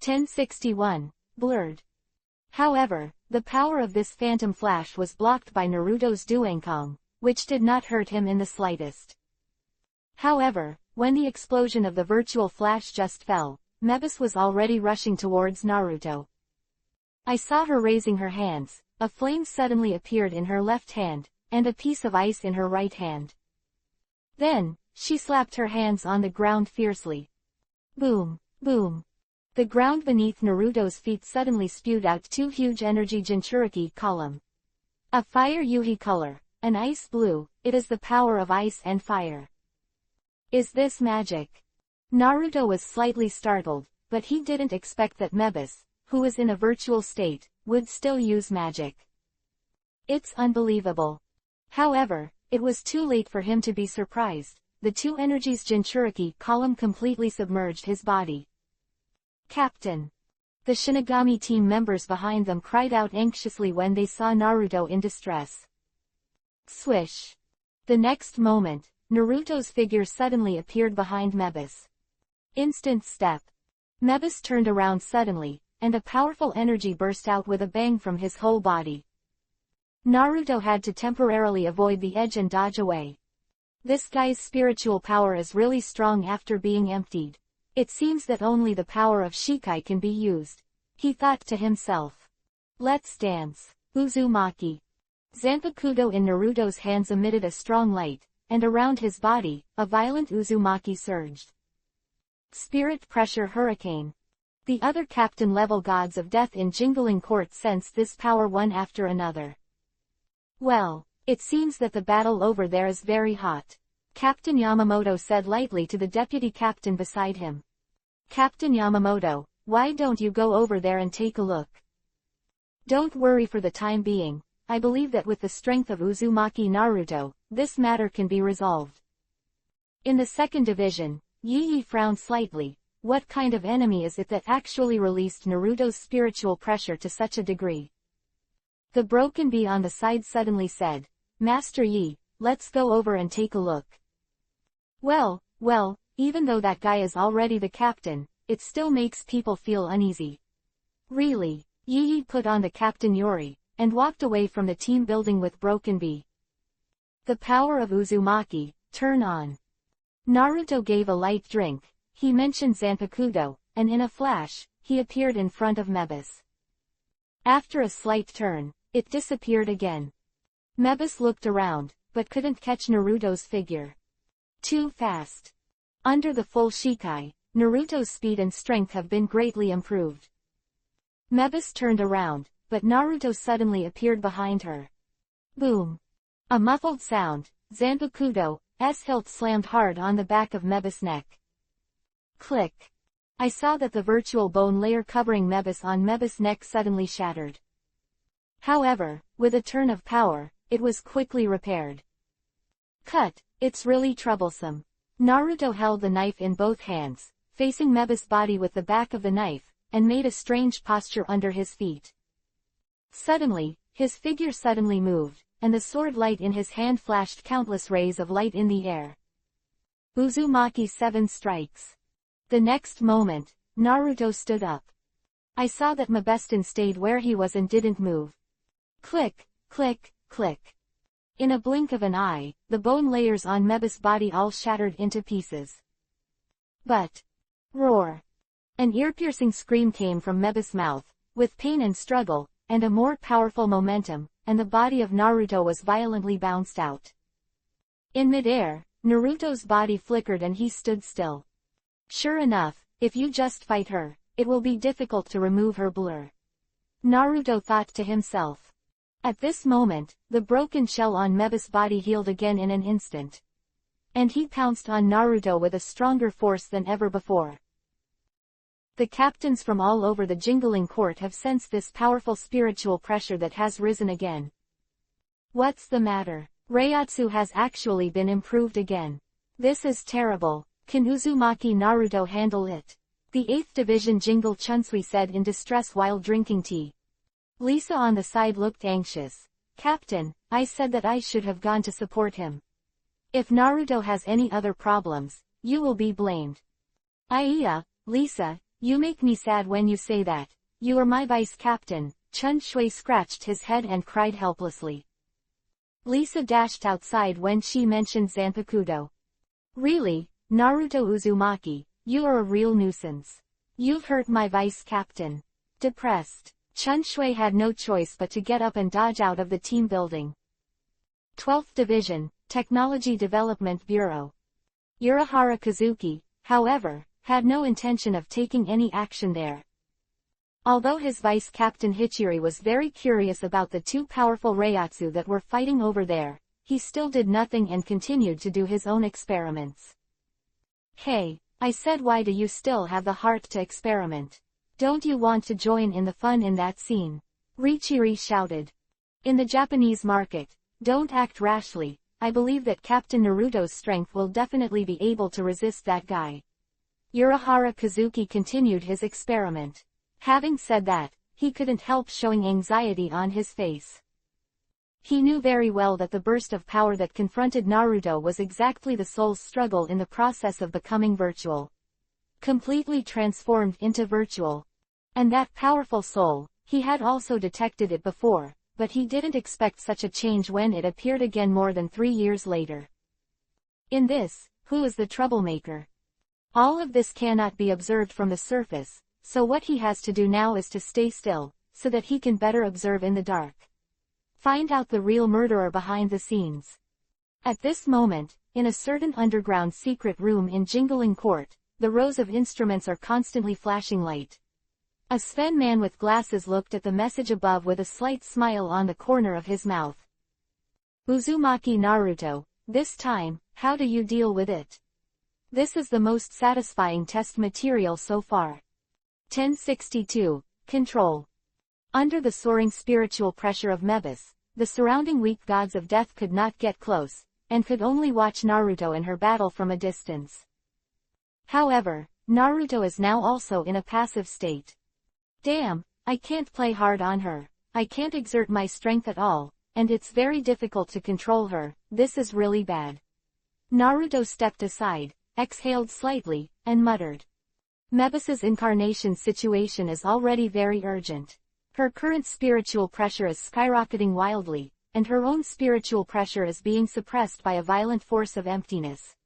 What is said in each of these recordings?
1061. Blurred. However, the power of this phantom flash was blocked by Naruto's Duenkong, which did not hurt him in the slightest. However, when the explosion of the virtual flash just fell, Mebis was already rushing towards Naruto. I saw her raising her hands. A flame suddenly appeared in her left hand, and a piece of ice in her right hand. Then, she slapped her hands on the ground fiercely. Boom, boom. The ground beneath Naruto's feet suddenly spewed out two huge energy Jinchuriki column. A fire Yuhi color, an ice blue, it is the power of ice and fire. Is this magic? Naruto was slightly startled, but he didn't expect that Mebis, who was in a virtual state, would still use magic. It's unbelievable. However, it was too late for him to be surprised. The two energies Jinchuriki column completely submerged his body. Captain! The Shinigami team members behind them cried out anxiously when they saw Naruto in distress. Swish! The next moment, Naruto's figure suddenly appeared behind Mebis. Instant step. Mebis turned around suddenly, and a powerful energy burst out with a bang from his whole body. Naruto had to temporarily avoid the edge and dodge away. This guy's spiritual power is really strong after being emptied. It seems that only the power of Shikai can be used. He thought to himself. Let's dance. Uzumaki. Zanpakudo in Naruto's hands emitted a strong light, and around his body, a violent Uzumaki surged. Spirit Pressure Hurricane. The other captain-level gods of death in Jingling Court sensed this power one after another. Well, it seems that the battle over there is very hot. Captain Yamamoto said lightly to the deputy captain beside him. Captain Yamamoto, why don't you go over there and take a look? Don't worry for the time being. I believe that with the strength of Uzumaki Naruto, this matter can be resolved. In the second division, Yi frowned slightly. What kind of enemy is it that actually released Naruto's spiritual pressure to such a degree? The broken bee on the side suddenly said, Master Yi, let's go over and take a look. Well, even though that guy is already the captain, it still makes people feel uneasy. Really? Yi put on the captain Yuri, and walked away from the team building with broken bee. The power of Uzumaki, turn on. Naruto gave a light drink. He mentioned Zanpakudo, and in a flash, he appeared in front of Mebis. After a slight turn, it disappeared again. Mebis looked around, but couldn't catch Naruto's figure. Too fast. Under the full Shikai, Naruto's speed and strength have been greatly improved. Mebis turned around, but Naruto suddenly appeared behind her. Boom. A muffled sound, Zanpakudo's hilt slammed hard on the back of Mebis' neck. Click. I saw that the virtual bone layer covering Mebis on Mebis' neck suddenly shattered. However, with a turn of power, it was quickly repaired. Cut, it's really troublesome. Naruto held the knife in both hands, facing Mebis' body with the back of the knife, and made a strange posture under his feet. Suddenly, his figure suddenly moved, and the sword light in his hand flashed countless rays of light in the air. Uzumaki 7 strikes. The next moment, Naruto stood up. I saw that Mebeston stayed where he was and didn't move. Click, click, click. In a blink of an eye, the bone layers on Mebis' body all shattered into pieces. But, roar. An ear-piercing scream came from Mebis' mouth, with pain and struggle, and a more powerful momentum, and the body of Naruto was violently bounced out. In mid-air, Naruto's body flickered and he stood still. Sure enough, if you just fight her, it will be difficult to remove her blur. Naruto thought to himself. At this moment, the broken shell on Mebis' body healed again in an instant. And he pounced on Naruto with a stronger force than ever before. The captains from all over the Jingling Court have sensed this powerful spiritual pressure that has risen again. What's the matter? Reiatsu has actually been improved again. This is terrible. Can Uzumaki Naruto handle it? The 8th Division Jingle Chunsui said in distress while drinking tea. Lisa on the side looked anxious. Captain, I said that I should have gone to support him. If Naruto has any other problems, you will be blamed. Lisa, You make me sad when you say that. You are my vice captain. Chun Shui scratched his head and cried helplessly. Lisa dashed outside when she mentioned Zanpakuto. Really, Naruto Uzumaki, you are a real nuisance. You've hurt my vice captain. Depressed, Chun Shui had no choice but to get up and dodge out of the team building. 12th Division, Technology Development Bureau. Urahara Kazuki, however, had no intention of taking any action there. Although his vice captain Hichiri was very curious about the two powerful Reiatsu that were fighting over there, he still did nothing and continued to do his own experiments. Hey, I said, why do you still have the heart to experiment? Don't you want to join in the fun in that scene? Richiri shouted. In the Japanese market, don't act rashly. I believe that Captain Naruto's strength will definitely be able to resist that guy. Urahara Kazuki continued his experiment. Having said that, he couldn't help showing anxiety on his face. He knew very well that the burst of power that confronted Naruto was exactly the soul's struggle in the process of becoming virtual. Completely transformed into virtual. And that powerful soul, he had also detected it before, but he didn't expect such a change when it appeared again more than 3 years later. In this, who is the troublemaker? All of this cannot be observed from the surface, so what he has to do now is to stay still, so that he can better observe in the dark. Find out the real murderer behind the scenes. At this moment, in a certain underground secret room in Jingling Court, the rows of instruments are constantly flashing light. A Sven man with glasses looked at the message above with a slight smile on the corner of his mouth. Uzumaki Naruto, this time, how do you deal with it? This is the most satisfying test material so far. 1062, Control. Under the soaring spiritual pressure of Mebus, the surrounding weak gods of death could not get close, and could only watch Naruto and her battle from a distance. However, Naruto is now also in a passive state. Damn, I can't play hard on her, I can't exert my strength at all, and it's very difficult to control her, this is really bad. Naruto stepped aside, exhaled slightly, and muttered. Mebus's incarnation situation is already very urgent. Her current spiritual pressure is skyrocketing wildly, and her own spiritual pressure is being suppressed by a violent force of emptiness.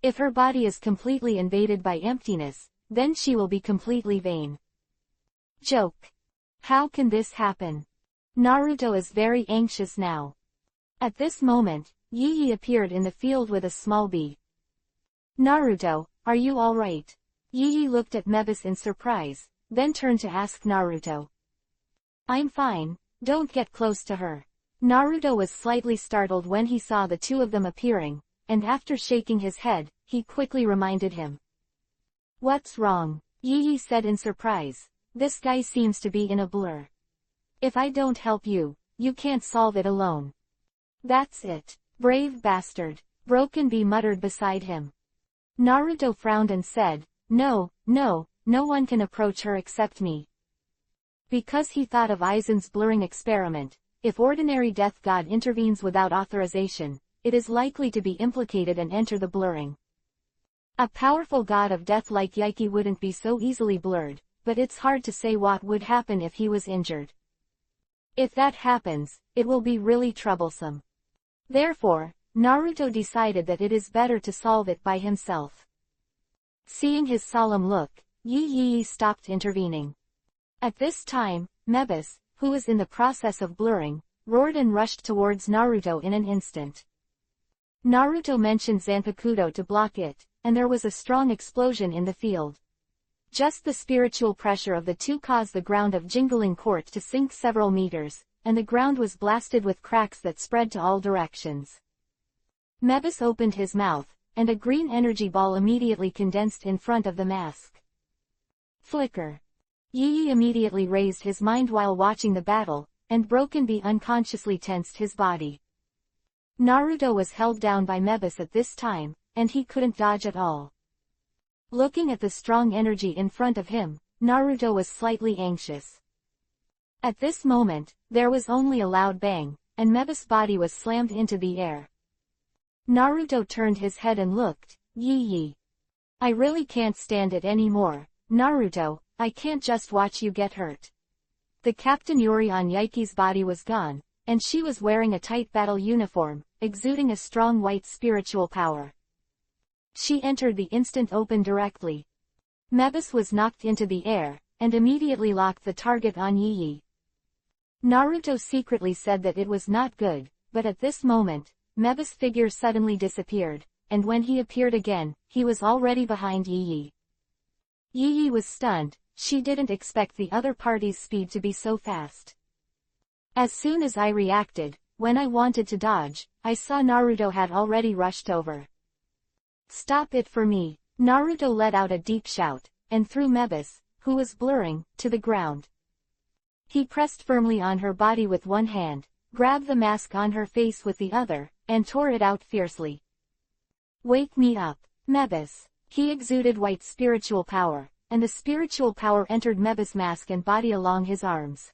If her body is completely invaded by emptiness, then she will be completely vain. Joke. How can this happen? Naruto is very anxious now. At this moment, Yi appeared in the field with a small bee. Naruto, are you alright? Yi looked at Mebus in surprise, then turned to ask Naruto. I'm fine, don't get close to her. Naruto was slightly startled when he saw the two of them appearing, and after shaking his head, he quickly reminded him. What's wrong? Yi said in surprise. This guy seems to be in a blur. If I don't help you, you can't solve it alone. That's it. Brave bastard. Broken Bee muttered beside him. Naruto frowned and said, no one can approach her except me. Because he thought of Aizen's blurring experiment, if ordinary death god intervenes without authorization, it is likely to be implicated and enter the blurring. A powerful god of death like Yaiki wouldn't be so easily blurred, but it's hard to say what would happen if he was injured. If that happens, it will be really troublesome. Therefore, Naruto decided that it is better to solve it by himself. Seeing his solemn look, Yi stopped intervening. At this time, Mebus, who was in the process of blurring, roared and rushed towards Naruto in an instant. Naruto mentioned Zanpakuto to block it, and there was a strong explosion in the field. Just the spiritual pressure of the two caused the ground of Jingling Court to sink several meters, and the ground was blasted with cracks that spread to all directions. Mebus opened his mouth, and a green energy ball immediately condensed in front of the mask. Flicker. Yi immediately raised his mind while watching the battle, and Broken Bee unconsciously tensed his body. Naruto was held down by Mebus at this time, and he couldn't dodge at all. Looking at the strong energy in front of him, Naruto was slightly anxious. At this moment, there was only a loud bang, and Mebus' body was slammed into the air. Naruto turned his head and looked. Yi. I really can't stand it anymore. Naruto, I can't just watch you get hurt. The Captain Yuri on Yaiki's body was gone, and she was wearing a tight battle uniform, exuding a strong white spiritual power. She entered the instant open directly. Mebis was knocked into the air, and immediately locked the target on Yi. Naruto secretly said that it was not good, but at this moment, Mebis' figure suddenly disappeared, and when he appeared again, he was already behind Yi. Yi was stunned. She didn't expect the other party's speed to be so fast. As soon as I reacted, when I wanted to dodge, I saw Naruto had already rushed over. Stop it for me! Naruto let out a deep shout, and threw Mebis, who was blurring, to the ground. He pressed firmly on her body with one hand, grabbed the mask on her face with the other, and tore it out fiercely. Wake me up, Mebis! He exuded white spiritual power, and the spiritual power entered Mebis' mask and body along his arms.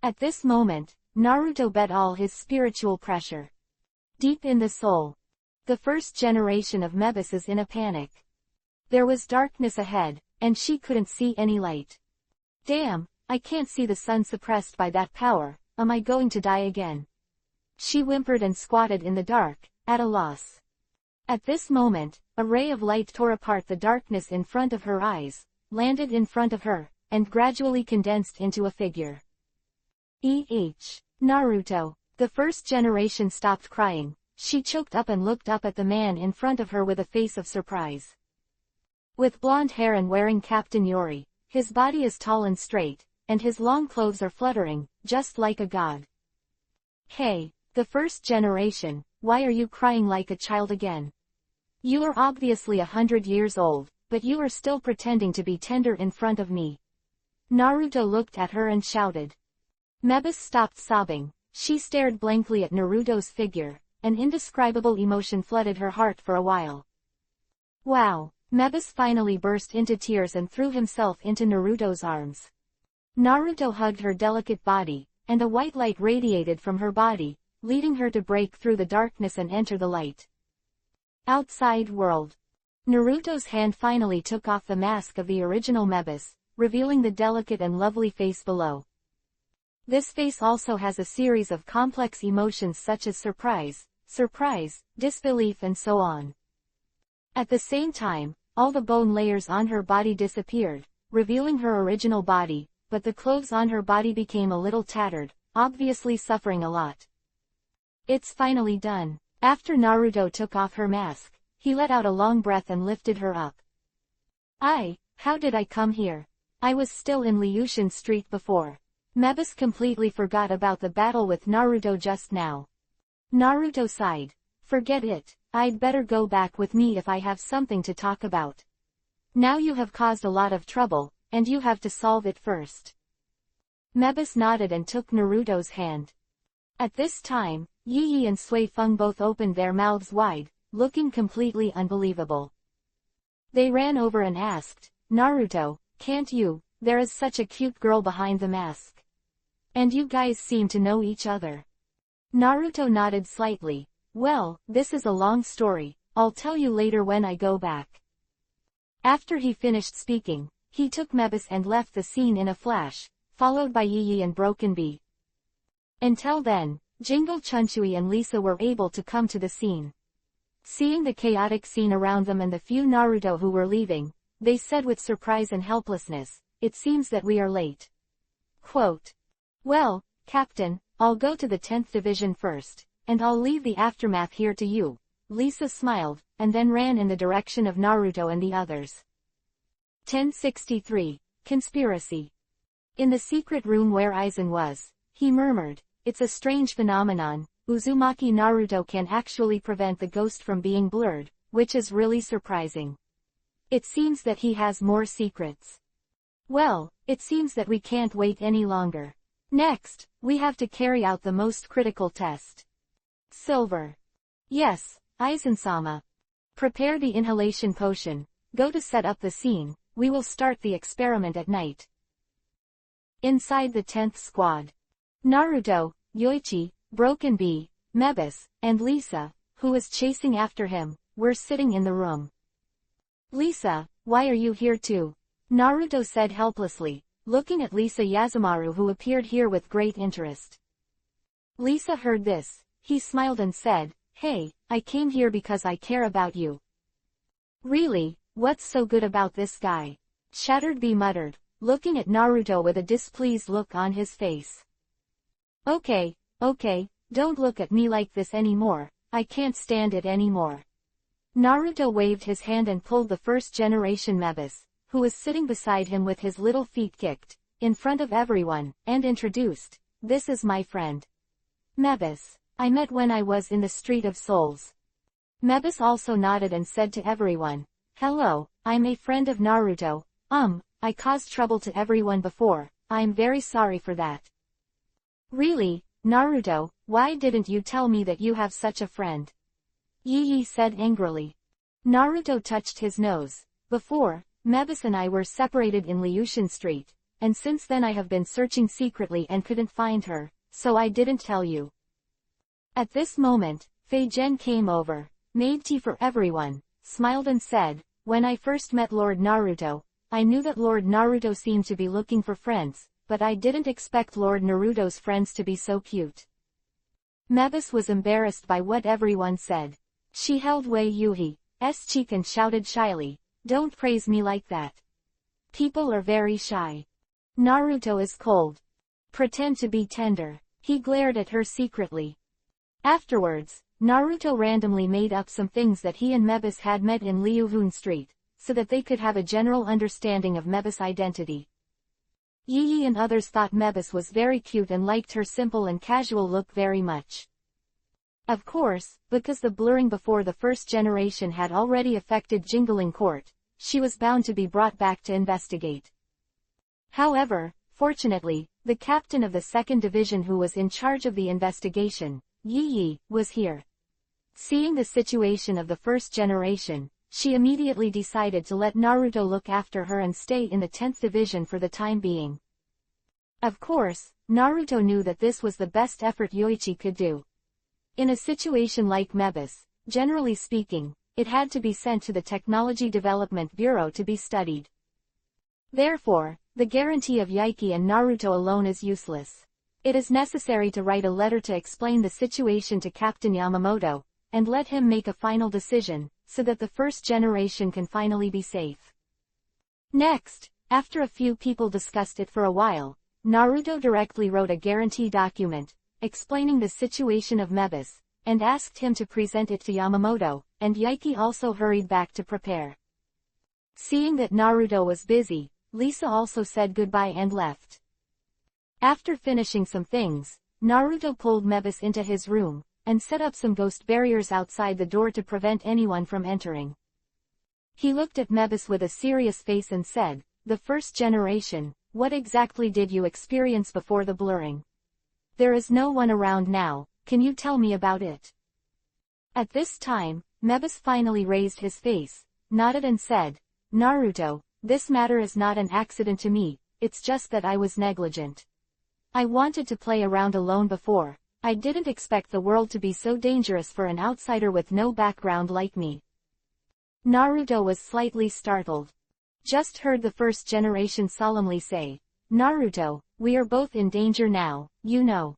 At this moment, Naruto bet all his spiritual pressure. Deep in the soul, the first generation of Mebis is in a panic. There was darkness ahead, and she couldn't see any light. Damn, I can't see the sun suppressed by that power, am I going to die again? She whimpered and squatted in the dark, at a loss. At this moment, a ray of light tore apart the darkness in front of her eyes, landed in front of her, and gradually condensed into a figure. Naruto. The first generation stopped crying. She choked up and looked up at the man in front of her with a face of surprise. With blonde hair and wearing Captain Yuri, his body is tall and straight, and his long clothes are fluttering, just like a god. Hey, the first generation, why are you crying like a child again? You are obviously 100 years old, but you are still pretending to be tender in front of me. Naruto looked at her and shouted. Mebis stopped sobbing. She stared blankly at Naruto's figure. An indescribable emotion flooded her heart for a while. Wow! Mebis finally burst into tears and threw himself into Naruto's arms. Naruto hugged her delicate body, and a white light radiated from her body, leading her to break through the darkness and enter the light. Outside world. Naruto's hand finally took off the mask of the original Mebis, revealing the delicate and lovely face below. This face also has a series of complex emotions such as surprise, disbelief and so on. At the same time, all the bone layers on her body disappeared, revealing her original body, but the clothes on her body became a little tattered, obviously suffering a lot. It's finally done. After Naruto took off her mask, he let out a long breath and lifted her up. How did I come here? I was still in Liushin Street before. Mebis completely forgot about the battle with Naruto just now. Naruto sighed. Forget it, I'd better go back with me if I have something to talk about. Now you have caused a lot of trouble, and you have to solve it first. Mebis nodded and took Naruto's hand. At this time, Yi and Sui Feng both opened their mouths wide, looking completely unbelievable. They ran over and asked, Naruto, can't you, there is such a cute girl behind the mask. And you guys seem to know each other. Naruto nodded slightly. Well, this is a long story, I'll tell you later when I go back. After he finished speaking, he took Mebis and left the scene in a flash, followed by Yi and Broken Bee. Until then, Jingle Chunchui and Lisa were able to come to the scene. Seeing the chaotic scene around them and the few Naruto who were leaving, they said with surprise and helplessness, it seems that we are late. Quote. Well, Captain, I'll go to the 10th Division first, and I'll leave the aftermath here to you. Lisa smiled, and then ran in the direction of Naruto and the others. 1063. Conspiracy. In the secret room where Aizen was, he murmured, it's a strange phenomenon, Uzumaki Naruto can actually prevent the ghost from being blurred, which is really surprising. It seems that he has more secrets. Well, it seems that we can't wait any longer. Next, we have to carry out the most critical test. Silver. Yes, Aizen-sama. Prepare the inhalation potion, go to set up the scene, we will start the experiment at night. Inside the 10th squad. Naruto, Yoichi, Broken Bee, Mebis, and Lisa, who was chasing after him, were sitting in the room. Lisa, why are you here too? Naruto said helplessly, looking at Lisa Yazumaru, who appeared here with great interest. Lisa heard this. He smiled and said, "Hey, I came here because I care about you." "Really? What's so good about this guy?" Shattered B muttered, looking at Naruto with a displeased look on his face. Okay, don't look at me like this anymore, I can't stand it anymore." Naruto waved his hand and pulled the first-generation Mebis, who was sitting beside him with his little feet kicked, in front of everyone, and introduced, "This is my friend Mebis. I met when I was in the Street of Souls." Mebis also nodded and said to everyone, "Hello, I'm a friend of Naruto. I caused trouble to everyone before, I'm very sorry for that." "Really, Naruto, why didn't you tell me that you have such a friend?" Yi said angrily. Naruto touched his nose. "Before, Mebis and I were separated in Liushin Street, and since then I have been searching secretly and couldn't find her, so I didn't tell you." At this moment, Fei Jen came over, made tea for everyone, smiled and said, "When I first met Lord Naruto, I knew that Lord Naruto seemed to be looking for friends, but I didn't expect Lord Naruto's friends to be so cute." Mebis was embarrassed by what everyone said. She held Wei Yuhi's cheek and shouted shyly, "Don't praise me like that. People are very shy. Naruto is cold. Pretend to be tender." He glared at her secretly. Afterwards, Naruto randomly made up some things that he and Mebis had met in Liuhun Street, so that they could have a general understanding of Mebis' identity. Yi and others thought Mebis was very cute and liked her simple and casual look very much. Of course, because the blurring before the first generation had already affected Jingling Court, she was bound to be brought back to investigate. However, fortunately, the captain of the second division who was in charge of the investigation, Yi, was here. Seeing the situation of the first generation, she immediately decided to let Naruto look after her and stay in the 10th division for the time being. Of course, Naruto knew that this was the best effort Yoichi could do. In a situation like Mebis, generally speaking, it had to be sent to the Technology Development Bureau to be studied. Therefore, the guarantee of Yaiki and Naruto alone is useless. It is necessary to write a letter to explain the situation to Captain Yamamoto, and let him make a final decision, so that the first generation can finally be safe. Next, after a few people discussed it for a while, Naruto directly wrote a guarantee document, explaining the situation of Mebis, and asked him to present it to Yamamoto, and Yaiki also hurried back to prepare. Seeing that Naruto was busy, Lisa also said goodbye and left. After finishing some things, Naruto pulled Mebis into his room, and set up some ghost barriers outside the door to prevent anyone from entering. He looked at Mebis with a serious face and said, "The first generation, what exactly did you experience before the blurring? There is no one around now, can you tell me about it?" At this time, Mebis finally raised his face, nodded and said, "Naruto, this matter is not an accident to me, it's just that I was negligent. I wanted to play around alone before. I didn't expect the world to be so dangerous for an outsider with no background like me." Naruto was slightly startled. Just heard the first generation solemnly say, "Naruto, we are both in danger now, you know.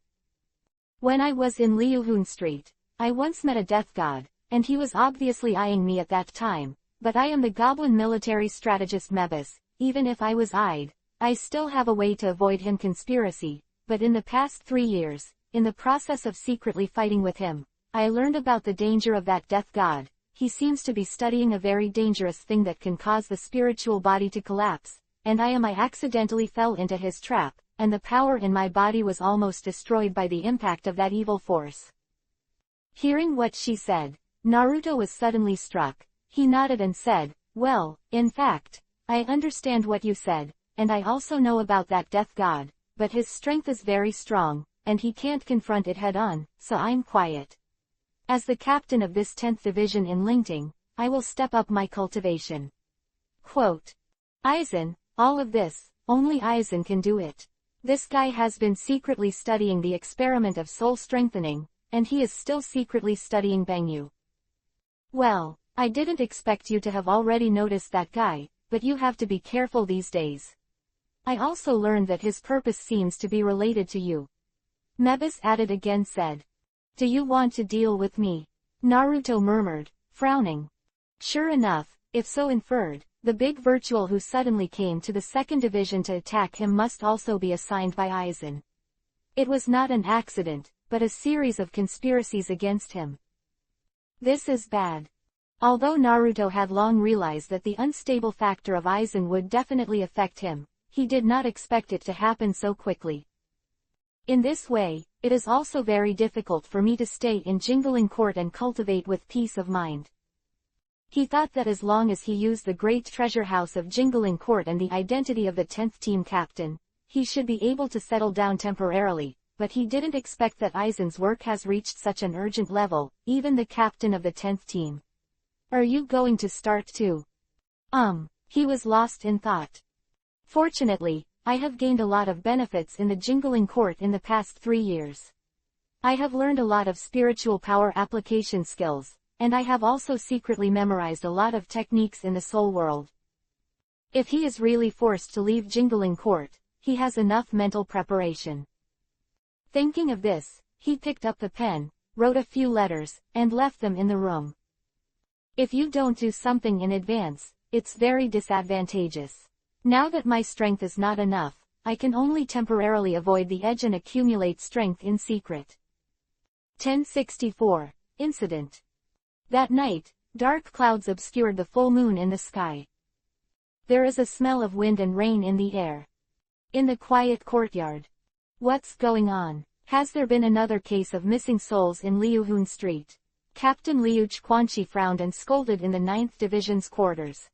When I was in Liuhun Street, I once met a death god, and he was obviously eyeing me at that time, but I am the goblin military strategist Mebis. Even if I was eyed, I still have a way to avoid him conspiracy, but in the past 3 years, in the process of secretly fighting with him, I learned about the danger of that death god. He seems to be studying a very dangerous thing that can cause the spiritual body to collapse, and I accidentally fell into his trap, and the power in my body was almost destroyed by the impact of that evil force." Hearing what she said, Naruto was suddenly struck. He nodded and said, "Well, in fact, I understand what you said, and I also know about that death god, but his strength is very strong, and he can't confront it head-on, so I'm quiet. As the captain of this 10th division in Lingting, I will step up my cultivation." Quote. Aizen, all of this, only Aizen can do it. This guy has been secretly studying the experiment of soul strengthening, and he is still secretly studying Bangyu. Well, I didn't expect you to have already noticed that guy, but you have to be careful these days. I also learned that his purpose seems to be related to you. Mebius added again said. Do you want to deal with me? Naruto murmured, frowning. Sure enough, if so inferred, the big virtual who suddenly came to the second division to attack him must also be assigned by Aizen. It was not an accident, but a series of conspiracies against him. This is bad. Although Naruto had long realized that the unstable factor of Aizen would definitely affect him, he did not expect it to happen so quickly. In this way, it is also very difficult for me to stay in Jingling Court and cultivate with peace of mind. He thought that as long as he used the great treasure house of Jingling Court and the identity of the 10th team captain, he should be able to settle down temporarily, but he didn't expect that Aizen's work has reached such an urgent level, even the captain of the 10th team. Are you going to start too? He was lost in thought. Fortunately, I have gained a lot of benefits in the Jingling Court in the past 3 years. I have learned a lot of spiritual power application skills, and I have also secretly memorized a lot of techniques in the soul world. If he is really forced to leave Jingling Court, he has enough mental preparation. Thinking of this, he picked up the pen, wrote a few letters, and left them in the room. If you don't do something in advance, it's very disadvantageous. Now that my strength is not enough, I can only temporarily avoid the edge and accumulate strength in secret. 1064. Incident. That night, dark clouds obscured the full moon in the sky. There is a smell of wind and rain in the air. In the quiet courtyard. What's going on? Has there been another case of missing souls in Liuhun Street? Captain Liu Quanchi frowned and scolded in the 9th Division's quarters.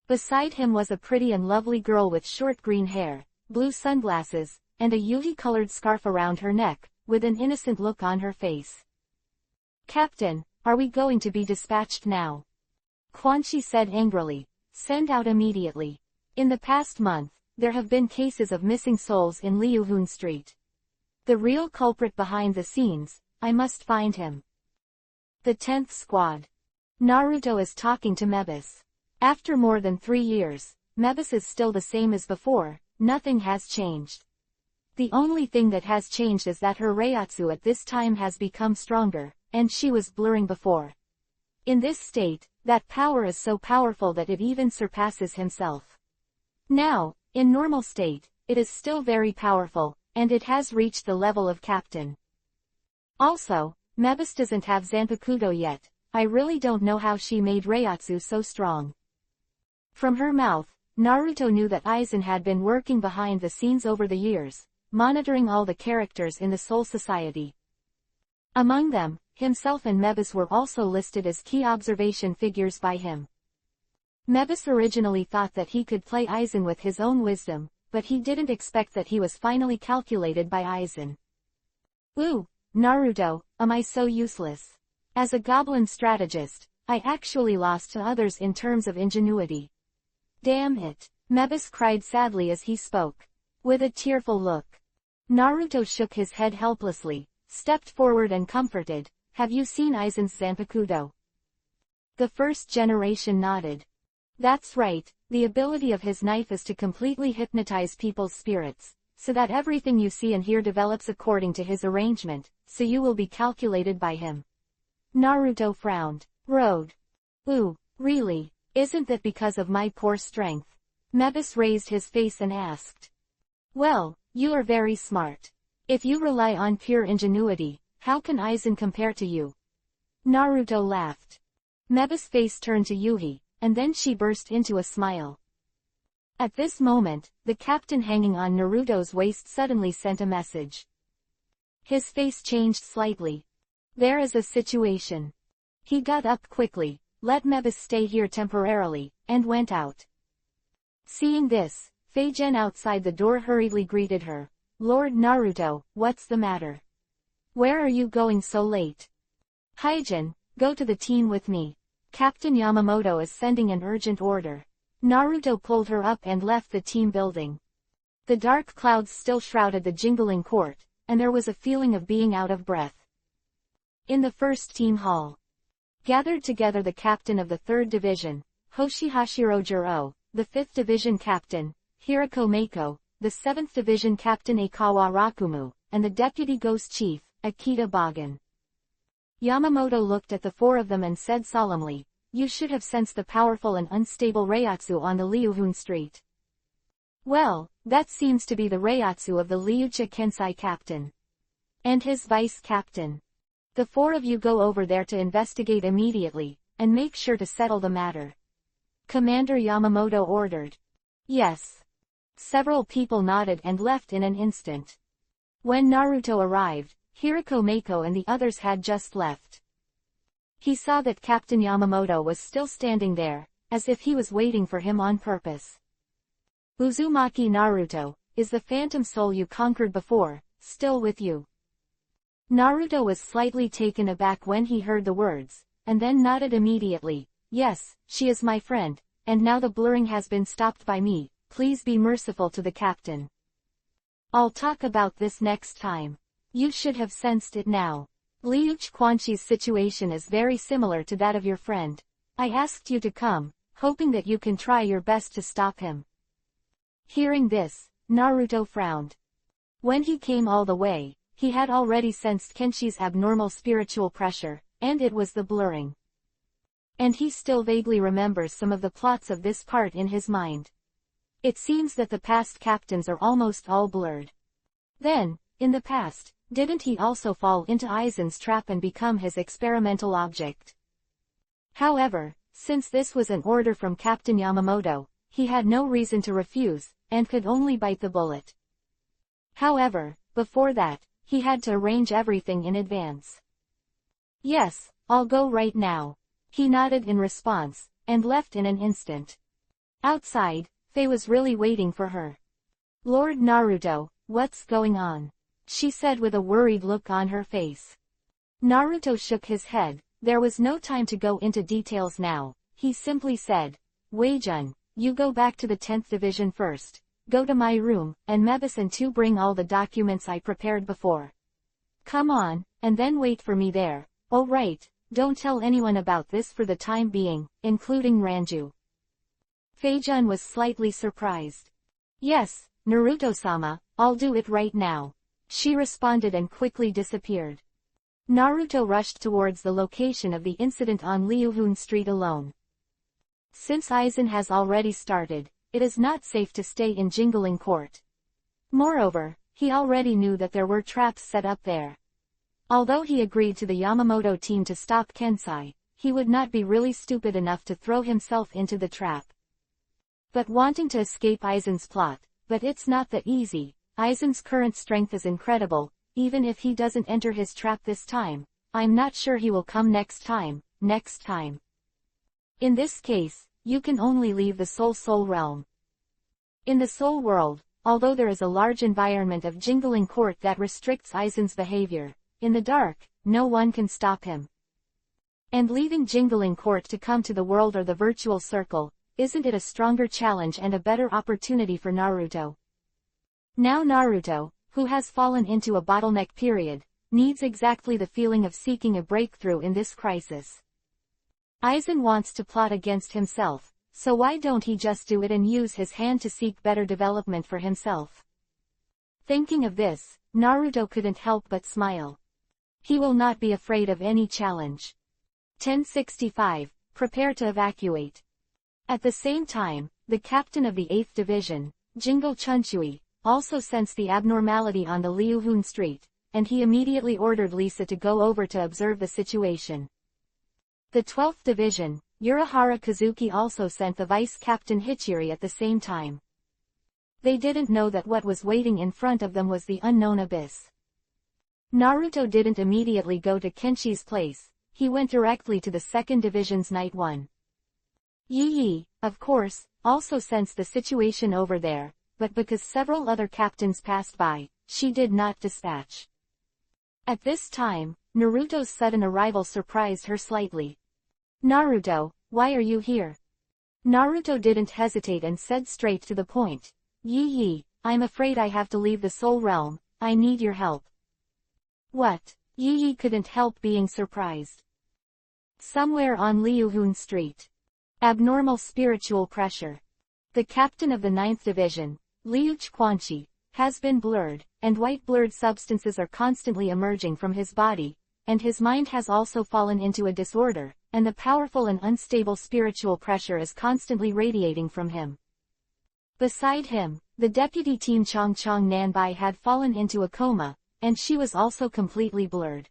Beside him was a pretty and lovely girl with short green hair, blue sunglasses, and a yuhi-colored scarf around her neck, with an innocent look on her face. Captain, are we going to be dispatched now? Quanchi said angrily. Send out immediately. In the past month, there have been cases of missing souls in Liuhun Street. The real culprit behind the scenes, I must find him. The 10th Squad. Naruto is talking to Mebius. After more than 3 years, Mebius is still the same as before, nothing has changed. The only thing that has changed is that her Reiatsu at this time has become stronger, and she was blurring before. In this state, that power is so powerful that it even surpasses himself. Now, in normal state, it is still very powerful, and it has reached the level of captain. Also, Mebius doesn't have Zanpakuto yet. I really don't know how she made Reiatsu so strong. From her mouth, Naruto knew that Aizen had been working behind the scenes over the years, monitoring all the characters in the Soul Society. Among them, himself and Mebius were also listed as key observation figures by him. Mebius originally thought that he could play Aizen with his own wisdom, but he didn't expect that he was finally calculated by Aizen. Ooh, Naruto, am I so useless? As a goblin strategist, I actually lost to others in terms of ingenuity. Damn it, Mebius cried sadly as he spoke. With a tearful look. Naruto shook his head helplessly, stepped forward and comforted. Have you seen Aizen's Zanpakuto? The first generation nodded. That's right, the ability of his knife is to completely hypnotize people's spirits, so that everything you see and hear develops according to his arrangement, so you will be calculated by him. Naruto frowned. Road. Ooh, really? Isn't that because of my poor strength? Mebius raised his face and asked. Well, you are very smart. If you rely on pure ingenuity, how can Aizen compare to you? Naruto laughed. Mebius' face turned to Yuhi, and then she burst into a smile. At this moment, the captain hanging on Naruto's waist suddenly sent a message. His face changed slightly. There is a situation. He got up quickly, let Mebius stay here temporarily, and went out. Seeing this, Feigen outside the door hurriedly greeted her. Lord Naruto, what's the matter? Where are you going so late? Hygen, go to the team with me. Captain Yamamoto is sending an urgent order. Naruto pulled her up and left the team building. The dark clouds still shrouded the Jingling Court, and there was a feeling of being out of breath. In the first team hall, gathered together the captain of the 3rd Division, Hoshihashiro Jiro, the 5th Division Captain, Hiroko Mako, the 7th Division Captain Aikawa Rakumu, and the Deputy Ghost Chief, Akita Bagan. Yamamoto looked at the 4 of them and said solemnly, "You should have sensed the powerful and unstable Reiatsu on the Ryuhun Street." "Well, that seems to be the Reiatsu of the Ryucha Kensai captain. And his vice captain. The 4 of you go over there to investigate immediately, and make sure to settle the matter," Commander Yamamoto ordered. "Yes." Several people nodded and left in an instant. When Naruto arrived, Hiroko Mako and the others had just left. He saw that Captain Yamamoto was still standing there, as if he was waiting for him on purpose. "Uzumaki Naruto, is the phantom soul you conquered before still with you?" Naruto was slightly taken aback when he heard the words, and then nodded immediately. "Yes, she is my friend, and now the blurring has been stopped by me. Please be merciful to the captain. I'll talk about this next time. You should have sensed it now. Ryuch Quanchi's situation is very similar to that of your friend. I asked you to come, hoping that you can try your best to stop him." Hearing this, Naruto frowned. When he came all the way, he had already sensed Kenshi's abnormal spiritual pressure, and it was the blurring. And he still vaguely remembers some of the plots of this part in his mind. It seems that the past captains are almost all blurred. Then, in the past, didn't he also fall into Aizen's trap and become his experimental object? However, since this was an order from Captain Yamamoto, he had no reason to refuse, and could only bite the bullet. However, before that, he had to arrange everything in advance. "Yes, I'll go right now." He nodded in response, and left in an instant. Outside, Faye was really waiting for her. "Lord Naruto, what's going on?" she said with a worried look on her face. Naruto shook his head. There was no time to go into details now. He simply said, "Weijun, you go back to the 10th Division first. Go to my room, and Mebus and 2 bring all the documents I prepared before. Come on, and then wait for me there. Oh right, don't tell anyone about this for the time being, including Ranju." Feijun was slightly surprised. "Yes, Naruto-sama, I'll do it right now," she responded and quickly disappeared. Naruto rushed towards the location of the incident on Ryuhun Street alone. Since Aizen has already started, it is not safe to stay in Jingling Court. Moreover, he already knew that there were traps set up there. Although he agreed to the Yamamoto team to stop Kensai, he would not be really stupid enough to throw himself into the trap. But wanting to escape Aizen's plot, but it's not that easy. Aizen's current strength is incredible. Even if he doesn't enter his trap this time, I'm not sure he will come next time. In this case, you can only leave the Soul realm. In the Soul world, although there is a large environment of Jingling Court that restricts Aizen's behavior, in the dark, no one can stop him. And leaving Jingling Court to come to the world or the virtual circle, isn't it a stronger challenge and a better opportunity for Naruto? Now Naruto, who has fallen into a bottleneck period, needs exactly the feeling of seeking a breakthrough in this crisis. Aizen wants to plot against himself, so why don't he just do it and use his hand to seek better development for himself? Thinking of this, Naruto couldn't help but smile. He will not be afraid of any challenge. 1065, prepare to evacuate. At the same time, the captain of the 8th Division, Jingle Chunchui, also sensed the abnormality on the Ryuhun Street, and he immediately ordered Lisa to go over to observe the situation. The 12th Division, Urahara Kazuki also sent the Vice Captain Hichiri at the same time. They didn't know that what was waiting in front of them was the unknown abyss. Naruto didn't immediately go to Kenshi's place, he went directly to the 2nd Division's Night 1. Yi, of course, also sensed the situation over there, but because several other captains passed by, she did not dispatch. At this time, Naruto's sudden arrival surprised her slightly. "Naruto, why are you here?" Naruto didn't hesitate and said straight to the point. Yi, I'm afraid I have to leave the Soul Realm, I need your help." "What?" Yi couldn't help being surprised. "Somewhere on Ryuhun Street. Abnormal spiritual pressure. The captain of the 9th Division, Liuch Quanchi, has been blurred, and white blurred substances are constantly emerging from his body, and his mind has also fallen into a disorder, and the powerful and unstable spiritual pressure is constantly radiating from him. Beside him, the deputy team Chong Chong Nanbai had fallen into a coma, and she was also completely blurred.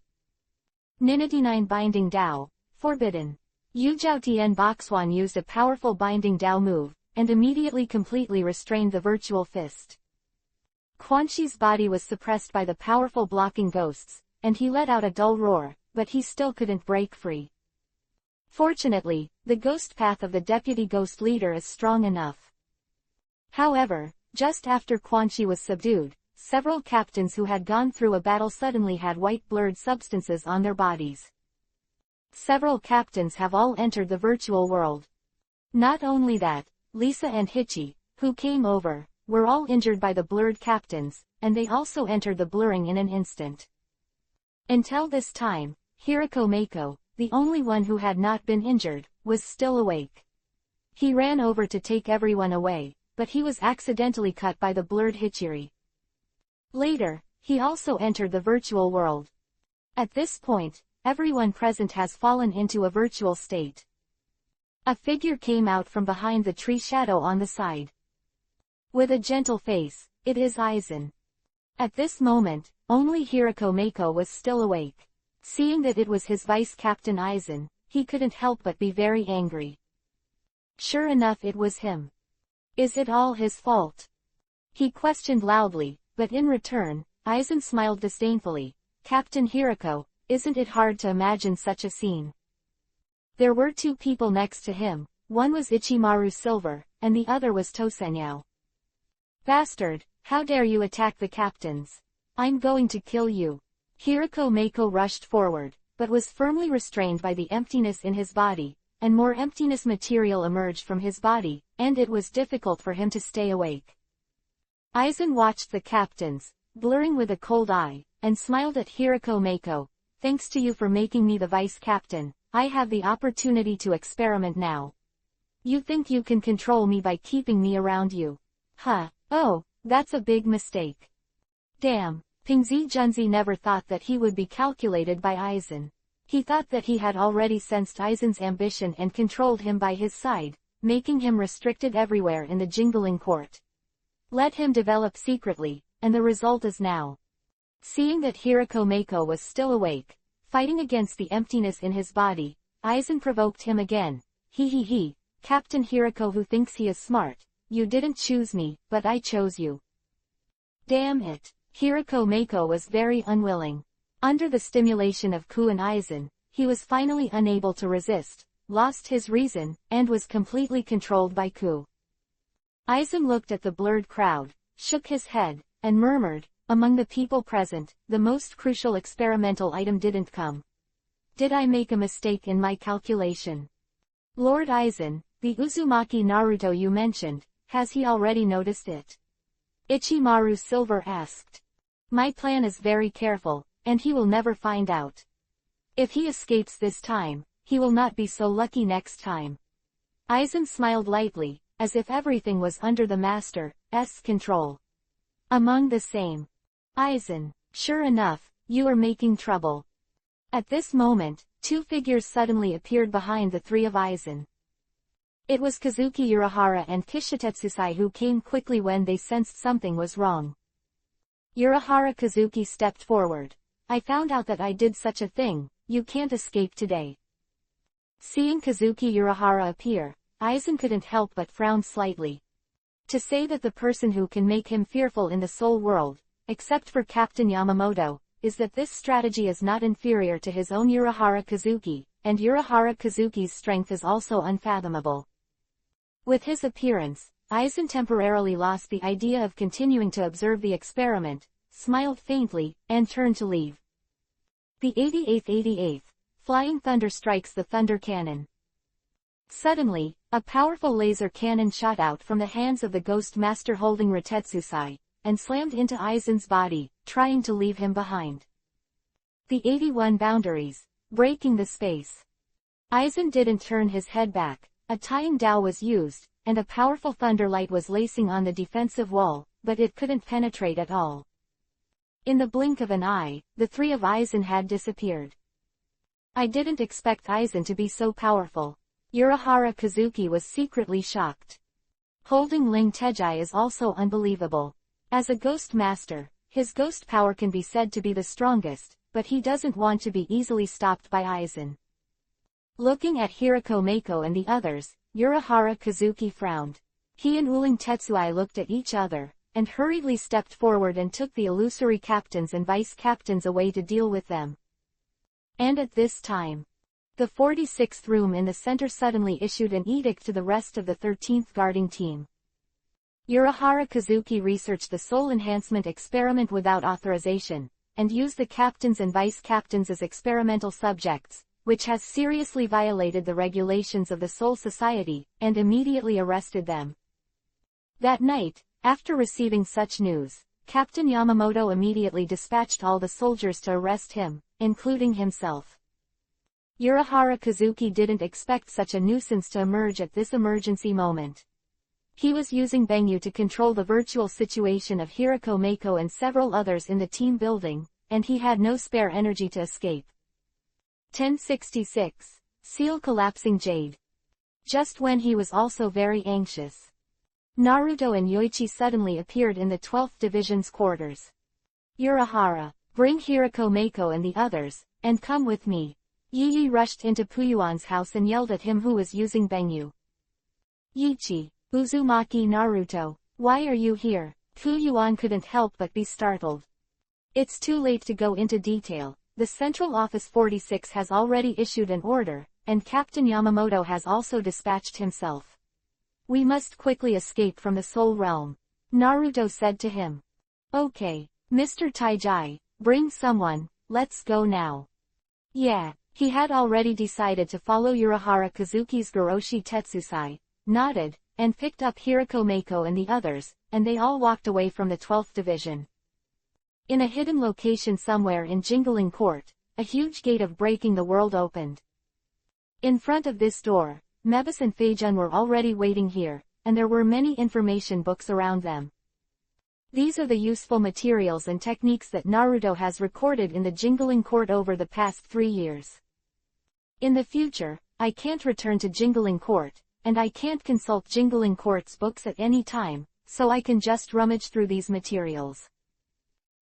99 Binding Dao, forbidden. Yu Zhao Tian Boxuan used a powerful Binding Dao move, and immediately completely restrained the virtual fist. Quan Chi's body was suppressed by the powerful blocking ghosts, and he let out a dull roar, but he still couldn't break free. Fortunately, the ghost path of the deputy ghost leader is strong enough. However, just after Quan Chi was subdued, several captains who had gone through a battle suddenly had white blurred substances on their bodies. Several captains have all entered the virtual world. Not only that, Lisa and Hichi, who came over, were all injured by the blurred captains, and they also entered the blurring in an instant. Until this time, Hirako Mako, the only one who had not been injured, was still awake. He ran over to take everyone away, but he was accidentally cut by the blurred Hichiri. Later, he also entered the virtual world. At this point, everyone present has fallen into a virtual state. A figure came out from behind the tree shadow on the side. With a gentle face, it is Aizen. At this moment, only Hirako Mako was still awake. Seeing that it was his vice captain Aizen, he couldn't help but be very angry. Sure enough, it was him. Is it all his fault? He questioned loudly, but in return, Aizen smiled disdainfully. Captain Hirako, isn't it hard to imagine such a scene? There were two people next to him, one was Ichimaru Silver, and the other was Tosenyao. Bastard, how dare you attack the captains? I'm going to kill you. Hirako Mako rushed forward, but was firmly restrained by the emptiness in his body, and more emptiness material emerged from his body, and it was difficult for him to stay awake. Aizen watched the captains, blurring with a cold eye, and smiled at Hirako Mako. Thanks to you for making me the vice captain, I have the opportunity to experiment now. You think you can control me by keeping me around you? Huh, oh, that's a big mistake. Damn, Pingzi Junzi never thought that he would be calculated by Aizen. He thought that he had already sensed Aizen's ambition and controlled him by his side, making him restricted everywhere in the Jingling court. Let him develop secretly, and the result is now. Seeing that Hirako Mako was still awake, fighting against the emptiness in his body, Aizen provoked him again. He, Captain Hirako who thinks he is smart, you didn't choose me, but I chose you. Damn it, Hirako Mako was very unwilling. Under the stimulation of Ku and Aizen, he was finally unable to resist, lost his reason, and was completely controlled by Ku. Aizen looked at the blurred crowd, shook his head, and murmured, among the people present, the most crucial experimental item didn't come. Did I make a mistake in my calculation? Lord Aizen, the Uzumaki Naruto you mentioned, has he already noticed it? Ichimaru Silver asked. My plan is very careful, and he will never find out. If he escapes this time, he will not be so lucky next time. Aizen smiled lightly, as if everything was under the master's control. Among the same. Aizen, sure enough, you are making trouble. At this moment, two figures suddenly appeared behind the three of Aizen. It was Kazuki Urahara and Kishitetsusai who came quickly when they sensed something was wrong. Urahara Kazuki stepped forward. I found out that I did such a thing, you can't escape today. Seeing Kazuki Urahara appear, Aizen couldn't help but frown slightly. To say that the person who can make him fearful in the soul world, except for Captain Yamamoto, is that this strategy is not inferior to his own Urahara Kazuki, and Urahara Kazuki's strength is also unfathomable. With his appearance, Aizen temporarily lost the idea of continuing to observe the experiment, smiled faintly, and turned to leave. The 88th Flying Thunder strikes the Thunder Cannon. Suddenly, a powerful laser cannon shot out from the hands of the Ghost Master holding Ritetsusai, and slammed into Aizen's body, trying to leave him behind. The 81 Boundaries, breaking the space. Aizen didn't turn his head back, a tying Dao was used, and a powerful thunderlight was lacing on the defensive wall, but it couldn't penetrate at all. In the blink of an eye, the three of Aizen had disappeared. I didn't expect Aizen to be so powerful. Urahara Kazuki was secretly shocked. Holding Ling Tejai is also unbelievable. As a ghost master, his ghost power can be said to be the strongest, but he doesn't want to be easily stopped by Aizen. Looking at Hirako Mako and the others, Urahara Kazuki frowned. He and Uling Tetsuai looked at each other, and hurriedly stepped forward and took the illusory captains and vice-captains away to deal with them. And at this time, the 46th room in the center suddenly issued an edict to the rest of the 13th guarding team. Urahara Kazuki researched the soul enhancement experiment without authorization, and used the captains and vice-captains as experimental subjects, which has seriously violated the regulations of the Soul Society, and immediately arrested them. That night, after receiving such news, Captain Yamamoto immediately dispatched all the soldiers to arrest him, including himself. Urahara Kazuki didn't expect such a nuisance to emerge at this emergency moment. He was using Bengyu to control the virtual situation of Hirako Mako and several others in the team building, and he had no spare energy to escape. 1066. Seal Collapsing Jade. Just when he was also very anxious, Naruto and Yoichi suddenly appeared in the 12th Division's quarters. Urahara, bring Hirako Mako and the others, and come with me. Yi rushed into Puyuan's house and yelled at him who was using Bengyu. Yichi, Uzumaki Naruto, why are you here? Puyuan couldn't help but be startled. It's too late to go into detail. The Central Office 46 has already issued an order, and Captain Yamamoto has also dispatched himself. We must quickly escape from the Soul Realm, Naruto said to him. Okay, Mr. Taijai, bring someone, let's go now. Yeah, he had already decided to follow Urahara Kazuki's Goroshi Tetsusai, nodded, and picked up Hirako Mako and the others, and they all walked away from the 12th Division. In a hidden location somewhere in Jingling Court, a huge gate of breaking the world opened. In front of this door, Mebus and Feijun were already waiting here, and there were many information books around them. These are the useful materials and techniques that Naruto has recorded in the Jingling Court over the past 3 years. In the future, I can't return to Jingling Court, and I can't consult Jingling Court's books at any time, so I can just rummage through these materials.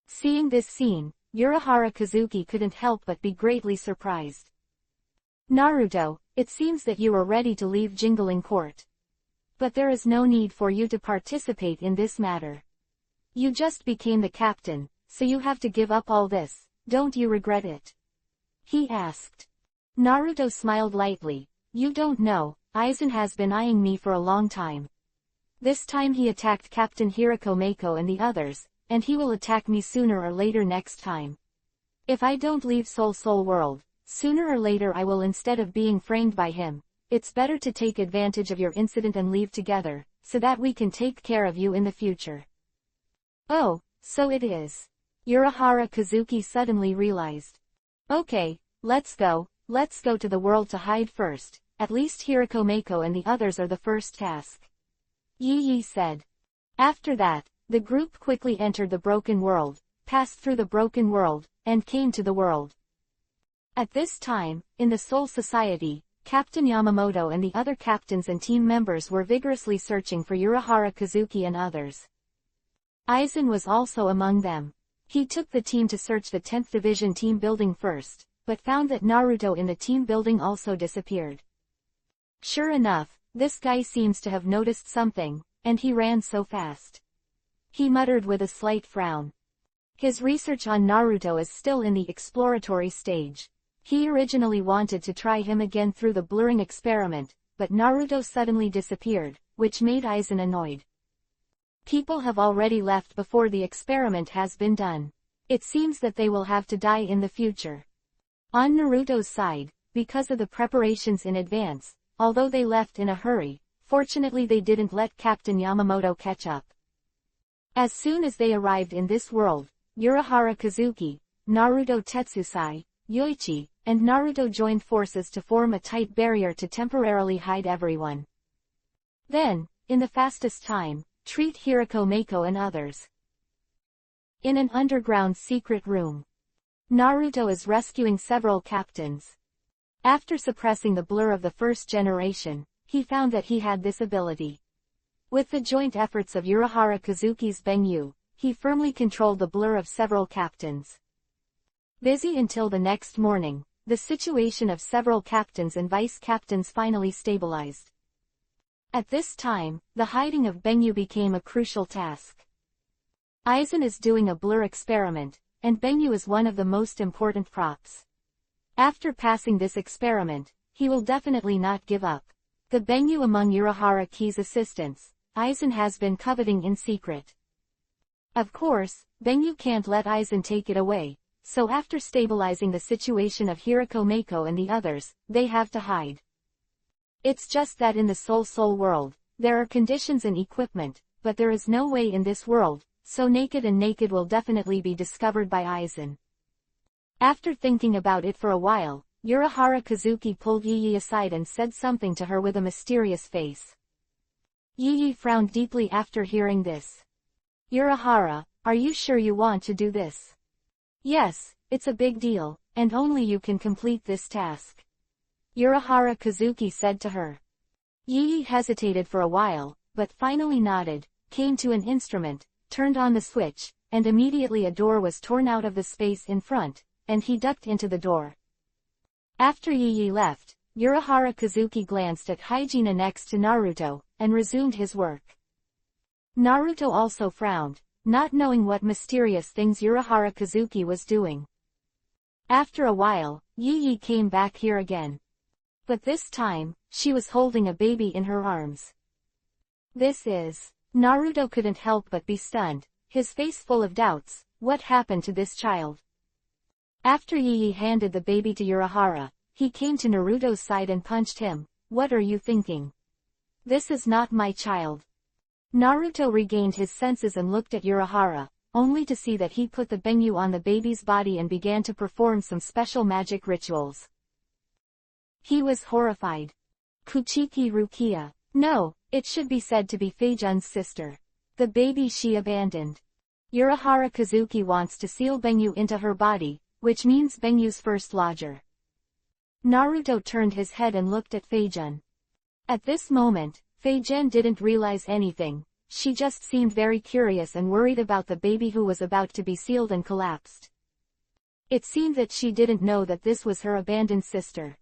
Seeing this scene, Urahara Kazuki couldn't help but be greatly surprised. Naruto, it seems that you are ready to leave Jingling Court. But there is no need for you to participate in this matter. You just became the captain, so you have to give up all this, don't you regret it? He asked. Naruto smiled lightly. You don't know, Aizen has been eyeing me for a long time. This time he attacked Captain Hirako Mako and the others, and he will attack me sooner or later next time. If I don't leave Soul World, sooner or later I will instead of being framed by him. It's better to take advantage of your incident and leave together, so that we can take care of you in the future. Oh, so it is. Urahara Kazuki suddenly realized. Okay, let's go to the world to hide first, at least Hirako Mako and the others are the first task. Yi said. After that, the group quickly entered the Broken World, passed through the Broken World, and came to the world. At this time, in the Soul Society, Captain Yamamoto and the other captains and team members were vigorously searching for Urahara Kazuki and others. Aizen was also among them. He took the team to search the 10th Division team building first, but found that Naruto in the team building also disappeared. Sure enough, this guy seems to have noticed something, and he ran so fast. He muttered with a slight frown. His research on Naruto is still in the exploratory stage. He originally wanted to try him again through the blurring experiment, but Naruto suddenly disappeared, which made Aizen annoyed. People have already left before the experiment has been done. It seems that they will have to die in the future. On Naruto's side, because of the preparations in advance, although they left in a hurry, fortunately they didn't let Captain Yamamoto catch up. As soon as they arrived in this world, Urahara Kazuki, Naruto Tetsusai, Yoichi, and Naruto joined forces to form a tight barrier to temporarily hide everyone. Then, in the fastest time, treat Hirako Mako and others. In an underground secret room, Naruto is rescuing several captains. After suppressing the blur of the first generation, he found that he had this ability. With the joint efforts of Urahara Kazuki's Benyu, he firmly controlled the blur of several captains. Busy until the next morning, the situation of several captains and vice-captains finally stabilized. At this time, the hiding of Benyu became a crucial task. Aizen is doing a blur experiment, and Benyu is one of the most important props. After passing this experiment, he will definitely not give up. The Benyu among Urahara Ki's assistants, Aizen has been coveting in secret. Of course, Benyu can't let Aizen take it away, so after stabilizing the situation of Hirako Mako and the others, they have to hide. It's just that in the Soul world, there are conditions and equipment, but there is no way in this world, so Naked will definitely be discovered by Aizen. After thinking about it for a while, Urahara Kazuki pulled Yi aside and said something to her with a mysterious face. Yi frowned deeply after hearing this. Urahara, are you sure you want to do this? Yes, it's a big deal, and only you can complete this task. Urahara Kazuki said to her. Yi hesitated for a while, but finally nodded, came to an instrument, turned on the switch, and immediately a door was torn out of the space in front, and he ducked into the door. After Yi left, Urahara Kazuki glanced at Hygiene next to Naruto, and resumed his work. Naruto also frowned, not knowing what mysterious things Urahara Kazuki was doing. After a while, Yi came back here again. But this time, she was holding a baby in her arms. This is... Naruto couldn't help but be stunned, his face full of doubts. What happened to this child? After Yi handed the baby to Urahara, he came to Naruto's side and punched him. What are you thinking? This is not my child. Naruto regained his senses and looked at Urahara, only to see that he put the Benyu on the baby's body and began to perform some special magic rituals. He was horrified. Kuchiki Rukia. No, it should be said to be Feijun's sister. The baby she abandoned. Urahara Kazuki wants to seal Benyu into her body, which means Benyu's first lodger. Naruto turned his head and looked at Feijun. At this moment, Feijun didn't realize anything, she just seemed very curious and worried about the baby who was about to be sealed and collapsed. It seemed that she didn't know that this was her abandoned sister.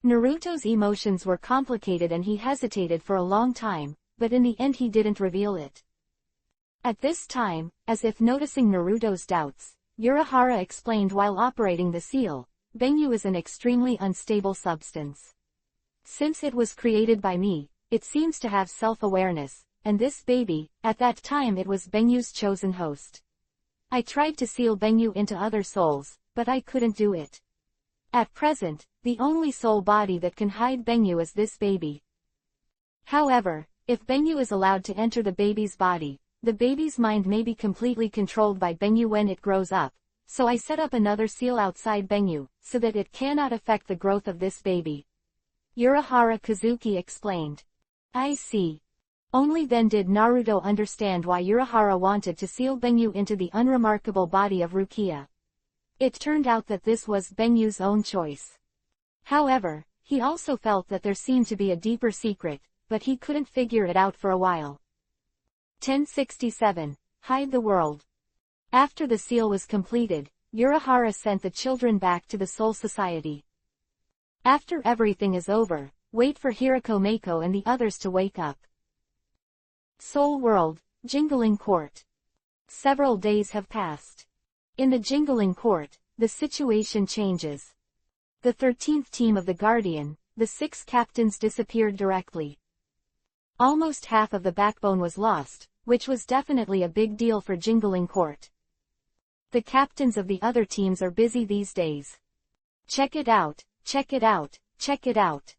Naruto's emotions were complicated and he hesitated for a long time, but in the end he didn't reveal it. At this time, as if noticing Naruto's doubts, Urahara explained while operating the seal, Benyu is an extremely unstable substance. Since it was created by me, it seems to have self-awareness, and this baby, at that time it was Benyu's chosen host. I tried to seal Benyu into other souls, but I couldn't do it. At present, the only soul body that can hide Benyu is this baby. However, if Benyu is allowed to enter the baby's body, the baby's mind may be completely controlled by Benyu when it grows up, so I set up another seal outside Benyu, so that it cannot affect the growth of this baby. Urahara Kazuki explained. I see. Only then did Naruto understand why Urahara wanted to seal Benyu into the unremarkable body of Rukia. It turned out that this was Benyu's own choice. However, he also felt that there seemed to be a deeper secret, but he couldn't figure it out for a while. 1067. Hide the world. After the seal was completed, Urahara sent the children back to the Soul Society. After everything is over, wait for Hirako Mako and the others to wake up. Soul World, Jingling Court. Several days have passed. In the Jingling Court, the situation changes. The 13th team of the Guardian, the 6 captains disappeared directly. Almost half of the backbone was lost, which was definitely a big deal for Jingling Court. The captains of the other teams are busy these days. Check it out, check it out, check it out.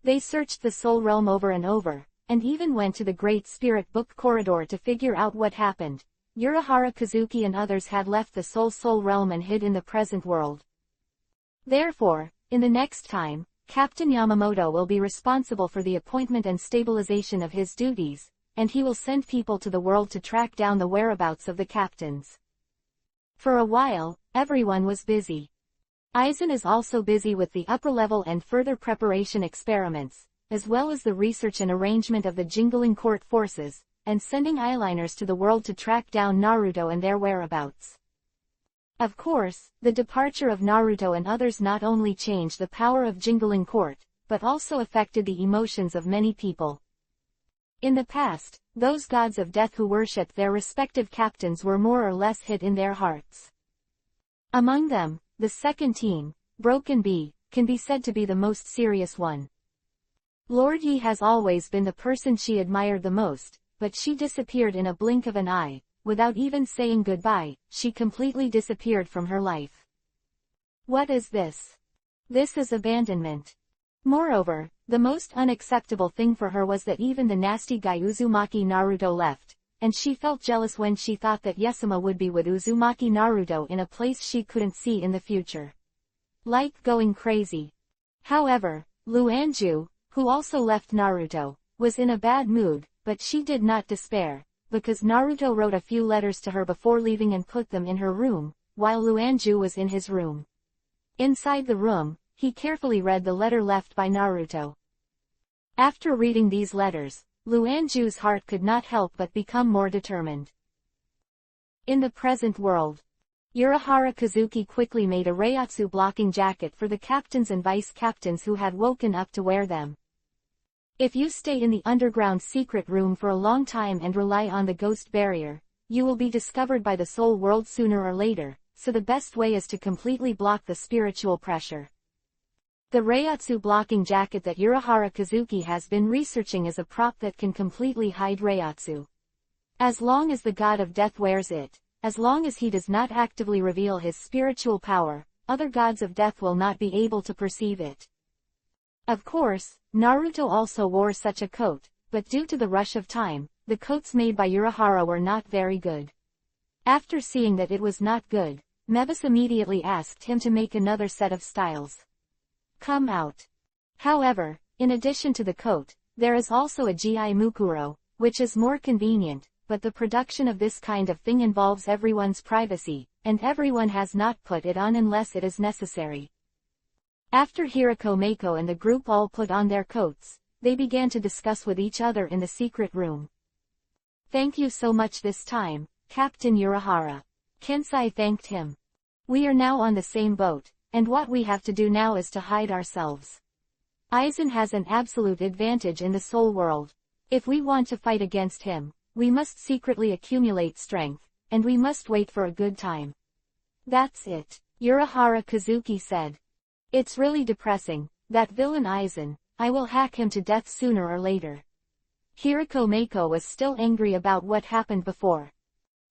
They searched the Soul Realm over and over, and even went to the Great Spirit Book Corridor to figure out what happened. Urahara Kazuki and others had left the Soul Realm and hid in the present world. Therefore, in the next time, Captain Yamamoto will be responsible for the appointment and stabilization of his duties, and he will send people to the world to track down the whereabouts of the captains. For a while, everyone was busy. Aizen is also busy with the upper-level and further preparation experiments, as well as the research and arrangement of the jingling court forces, and sending eyeliners to the world to track down Naruto and their whereabouts. Of course, the departure of Naruto and others not only changed the power of jingling court, but also affected the emotions of many people. In the past, those gods of death who worshipped their respective captains were more or less hit in their hearts. Among them, the second team, Broken Bee, can be said to be the most serious one. Lord Yi has always been the person she admired the most, but she disappeared in a blink of an eye. Without even saying goodbye, she completely disappeared from her life. What is this? This is abandonment. Moreover, the most unacceptable thing for her was that even the nasty guy Uzumaki Naruto left, and she felt jealous when she thought that Yasuma would be with Uzumaki Naruto in a place she couldn't see in the future. Like going crazy. However, Luanju, who also left Naruto, was in a bad mood, but she did not despair, because Naruto wrote a few letters to her before leaving and put them in her room, while Luanju was in his room. Inside the room, he carefully read the letter left by Naruto. After reading these letters, Luanju's heart could not help but become more determined. In the present world, Urahara Kazuki quickly made a Reiatsu blocking jacket for the captains and vice-captains who had woken up to wear them. If you stay in the underground secret room for a long time and rely on the ghost barrier, you will be discovered by the soul world sooner or later, so the best way is to completely block the spiritual pressure. The Reiatsu blocking jacket that Urahara Kazuki has been researching is a prop that can completely hide Reiatsu. As long as the god of death wears it, as long as he does not actively reveal his spiritual power, other gods of death will not be able to perceive it. Of course, Naruto also wore such a coat, but due to the rush of time, the coats made by Urahara were not very good. After seeing that it was not good, Mebius immediately asked him to make another set of styles. Come out. However, in addition to the coat, there is also a gi mukuro, which is more convenient, but the production of this kind of thing involves everyone's privacy, and everyone has not put it on unless it is necessary. After Hirako Mako and the group all put on their coats, they began to discuss with each other in the secret room. Thank you so much this time, Captain Urahara. Kensai thanked him. We are now on the same boat, and what we have to do now is to hide ourselves. Aizen has an absolute advantage in the soul world. If we want to fight against him, we must secretly accumulate strength, and we must wait for a good time. That's it, Urahara Kazuki said. It's really depressing, that villain Aizen. I will hack him to death sooner or later. Hirako Mako was still angry about what happened before.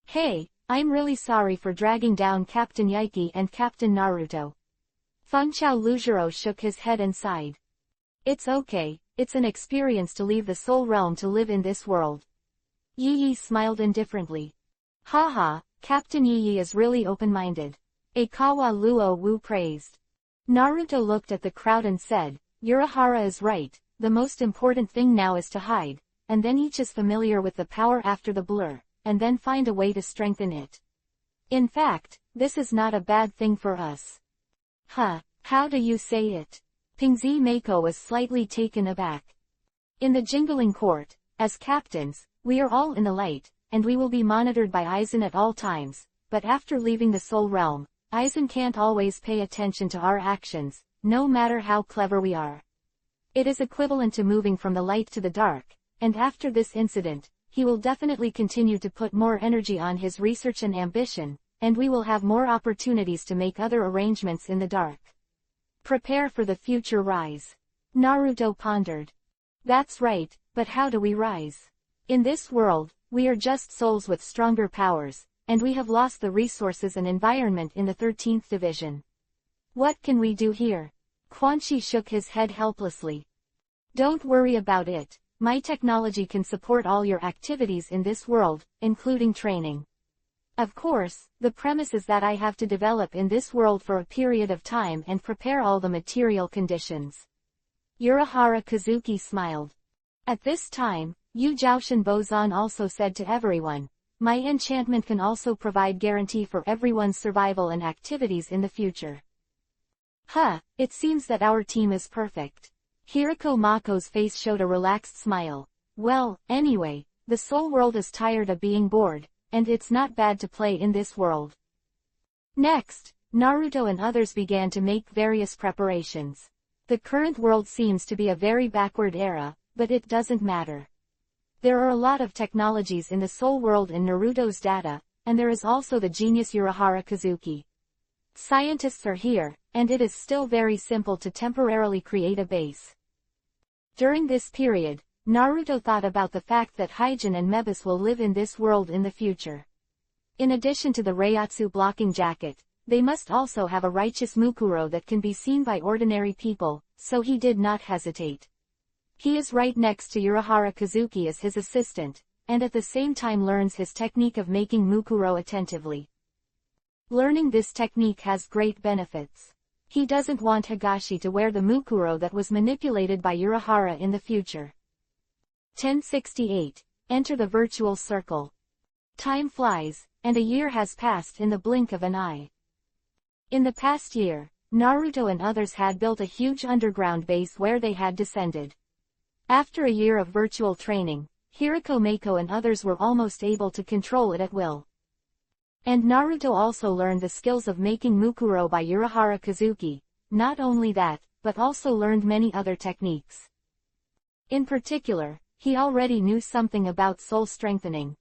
Hey, I'm really sorry for dragging down Captain Yaiki and Captain Naruto. Fengchao Lujiro shook his head and sighed. It's okay, it's an experience to leave the soul realm to live in this world. Yi Yi smiled indifferently. Haha, Captain Yi Yi is really open-minded. Aikawa Luo Wu praised. Naruto looked at the crowd and said, Urahara is right, the most important thing now is to hide, and then each is familiar with the power after the blur, and then find a way to strengthen it. In fact, this is not a bad thing for us. Huh, how do you say it? Pingzi Mako was slightly taken aback. In the jingling court, as captains, we are all in the light, and we will be monitored by Aizen at all times, but after leaving the soul realm, Aizen can't always pay attention to our actions, no matter how clever we are. It is equivalent to moving from the light to the dark, and after this incident, he will definitely continue to put more energy on his research and ambition, and we will have more opportunities to make other arrangements in the dark. Prepare for the future rise. Naruto pondered. That's right, but how do we rise? In this world, we are just souls with stronger powers, and we have lost the resources and environment in the 13th division. What can we do here? Quan Chi shook his head helplessly. Don't worry about it, my technology can support all your activities in this world, including training. Of course, the premise is that I have to develop in this world for a period of time and prepare all the material conditions. Urahara Kazuki smiled. At this time, Yu Jiaoshan Bozan also said to everyone, "My enchantment can also provide guarantee for everyone's survival and activities in the future." It seems that our team is perfect. Hiriko Mako's face showed a relaxed smile. Well, anyway, the soul world is tired of being bored, and it's not bad to play in this world. Next, Naruto and others began to make various preparations. The current world seems to be a very backward era, but it doesn't matter. There are a lot of technologies in the soul world in Naruto's data, and there is also the genius Urahara Kazuki. Scientists are here, and it is still very simple to temporarily create a base. During this period, Naruto thought about the fact that Hyjin and Mebus will live in this world in the future. In addition to the Reiatsu blocking jacket, they must also have a righteous Mukuro that can be seen by ordinary people, so he did not hesitate. He is right next to Urahara Kazuki as his assistant, and at the same time learns his technique of making Mukuro attentively. Learning this technique has great benefits. He doesn't want Higashi to wear the Mukuro that was manipulated by Urahara in the future. 1068. Enter the virtual circle. Time flies, and a year has passed in the blink of an eye. In the past year, Naruto and others had built a huge underground base where they had descended. After a year of virtual training, Hiriko Mako and others were almost able to control it at will. And Naruto also learned the skills of making Mukuro by Urahara Kazuki. Not only that, but also learned many other techniques. In particular, he already knew something about soul strengthening.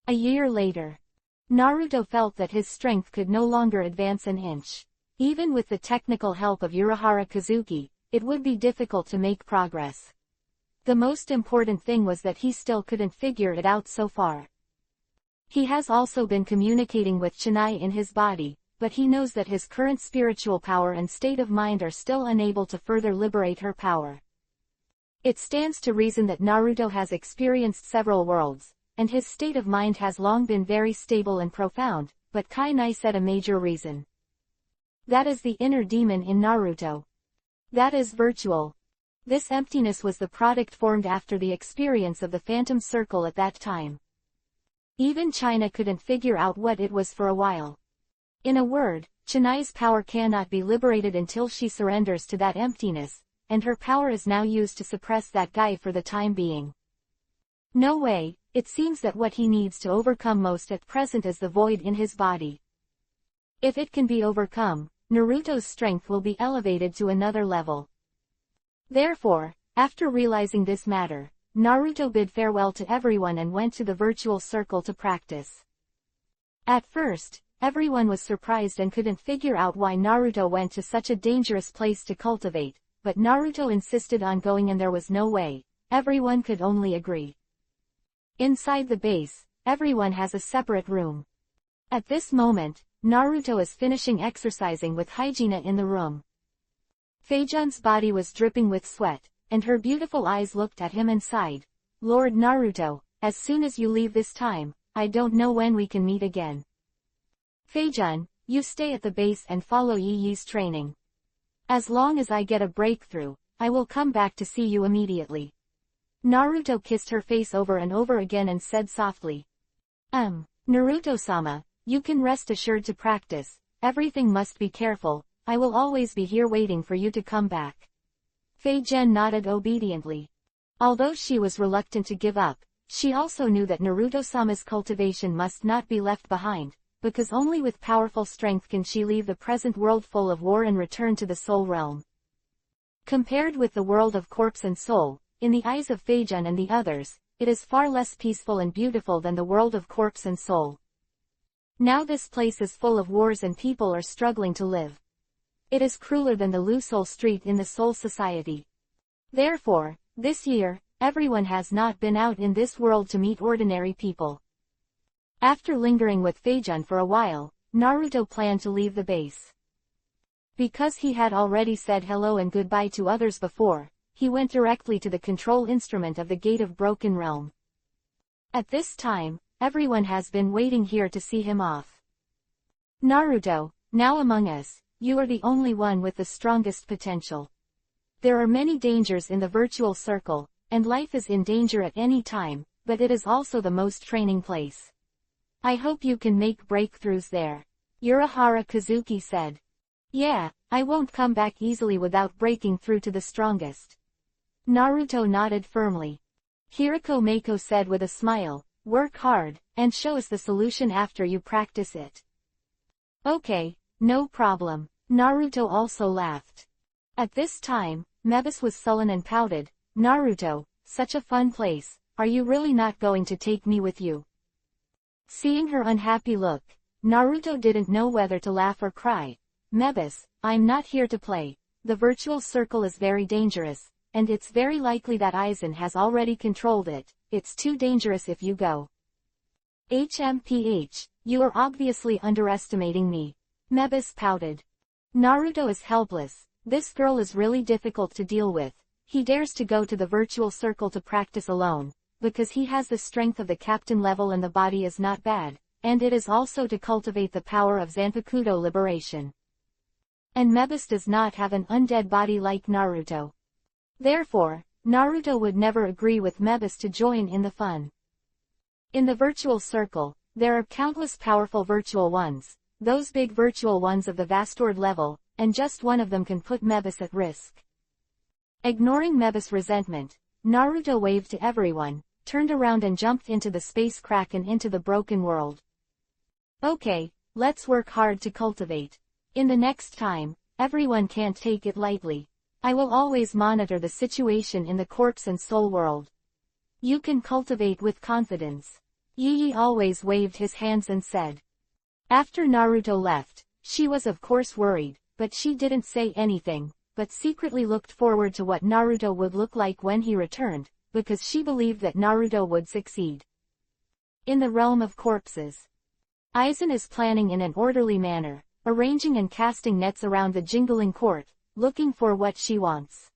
A year later, Naruto felt that his strength could no longer advance an inch. Even with the technical help of Urahara Kazuki, it would be difficult to make progress. The most important thing was that he still couldn't figure it out so far. He has also been communicating with Chennai in his body, but he knows that his current spiritual power and state of mind are still unable to further liberate her power. It stands to reason that Naruto has experienced several worlds, and his state of mind has long been very stable and profound, but Kai-nai said a major reason. That is the inner demon in Naruto. That is virtual. This emptiness was the product formed after the experience of the Phantom Circle at that time. Even China couldn't figure out what it was for a while. In a word, Chennai's power cannot be liberated until she surrenders to that emptiness, and her power is now used to suppress that guy for the time being. No way, it seems that what he needs to overcome most at present is the void in his body. If it can be overcome, Naruto's strength will be elevated to another level. Therefore, after realizing this matter, Naruto bid farewell to everyone and went to the virtual circle to practice. At first, everyone was surprised and couldn't figure out why Naruto went to such a dangerous place to cultivate, but Naruto insisted on going and there was no way. Everyone could only agree. Inside the base, everyone has a separate room. At this moment, Naruto is finishing exercising with Hygiena in the room. Feijon's body was dripping with sweat, and her beautiful eyes looked at him and sighed. "Lord Naruto, as soon as you leave this time, I don't know when we can meet again. Feijon, you stay at the base and follow Yi Yi's training. As long as I get a breakthrough, I will come back to see you immediately." Naruto kissed her face over and over again and said softly, Naruto-sama, you can rest assured to practice. Everything must be careful. I will always be here waiting for you to come back." Feijen nodded obediently. Although she was reluctant to give up, she also knew that Naruto-sama's cultivation must not be left behind, because only with powerful strength can she leave the present world full of war and return to the soul realm. Compared with the world of corpse and soul, in the eyes of Feijon and the others, it is far less peaceful and beautiful than the world of corpse and soul. Now this place is full of wars and people are struggling to live. It is crueler than the Lusol Street in the Soul Society. Therefore, this year, everyone has not been out in this world to meet ordinary people. After lingering with Feijon for a while, Naruto planned to leave the base. Because he had already said hello and goodbye to others before, he went directly to the control instrument of the Gate of Broken Realm. At this time, everyone has been waiting here to see him off. "Naruto, now among us, you are the only one with the strongest potential. There are many dangers in the virtual circle, and life is in danger at any time, but it is also the most training place. I hope you can make breakthroughs there. Urahara Kazuki said. Yeah, I won't come back easily without breaking through to the strongest. Naruto nodded firmly. Hirako Mako said with a smile, work hard, and show us the solution after you practice it. Okay, no problem. Naruto also laughed. At this time, Mebis was sullen and pouted. Naruto, such a fun place, are you really not going to take me with you? Seeing her unhappy look, Naruto didn't know whether to laugh or cry. Mebis, I'm not here to play. The virtual circle is very dangerous, and it's very likely that Aizen has already controlled it. It's too dangerous if you go. HMPH, you are obviously underestimating me. Mebis pouted. Naruto is helpless. This girl is really difficult to deal with. He dares to go to the virtual circle to practice alone, because he has the strength of the captain level and the body is not bad, and it is also to cultivate the power of Zanpakuto liberation. And Mebis does not have an undead body like Naruto. Therefore, Naruto would never agree with Mebis to join in the fun. In the virtual circle, there are countless powerful virtual ones, those big virtual ones of the Vastord level, and just one of them can put Mebis at risk. Ignoring Mebis' resentment, Naruto waved to everyone, turned around and jumped into the space crack and into the broken world. Okay, let's work hard to cultivate. In the next time, everyone can't take it lightly. I will always monitor the situation in the corpse and soul world. You can cultivate with confidence. Yi always waved his hands and said. After Naruto left, she was of course worried, but she didn't say anything, but secretly looked forward to what Naruto would look like when he returned, because she believed that Naruto would succeed. In the realm of corpses, Aizen is planning in an orderly manner, arranging and casting nets around the jingling court, looking for what she wants.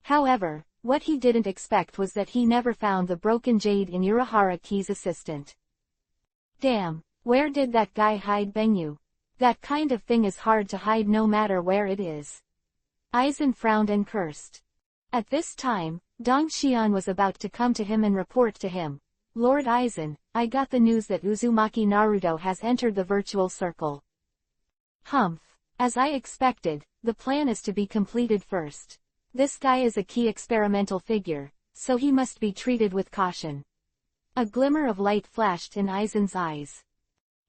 However, what he didn't expect was that he never found the broken jade in Urahara Ki's assistant. Damn, where did that guy hide Benyu? That kind of thing is hard to hide no matter where it is. Aizen frowned and cursed. At this time, Dong Xian was about to come to him and report to him. Lord Aizen, I got the news that Uzumaki Naruto has entered the virtual circle. Humph. As I expected, the plan is to be completed first. This guy is a key experimental figure, so he must be treated with caution. A glimmer of light flashed in Aizen's eyes.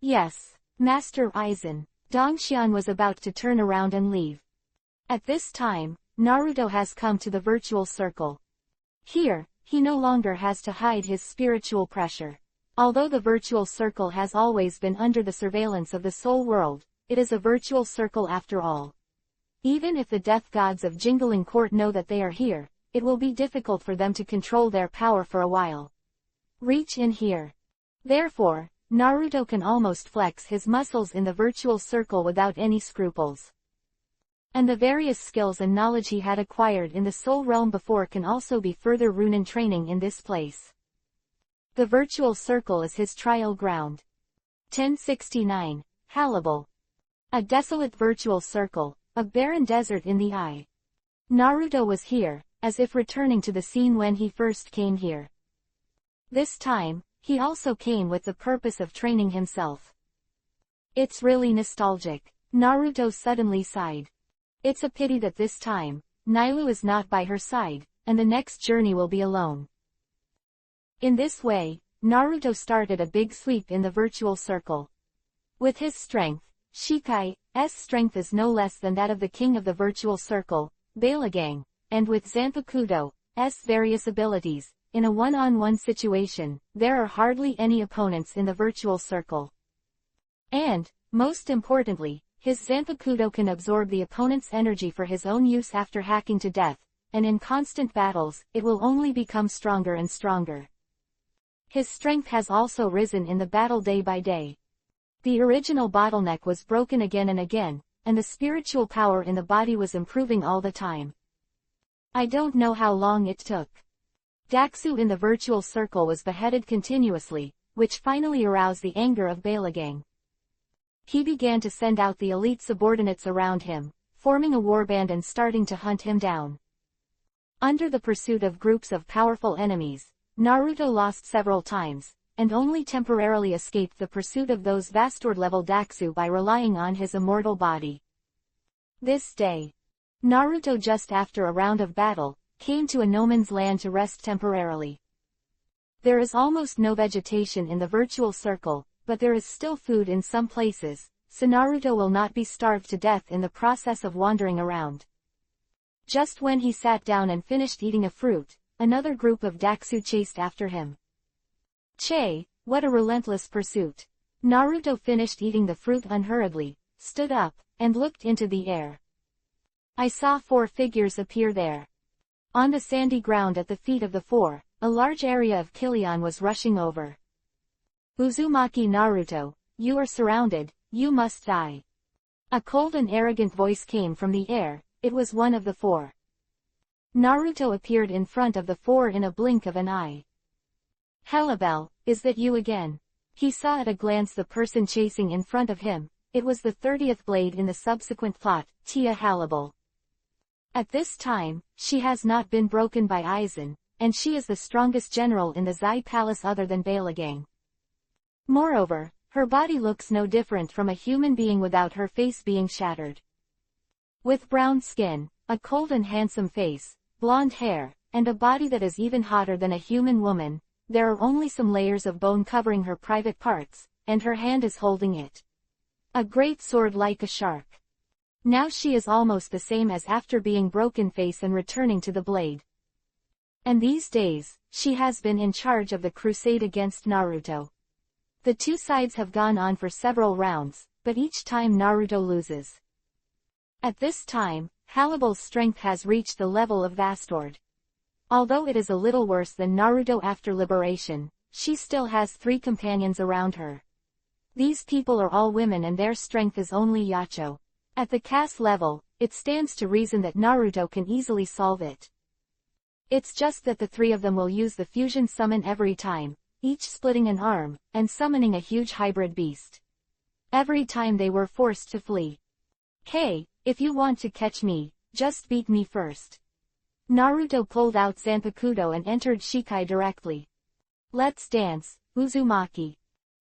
Yes, Master Aizen. Dongxian was about to turn around and leave. At this time, Naruto has come to the virtual circle. Here, he no longer has to hide his spiritual pressure. Although the virtual circle has always been under the surveillance of the soul world, it is a virtual circle after all. Even if the death gods of Jingling Court know that they are here, it will be difficult for them to control their power for a while. Reach in here. Therefore, Naruto can almost flex his muscles in the virtual circle without any scruples. And the various skills and knowledge he had acquired in the soul realm before can also be further Runin training in this place. The virtual circle is his trial ground. 1069, Halibal. A desolate virtual circle, a barren desert in the eye. Naruto was here, as if returning to the scene when he first came here. This time, he also came with the purpose of training himself. It's really nostalgic. Naruto suddenly sighed. It's a pity that this time, Nailu is not by her side, and the next journey will be alone. In this way, Naruto started a big sweep in the virtual circle. With his strength, Shikai's strength is no less than that of the king of the virtual circle, Balagang, and with Zanpakuto's various abilities, in a one-on-one situation, there are hardly any opponents in the virtual circle. And, most importantly, his Zanpakuto can absorb the opponent's energy for his own use after hacking to death, and in constant battles, it will only become stronger and stronger. His strength has also risen in the battle day by day. The original bottleneck was broken again and again, and the spiritual power in the body was improving all the time. I don't know how long it took. Daxu in the virtual circle was beheaded continuously, which finally aroused the anger of Balagang. He began to send out the elite subordinates around him, forming a warband and starting to hunt him down. Under the pursuit of groups of powerful enemies, Naruto lost several times, and only temporarily escaped the pursuit of those Vastord-level Daxu by relying on his immortal body. This day, Naruto, just after a round of battle, came to a no man's land to rest temporarily. There is almost no vegetation in the virtual circle, but there is still food in some places, so Naruto will not be starved to death in the process of wandering around. Just when he sat down and finished eating a fruit, another group of Daxu chased after him. Che, what a relentless pursuit! Naruto finished eating the fruit unhurriedly, stood up, and looked into the air. I saw 4 figures appear there. On the sandy ground at the feet of the 4, a large area of Kilian was rushing over. Uzumaki Naruto, you are surrounded, you must die. A cold and arrogant voice came from the air, it was one of the 4. Naruto appeared in front of the 4 in a blink of an eye. Halabel, is that you again? He saw at a glance the person chasing in front of him, it was the 30th blade in the subsequent plot, Tia Halabel. At this time, she has not been broken by Aizen, and she is the strongest general in the Zai Palace other than Balagang. Moreover, her body looks no different from a human being without her face being shattered. With brown skin, a cold and handsome face, blonde hair, and a body that is even hotter than a human woman, there are only some layers of bone covering her private parts, and her hand is holding it. A great sword like a shark. Now she is almost the same as after being broken face and returning to the blade. And these days, she has been in charge of the crusade against Naruto. The two sides have gone on for several rounds, but each time Naruto loses. At this time, Halabel's strength has reached the level of Vastord. Although it is a little worse than Naruto after liberation, she still has 3 companions around her. These people are all women and their strength is only Yacho. At the caste level, it stands to reason that Naruto can easily solve it. It's just that the 3 of them will use the fusion summon every time, each splitting an arm, and summoning a huge hybrid beast. Every time they were forced to flee. Hey, if you want to catch me, just beat me first. Naruto pulled out Zanpakuto and entered Shikai directly. Let's dance, Uzumaki.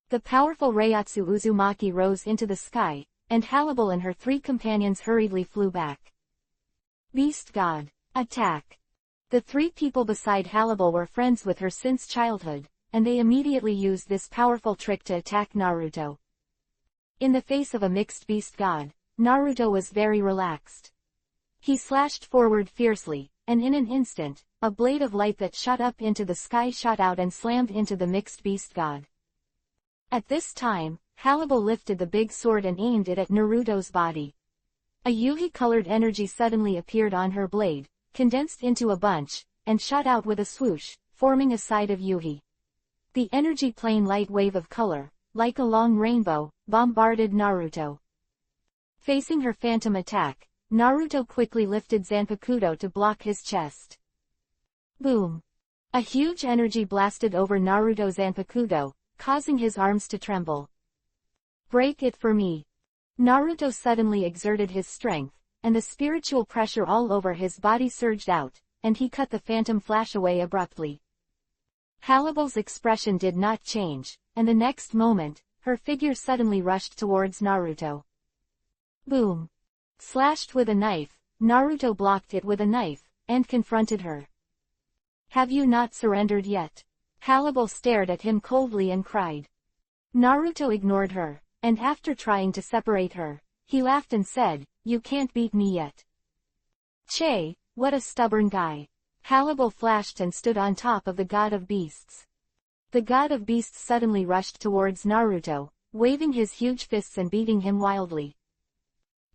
The powerful Reiatsu Uzumaki rose into the sky, and Halabel and her 3 companions hurriedly flew back. Beast God, attack! The 3 people beside Halabel were friends with her since childhood, and they immediately used this powerful trick to attack Naruto. In the face of a mixed beast god, Naruto was very relaxed. He slashed forward fiercely, and in an instant, a blade of light that shot up into the sky shot out and slammed into the mixed beast god. At this time, Halabel lifted the big sword and aimed it at Naruto's body. A Yuhi-colored energy suddenly appeared on her blade, condensed into a bunch, and shot out with a swoosh, forming a side of Yuhi. The energy plane light wave of color, like a long rainbow, bombarded Naruto. Facing her phantom attack, Naruto quickly lifted Zanpakuto to block his chest. Boom! A huge energy blasted over Naruto Zanpakuto, causing his arms to tremble. Break it for me. Naruto suddenly exerted his strength, and the spiritual pressure all over his body surged out, and he cut the phantom flash away abruptly. Halabel's expression did not change, and the next moment, her figure suddenly rushed towards Naruto. Boom! Slashed with a knife, Naruto blocked it with a knife, and confronted her. Have you not surrendered yet? Halabel stared at him coldly and cried. Naruto ignored her, and after trying to separate her, he laughed and said, you can't beat me yet. Che, what a stubborn guy. Halabel flashed and stood on top of the god of beasts. The god of beasts suddenly rushed towards Naruto, waving his huge fists and beating him wildly.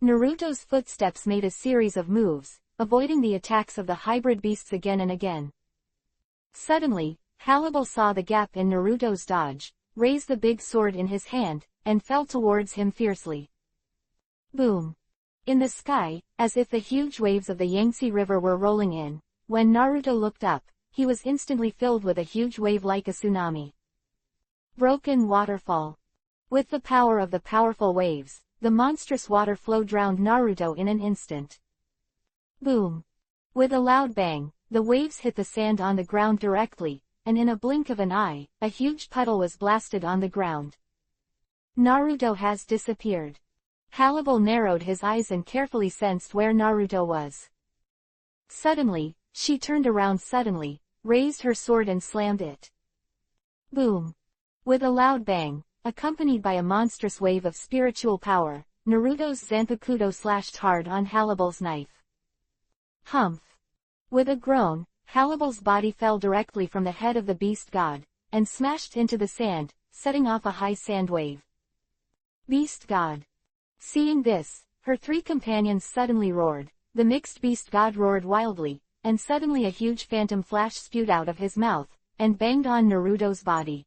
Naruto's footsteps made a series of moves, avoiding the attacks of the hybrid beasts again and again. Suddenly, Halabel saw the gap in Naruto's dodge, raised the big sword in his hand, and fell towards him fiercely. Boom! In the sky, as if the huge waves of the Yangtze River were rolling in, when Naruto looked up, he was instantly filled with a huge wave like a tsunami. Broken waterfall. With the power of the powerful waves, the monstrous water flow drowned Naruto in an instant. Boom! With a loud bang, the waves hit the sand on the ground directly, and in a blink of an eye, a huge puddle was blasted on the ground. Naruto has disappeared. Hannibal narrowed his eyes and carefully sensed where Naruto was. Suddenly, she turned around suddenly, raised her sword and slammed it. Boom! With a loud bang, accompanied by a monstrous wave of spiritual power, Naruto's Zanpakuto slashed hard on Hannibal's knife. Humph! With a groan, Hannibal's body fell directly from the head of the beast god, and smashed into the sand, setting off a high sand wave. Beast god! Seeing this, her three companions suddenly roared. The mixed beast god roared wildly, and suddenly a huge phantom flash spewed out of his mouth, and banged on Naruto's body.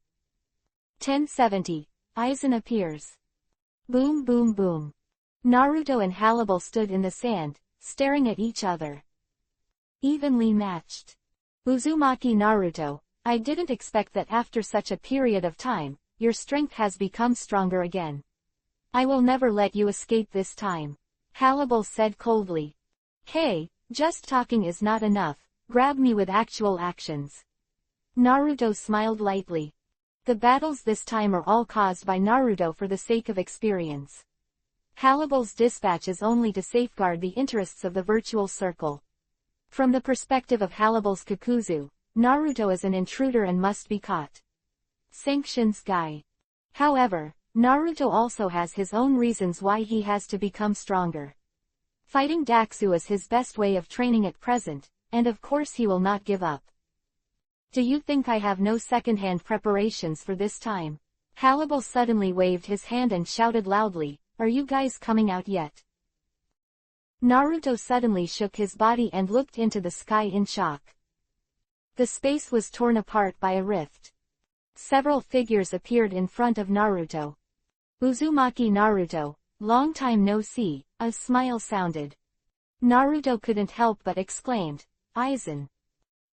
1070. Aizen appears. Boom boom boom. Naruto and Hannibal stood in the sand, staring at each other. Evenly matched. Uzumaki Naruto, I didn't expect that after such a period of time, your strength has become stronger again. I will never let you escape this time. Hannibal said coldly. Hey, just talking is not enough, grab me with actual actions. Naruto smiled lightly. The battles this time are all caused by Naruto for the sake of experience. Hannibal's dispatch is only to safeguard the interests of the virtual circle. From the perspective of Hannibal's Kakuzu, Naruto is an intruder and must be caught. Sanctions guy. However, Naruto also has his own reasons why he has to become stronger. Fighting Daxu is his best way of training at present, and of course he will not give up. Do you think I have no second-hand preparations for this time? Hannibal suddenly waved his hand and shouted loudly, are you guys coming out yet? Naruto suddenly shook his body and looked into the sky in shock. The space was torn apart by a rift. Several figures appeared in front of Naruto. Uzumaki Naruto, long time no see, a smile sounded. Naruto couldn't help but exclaimed, Aizen.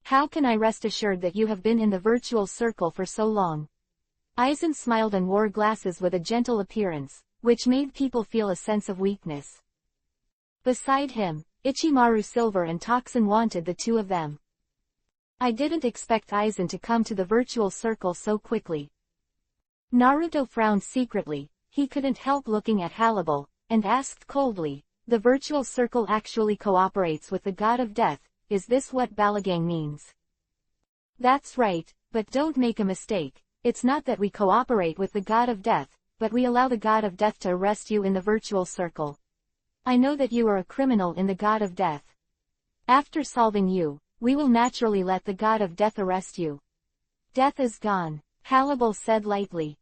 How can I rest assured that you have been in the virtual circle for so long? Aizen smiled and wore glasses with a gentle appearance, which made people feel a sense of weakness. Beside him, Ichimaru Silver and Toxin wanted the two of them. I didn't expect Aizen to come to the virtual circle so quickly. Naruto frowned secretly, he couldn't help looking at Hannibal, and asked coldly, the virtual circle actually cooperates with the god of death, is this what Balagang means? That's right, but don't make a mistake, it's not that we cooperate with the god of death, but we allow the god of death to arrest you in the virtual circle. I know that you are a criminal in the god of death. After solving you, we will naturally let the god of death arrest you. Death is gone, Hannibal said lightly.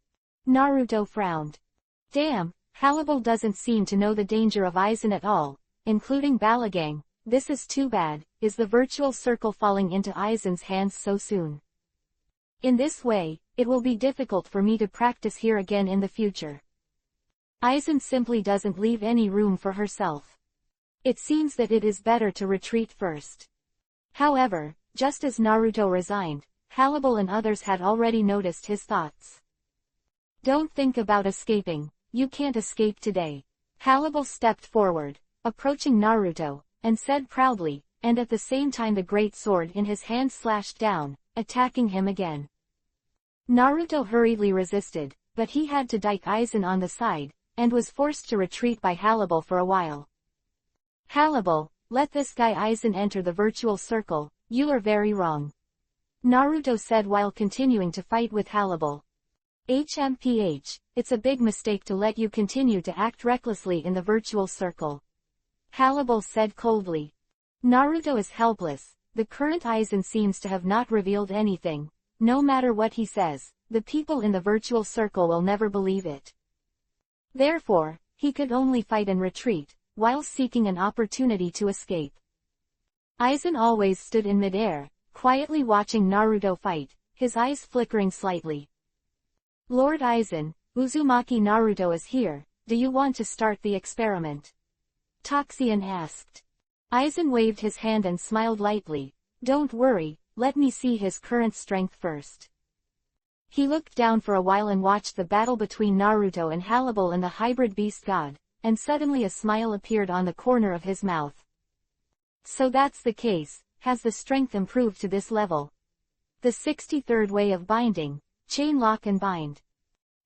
Naruto frowned. Damn, Hannibal doesn't seem to know the danger of Aizen at all, including Balagang. This is too bad, is the virtual circle falling into Aizen's hands so soon? In this way, it will be difficult for me to practice here again in the future. Aizen simply doesn't leave any room for herself. It seems that it is better to retreat first. However, just as Naruto resigned, Hannibal and others had already noticed his thoughts. Don't think about escaping, you can't escape today. Hannibal stepped forward, approaching Naruto, and said proudly, and at the same time the great sword in his hand slashed down, attacking him again. Naruto hurriedly resisted, but he had to dike Aizen on the side, and was forced to retreat by Hannibal for a while. Hannibal, let this guy Aizen enter the virtual circle, you are very wrong. Naruto said while continuing to fight with Hannibal. HMPH, it's a big mistake to let you continue to act recklessly in the virtual circle. Hannibal said coldly. Naruto is helpless, the current Aizen seems to have not revealed anything. No matter what he says, the people in the virtual circle will never believe it. Therefore, he could only fight and retreat, while seeking an opportunity to escape. Aizen always stood in midair, quietly watching Naruto fight, his eyes flickering slightly. Lord Aizen, Uzumaki Naruto is here, do you want to start the experiment? Toxian asked. Aizen waved his hand and smiled lightly, don't worry, let me see his current strength first. He looked down for a while and watched the battle between Naruto and Hannibal and the hybrid beast god, and suddenly a smile appeared on the corner of his mouth. So that's the case, has the strength improved to this level? The 63rd way of binding, chain lock and bind.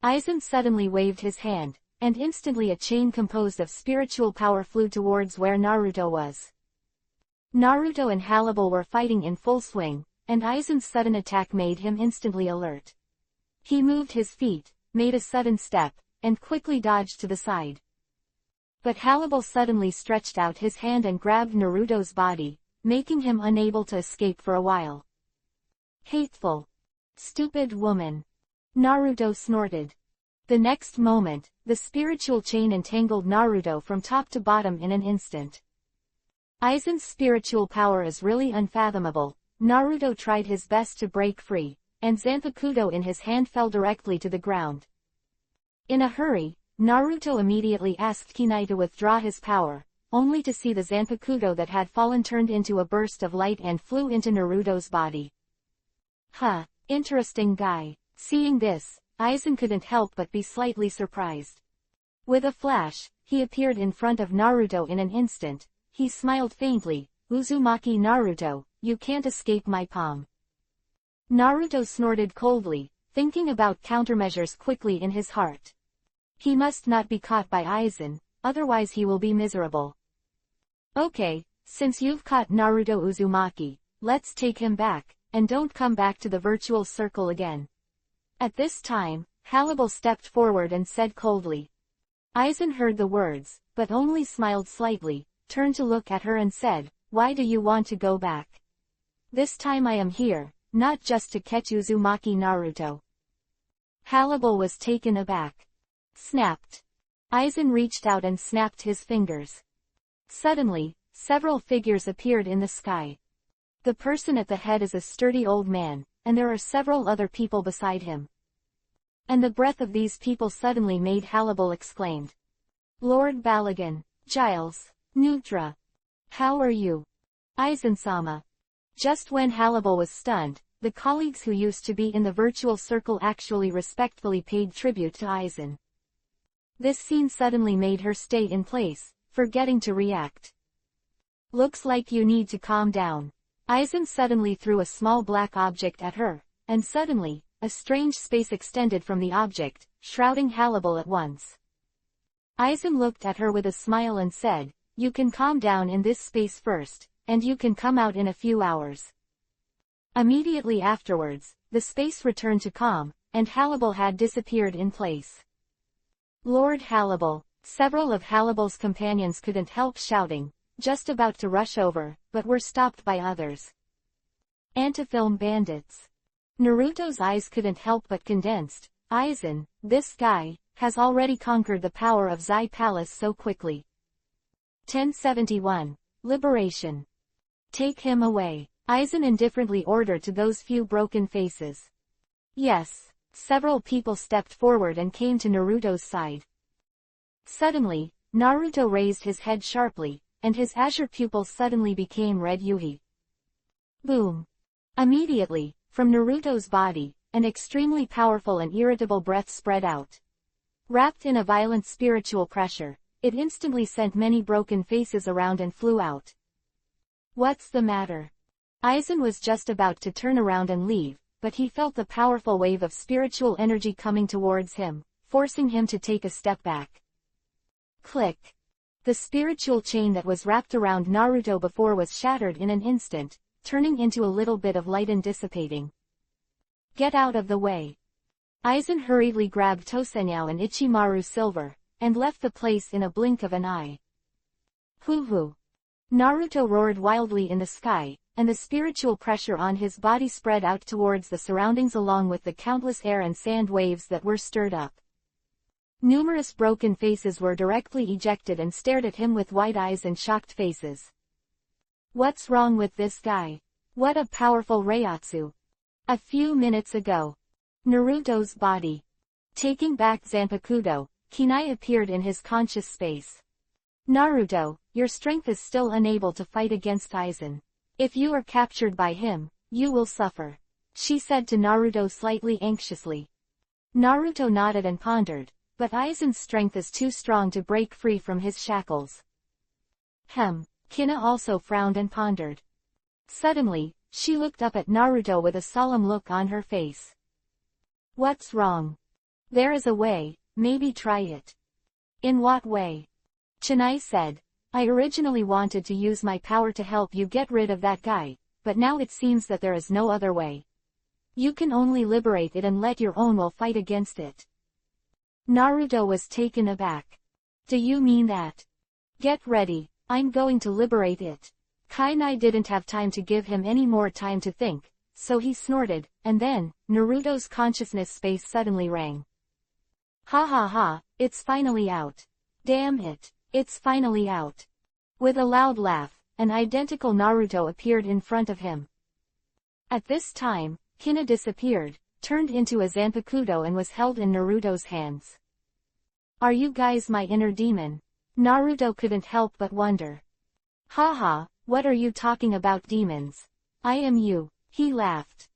Aizen suddenly waved his hand, and instantly a chain composed of spiritual power flew towards where Naruto was. Naruto and Hannibal were fighting in full swing, and Aizen's sudden attack made him instantly alert. He moved his feet, made a sudden step, and quickly dodged to the side. But Hannibal suddenly stretched out his hand and grabbed Naruto's body, making him unable to escape for a while. Hateful. Stupid woman. Naruto snorted. The next moment, the spiritual chain entangled Naruto from top to bottom in an instant. Aizen's spiritual power is really unfathomable. Naruto tried his best to break free, and Zanpakuto in his hand fell directly to the ground. In a hurry, Naruto immediately asked Kunai to withdraw his power, only to see the Zanpakuto that had fallen turned into a burst of light and flew into Naruto's body. Huh, interesting guy. Seeing this, Aizen couldn't help but be slightly surprised. With a flash, he appeared in front of Naruto in an instant. He smiled faintly. Uzumaki Naruto, you can't escape my palm. Naruto snorted coldly, thinking about countermeasures quickly in his heart. He must not be caught by Aizen, otherwise he will be miserable. Okay, since you've caught Naruto Uzumaki, let's take him back, and don't come back to the virtual circle again. At this time, Hannibal stepped forward and said coldly. Aizen heard the words, but only smiled slightly, turned to look at her and said, why do you want to go back? This time I am here, not just to catch Uzumaki Naruto. Hannibal was taken aback. Snapped. Aizen reached out and snapped his fingers. Suddenly, several figures appeared in the sky. The person at the head is a sturdy old man, and there are several other people beside him. And the breath of these people suddenly made Hannibal exclaimed. Lord Balagan, Giles, Nutra. How are you? Aizen-sama. Just when Hannibal was stunned, the colleagues who used to be in the virtual circle actually respectfully paid tribute to Aizen. This scene suddenly made her stay in place, forgetting to react. Looks like you need to calm down. Aizen suddenly threw a small black object at her, and suddenly, a strange space extended from the object, shrouding Hannibal at once. Aizen looked at her with a smile and said, you can calm down in this space first, and you can come out in a few hours. Immediately afterwards, the space returned to calm, and Hannibal had disappeared in place. Lord Hannibal. Several of Hannibal's companions couldn't help shouting, just about to rush over, but were stopped by others. Antefilm bandits. Naruto's eyes couldn't help but condensed. Aizen, this guy, has already conquered the power of Zai Palace so quickly. 1071. Liberation. Take him away. Aizen indifferently ordered to those few broken faces. Yes. Several people stepped forward and came to Naruto's side. Suddenly, Naruto raised his head sharply, and his azure pupils suddenly became red yuhi. Boom. Immediately, from Naruto's body, an extremely powerful and irritable breath spread out. Wrapped in a violent spiritual pressure, it instantly sent many broken faces around and flew out. What's the matter? Aizen was just about to turn around and leave, but he felt the powerful wave of spiritual energy coming towards him, forcing him to take a step back. Click. The spiritual chain that was wrapped around Naruto before was shattered in an instant, turning into a little bit of light and dissipating. Get out of the way. Aizen hurriedly grabbed Tosenyao and Ichimaru Silver, and left the place in a blink of an eye. Hoo-hoo. Naruto roared wildly in the sky, and the spiritual pressure on his body spread out towards the surroundings along with the countless air and sand waves that were stirred up. Numerous broken faces were directly ejected and stared at him with wide eyes and shocked faces. What's wrong with this guy? What a powerful Reiatsu! A few minutes ago. Naruto's body. Taking back Zanpakuto, Kunai appeared in his conscious space. Naruto, your strength is still unable to fight against Aizen. If you are captured by him, you will suffer. She said to Naruto slightly anxiously. Naruto nodded and pondered. but Aizen's strength is too strong to break free from his shackles. Kina also frowned and pondered. Suddenly, she looked up at Naruto with a solemn look on her face. What's wrong? There is a way, maybe try it. In what way? Chennai said. I originally wanted to use my power to help you get rid of that guy, but now it seems that there is no other way. You can only liberate it and let your own will fight against it. Naruto was taken aback. Do you mean that? Get ready, I'm going to liberate it. Kainai didn't have time to give him any more time to think, so he snorted, and then, Naruto's consciousness space suddenly rang. Ha ha ha, it's finally out. Damn it, it's finally out. With a loud laugh, an identical Naruto appeared in front of him. At this time, Kina disappeared, turned into a Zanpakuto and was held in Naruto's hands. Are you guys my inner demon? Naruto couldn't help but wonder. Haha, what are you talking about demons? I am you, he laughed.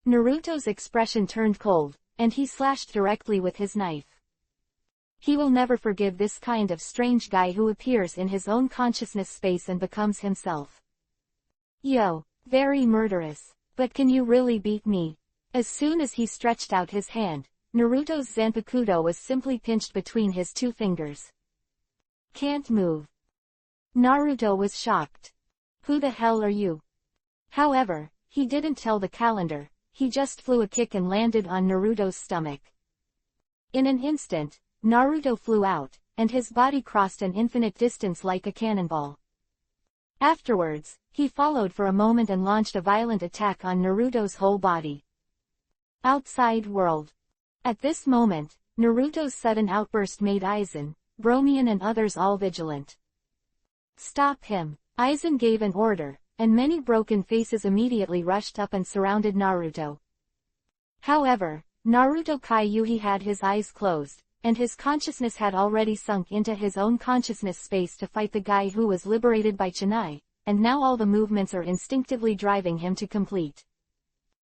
Naruto's expression turned cold, and he slashed directly with his knife. He will never forgive this kind of strange guy who appears in his own consciousness space and becomes himself. Yo, very murderous, but can you really beat me? As soon as he stretched out his hand, Naruto's Zanpakuto was simply pinched between his two fingers. Can't move. Naruto was shocked. Who the hell are you? However, he didn't tell the calendar, he just flew a kick and landed on Naruto's stomach. In an instant, Naruto flew out, and his body crossed an infinite distance like a cannonball. Afterwards, he followed for a moment and launched a violent attack on Naruto's whole body. Outside world. At this moment, Naruto's sudden outburst made Aizen, Bromian and others all vigilant. Stop him, Aizen gave an order, and many broken faces immediately rushed up and surrounded Naruto. However, Naruto Kaiyuhi had his eyes closed, and his consciousness had already sunk into his own consciousness space to fight the guy who was liberated by Chennai, and now all the movements are instinctively driving him to complete.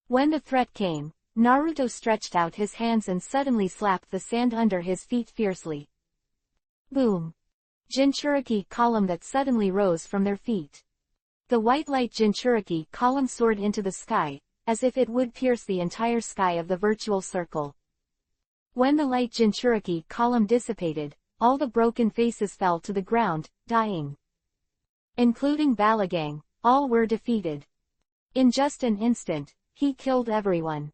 When the threat came, Naruto stretched out his hands and suddenly slapped the sand under his feet fiercely. Boom! Jinchuriki column that suddenly rose from their feet. The white light Jinchuriki column soared into the sky, as if it would pierce the entire sky of the virtual circle. When the light Jinchuriki column dissipated, all the broken faces fell to the ground, dying. Including Balagang, all were defeated. In just an instant, he killed everyone.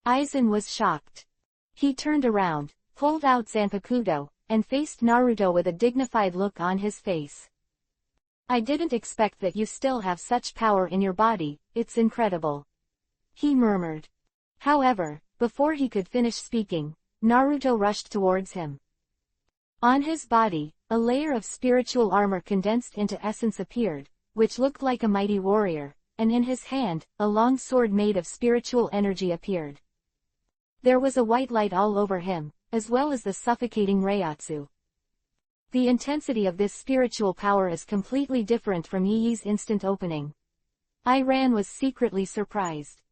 Aizen was shocked. He turned around, pulled out Zanpakuto, and faced Naruto with a dignified look on his face. I didn't expect that you still have such power in your body, it's incredible. He murmured. However, before he could finish speaking, Naruto rushed towards him. On his body, a layer of spiritual armor condensed into essence appeared, which looked like a mighty warrior, and in his hand, a long sword made of spiritual energy appeared. There was a white light all over him, as well as the suffocating Reiatsu. The intensity of this spiritual power is completely different from Yi-Yi's instant opening. Iran was secretly surprised.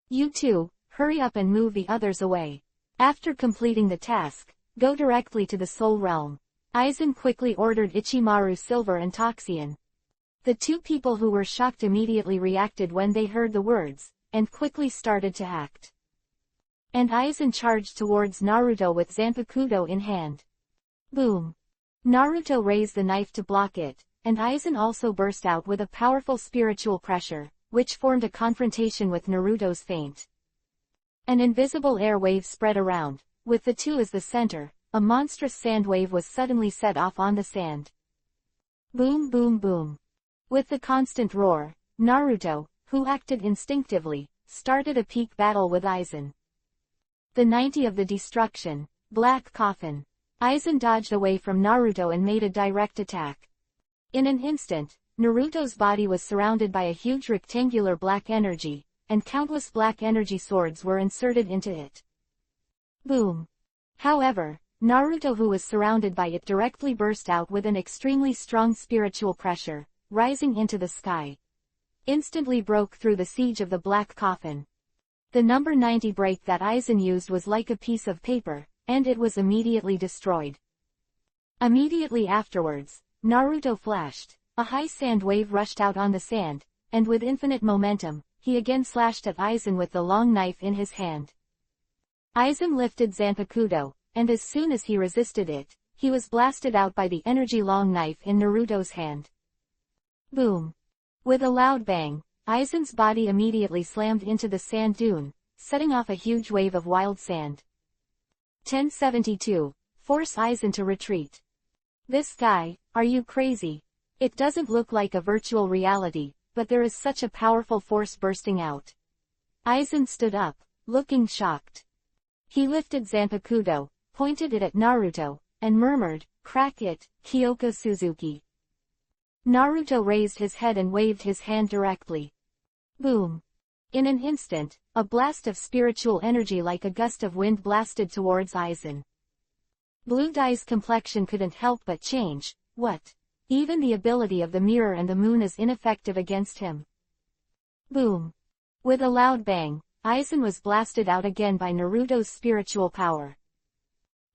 You two, hurry up and move the others away. After completing the task, go directly to the Soul Realm. Aizen quickly ordered Ichimaru Silver and Toxian. The two people who were shocked immediately reacted when they heard the words, and quickly started to act. And Aizen charged towards Naruto with Zanpakuto in hand. Boom! Naruto raised the knife to block it, and Aizen also burst out with a powerful spiritual pressure, which formed a confrontation with Naruto's feint. An invisible air wave spread around, with the two as the center, a monstrous sand wave was suddenly set off on the sand. Boom boom boom. With the constant roar, Naruto, who acted instinctively, started a peak battle with Aizen. The 90 of the destruction, Black Coffin. Aizen dodged away from Naruto and made a direct attack. In an instant, Naruto's body was surrounded by a huge rectangular black energy, and countless black energy swords were inserted into it. Boom! However, Naruto, who was surrounded by it, directly burst out with an extremely strong spiritual pressure, rising into the sky. Instantly broke through the siege of the Black Coffin. The number 90 break that Aizen used was like a piece of paper, and it was immediately destroyed. Immediately afterwards, Naruto flashed. A high sand wave rushed out on the sand, and with infinite momentum, he again slashed at Aizen with the long knife in his hand. Aizen lifted Zanpakuto, and as soon as he resisted it, he was blasted out by the energy long knife in Naruto's hand. Boom! With a loud bang, Aizen's body immediately slammed into the sand dune, setting off a huge wave of wild sand. 1072. Force Aizen to retreat. This guy, are you crazy? It doesn't look like a virtual reality, but there is such a powerful force bursting out. Aizen stood up, looking shocked. He lifted Zanpakuto, pointed it at Naruto, and murmured, "Crack it, Kyoko Suzuki." Naruto raised his head and waved his hand directly. Boom! In an instant, a blast of spiritual energy like a gust of wind blasted towards Aizen. Blue Dye's complexion couldn't help but change. What? Even the ability of the mirror and the moon is ineffective against him. Boom! With a loud bang, Aizen was blasted out again by Naruto's spiritual power.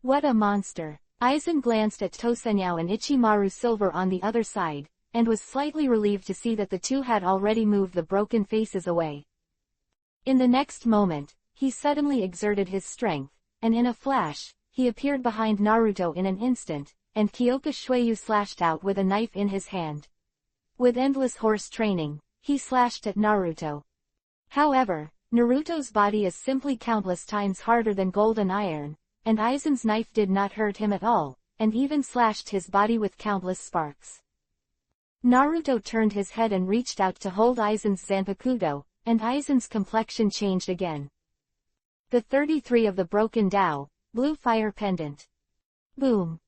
What a monster! Aizen glanced at Tosenyao and Ichimaru Silver on the other side, and was slightly relieved to see that the two had already moved the broken faces away. In the next moment, he suddenly exerted his strength, and in a flash, he appeared behind Naruto in an instant, and Kyoka Shueyu slashed out with a knife in his hand. With endless horse training, he slashed at Naruto. However, Naruto's body is simply countless times harder than golden iron, and Aizen's knife did not hurt him at all, and even slashed his body with countless sparks. Naruto turned his head and reached out to hold Aizen's Zanpakuto, and Aizen's complexion changed again. The 33 of the Broken Tao, Blue Fire Pendant. Boom!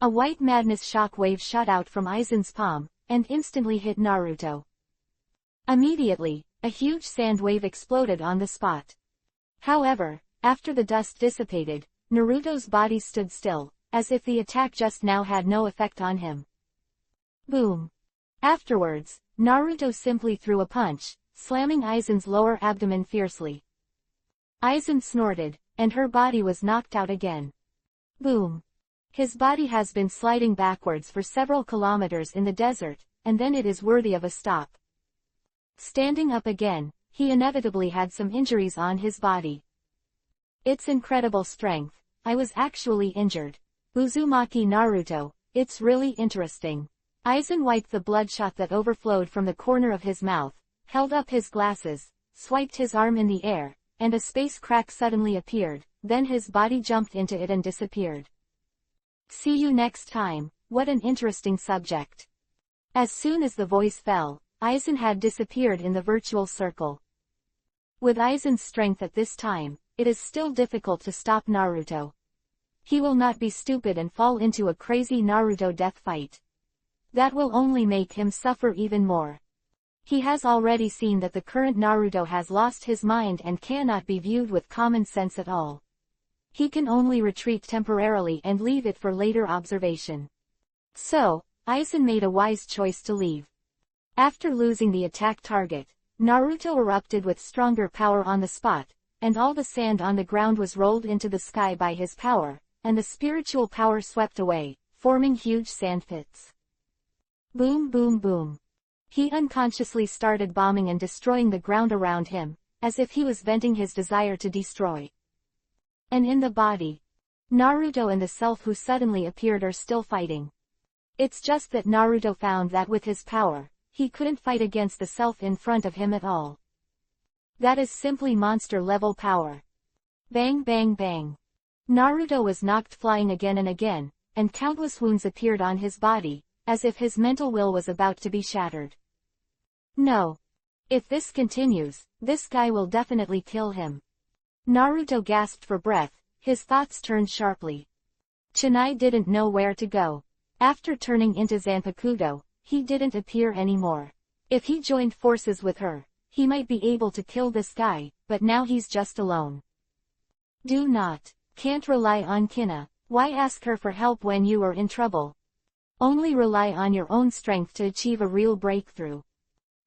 A white madness shock wave shot out from Aizen's palm, and instantly hit Naruto. Immediately, a huge sand wave exploded on the spot. However, after the dust dissipated, Naruto's body stood still, as if the attack just now had no effect on him. Boom! Afterwards, Naruto simply threw a punch, slamming Aizen's lower abdomen fiercely. Aizen snorted, and her body was knocked out again. Boom! His body has been sliding backwards for several kilometers in the desert, and then it is worthy of a stop. Standing up again, he inevitably had some injuries on his body. It's incredible strength. I was actually injured. Uzumaki Naruto, it's really interesting. Aizen wiped the bloodshot that overflowed from the corner of his mouth, held up his glasses, swiped his arm in the air, and a space crack suddenly appeared, then his body jumped into it and disappeared. See you next time. What an interesting subject. As soon as the voice fell, Aizen had disappeared in the virtual circle. With Aizen's strength at this time, it is still difficult to stop Naruto. He will not be stupid and fall into a crazy Naruto death fight. That will only make him suffer even more. He has already seen that the current Naruto has lost his mind and cannot be viewed with common sense at all. He can only retreat temporarily and leave it for later observation. So, Aizen made a wise choice to leave. After losing the attack target, Naruto erupted with stronger power on the spot, and all the sand on the ground was rolled into the sky by his power, and the spiritual power swept away, forming huge sand pits. Boom boom boom. He unconsciously started bombing and destroying the ground around him, as if he was venting his desire to destroy. And in the body, Naruto and the self who suddenly appeared are still fighting. It's just that Naruto found that with his power, he couldn't fight against the self in front of him at all. That is simply monster-level power. Bang bang bang. Naruto was knocked flying again and again, and countless wounds appeared on his body, as if his mental will was about to be shattered. No. If this continues, this guy will definitely kill him. Naruto gasped for breath, his thoughts turned sharply. Chennai didn't know where to go. After turning into Zanpakuto, he didn't appear anymore. If he joined forces with her, he might be able to kill this guy, but now he's just alone. Can't rely on Kina. Why ask her for help when you are in trouble? Only rely on your own strength to achieve a real breakthrough.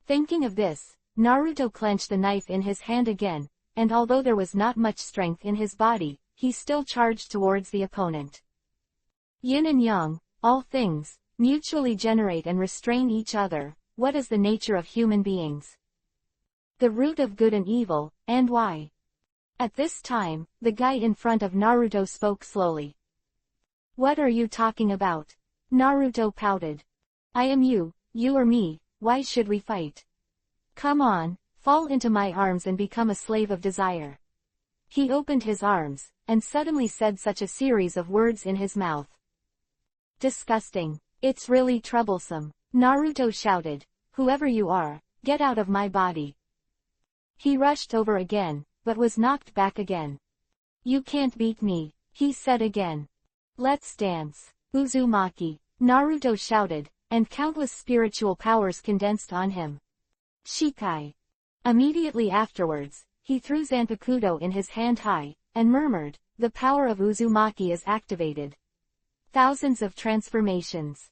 Thinking of this, Naruto clenched the knife in his hand again, and although there was not much strength in his body, he still charged towards the opponent. Yin and yang, all things, mutually generate and restrain each other. What is the nature of human beings? The root of good and evil, and why? At this time, the guy in front of Naruto spoke slowly. What are you talking about? Naruto pouted. I am you or me, why should we fight? Come on, fall into my arms and become a slave of desire. He opened his arms, and suddenly said such a series of words in his mouth. Disgusting. It's really troublesome. Naruto shouted. Whoever you are, get out of my body. He rushed over again, but was knocked back again. You can't beat me, he said again. Let's dance. Uzumaki. Naruto shouted, and countless spiritual powers condensed on him. Shikai. Immediately afterwards, he threw Zanpakuto in his hand high, and murmured, the power of Uzumaki is activated. Thousands of transformations.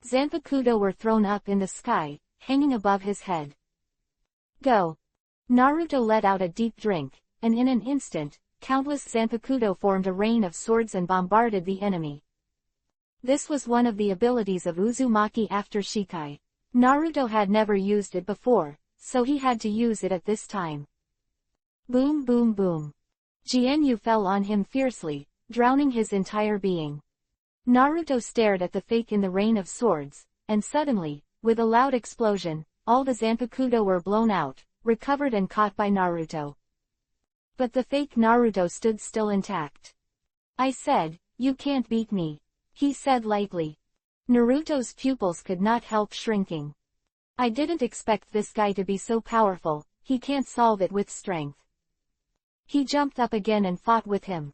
Zanpakuto were thrown up in the sky, hanging above his head. Go. Naruto let out a deep drink, and in an instant, countless Zanpakuto formed a rain of swords and bombarded the enemy. This was one of the abilities of Uzumaki after Shikai. Naruto had never used it before, so he had to use it at this time. Boom boom boom. Jianyu fell on him fiercely, drowning his entire being. Naruto stared at the fake in the rain of swords, and suddenly, with a loud explosion, all the Zanpakuto were blown out, recovered and caught by Naruto. But the fake Naruto stood still intact. I said, you can't beat me, he said lightly. Naruto's pupils could not help shrinking. I didn't expect this guy to be so powerful, he can't solve it with strength. He jumped up again and fought with him.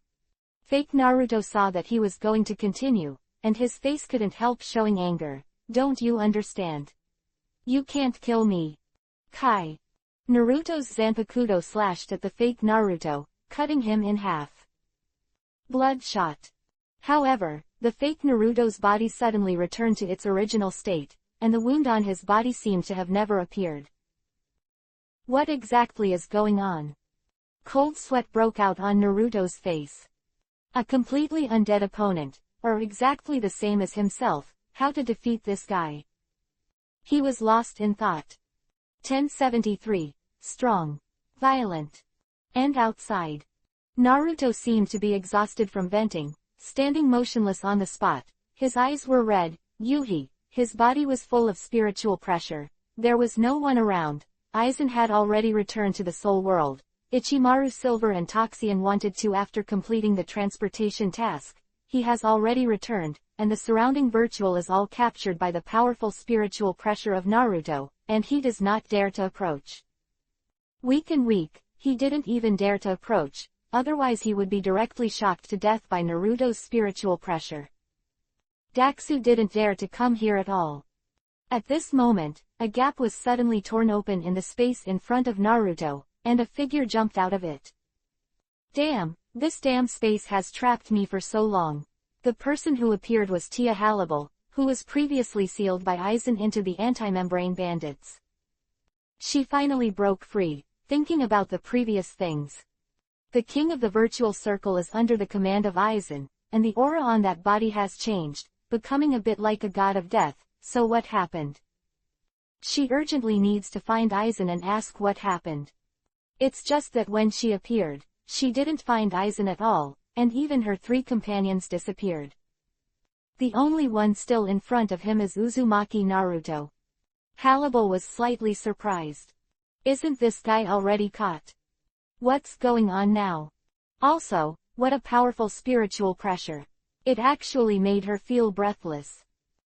Fake Naruto saw that he was going to continue, and his face couldn't help showing anger. Don't you understand? You can't kill me. Kai. Naruto's Zanpakuto slashed at the fake Naruto, cutting him in half. Bloodshot. However, the fake Naruto's body suddenly returned to its original state, and the wound on his body seemed to have never appeared. What exactly is going on? Cold sweat broke out on Naruto's face. A completely undead opponent, or exactly the same as himself, how to defeat this guy? He was lost in thought. 1073, strong, violent, and outside. Naruto seemed to be exhausted from venting, standing motionless on the spot. His eyes were red, Yuhi, his body was full of spiritual pressure. There was no one around. Aizen had already returned to the soul world. Ichimaru Silver and Toxian wanted to after completing the transportation task. He has already returned, and the surrounding virtual is all captured by the powerful spiritual pressure of Naruto, and he does not dare to approach. Weak and weak, he didn't even dare to approach, otherwise he would be directly shocked to death by Naruto's spiritual pressure. Daxu didn't dare to come here at all. At this moment, a gap was suddenly torn open in the space in front of Naruto, and a figure jumped out of it. Damn, this damn space has trapped me for so long. The person who appeared was Tia Hannibal, who was previously sealed by Aizen into the anti-membrane bandits. She finally broke free, thinking about the previous things. The king of the virtual circle is under the command of Aizen, and the aura on that body has changed, becoming a bit like a god of death. So what happened? She urgently needs to find Aizen and ask what happened. It's just that when she appeared, she didn't find Aizen at all, and even her three companions disappeared. The only one still in front of him is Uzumaki Naruto. Hannibal was slightly surprised. Isn't this guy already caught? What's going on now? Also, what a powerful spiritual pressure. It actually made her feel breathless.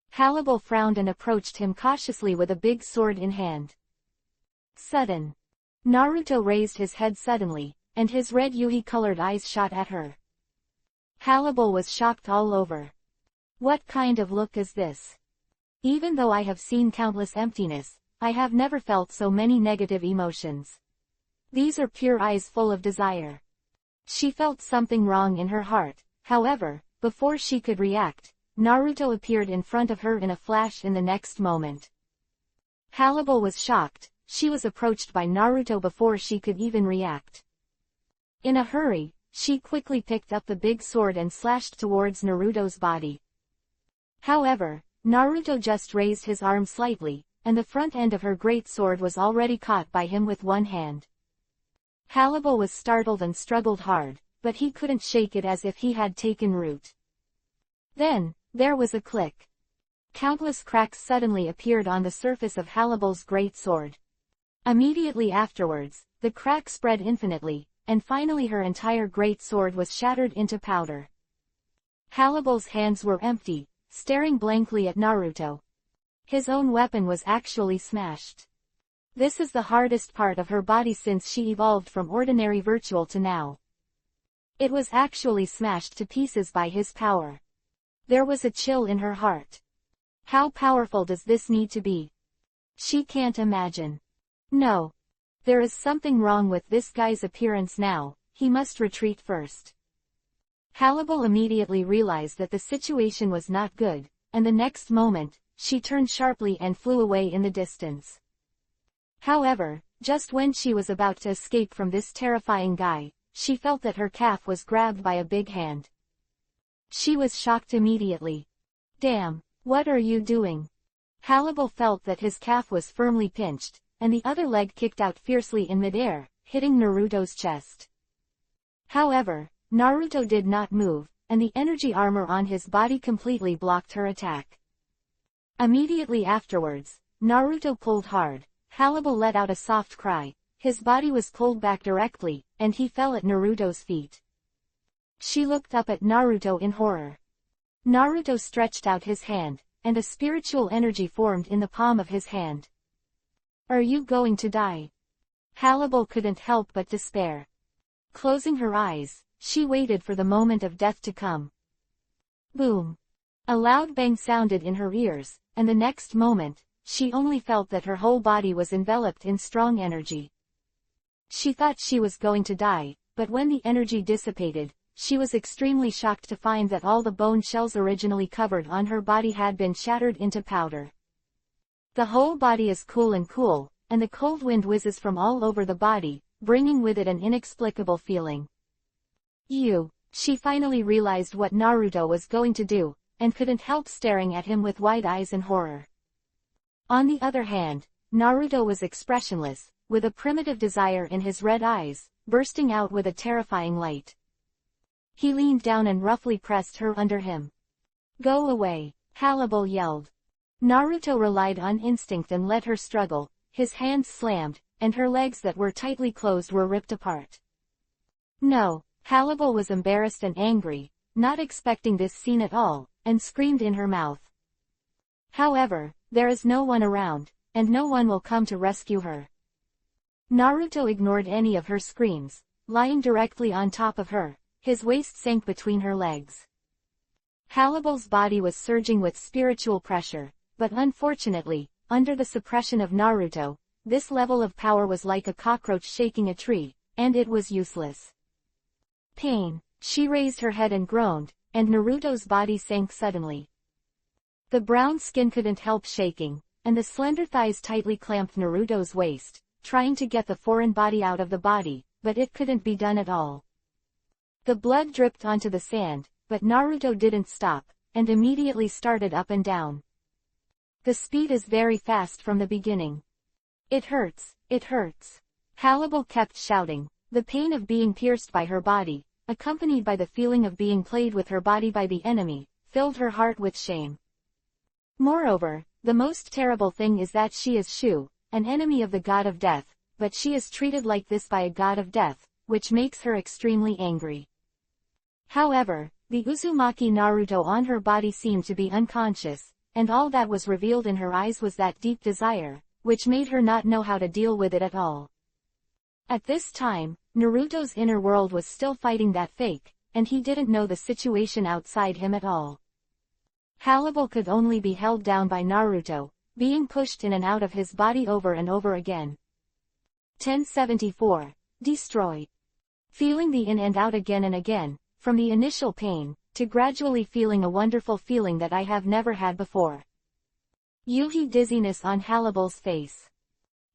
Hannibal frowned and approached him cautiously with a big sword in hand. Sudden. Naruto raised his head suddenly, and his red Yuhi-colored eyes shot at her. Hannibal was shocked all over. What kind of look is this? Even though I have seen countless emptiness, I have never felt so many negative emotions. These are pure eyes full of desire. She felt something wrong in her heart. However, before she could react, Naruto appeared in front of her in a flash in the next moment. Hannibal was shocked. She was approached by Naruto before she could even react. In a hurry, she quickly picked up the big sword and slashed towards Naruto's body. However, Naruto just raised his arm slightly, and the front end of her great sword was already caught by him with one hand. Hannibal was startled and struggled hard, but he couldn't shake it as if he had taken root. Then, there was a click. Countless cracks suddenly appeared on the surface of Hannibal's great sword. Immediately afterwards, the crack spread infinitely, and finally her entire great sword was shattered into powder. Hannibal's hands were empty, staring blankly at Naruto. His own weapon was actually smashed. This is the hardest part of her body since she evolved from ordinary virtual to now. It was actually smashed to pieces by his power. There was a chill in her heart. How powerful does this need to be? She can't imagine. No. There is something wrong with this guy's appearance now, he must retreat first. Hannibal immediately realized that the situation was not good, and the next moment, she turned sharply and flew away in the distance. However, just when she was about to escape from this terrifying guy, she felt that her calf was grabbed by a big hand. She was shocked immediately. Damn, what are you doing? Hannibal felt that his calf was firmly pinched, and the other leg kicked out fiercely in midair, hitting Naruto's chest. However, Naruto did not move, and the energy armor on his body completely blocked her attack. Immediately afterwards, Naruto pulled hard. Hannibal let out a soft cry, his body was pulled back directly, and he fell at Naruto's feet. She looked up at Naruto in horror. Naruto stretched out his hand, and a spiritual energy formed in the palm of his hand. Are you going to die? Hannibal couldn't help but despair. Closing her eyes, she waited for the moment of death to come. Boom! A loud bang sounded in her ears, and the next moment, she only felt that her whole body was enveloped in strong energy. She thought she was going to die, but when the energy dissipated, she was extremely shocked to find that all the bone shells originally covered on her body had been shattered into powder. The whole body is cool, and the cold wind whizzes from all over the body, bringing with it an inexplicable feeling. She finally realized what Naruto was going to do, and couldn't help staring at him with wide eyes in horror. On the other hand, Naruto was expressionless, with a primitive desire in his red eyes, bursting out with a terrifying light. He leaned down and roughly pressed her under him. Go away, Hannibal yelled. Naruto relied on instinct and let her struggle, his hands slammed, and her legs that were tightly closed were ripped apart. No, Hannibal was embarrassed and angry, not expecting this scene at all, and screamed in her mouth. However, there is no one around, and no one will come to rescue her. Naruto ignored any of her screams, lying directly on top of her, his waist sank between her legs. Hannibal's body was surging with spiritual pressure, but unfortunately, under the suppression of Naruto, this level of power was like a cockroach shaking a tree, and it was useless. Pain. She raised her head and groaned, and Naruto's body sank suddenly. The brown skin couldn't help shaking, and the slender thighs tightly clamped Naruto's waist, trying to get the foreign body out of the body, but it couldn't be done at all. The blood dripped onto the sand, but Naruto didn't stop, and immediately started up and down. The speed is very fast from the beginning. It hurts, it hurts. Hannibal kept shouting, the pain of being pierced by her body, accompanied by the feeling of being played with her body by the enemy, filled her heart with shame. Moreover, the most terrible thing is that she is Shu, an enemy of the god of death, but she is treated like this by a god of death, which makes her extremely angry. However, the Uzumaki Naruto on her body seemed to be unconscious, and all that was revealed in her eyes was that deep desire, which made her not know how to deal with it at all. At this time, Naruto's inner world was still fighting that fake, and he didn't know the situation outside him at all. Hannibal could only be held down by Naruto, being pushed in and out of his body over and over again. 1074. Destroyed. Feeling the in and out again and again, from the initial pain, to gradually feeling a wonderful feeling that I have never had before. Yuhi dizziness on Hannibal's face.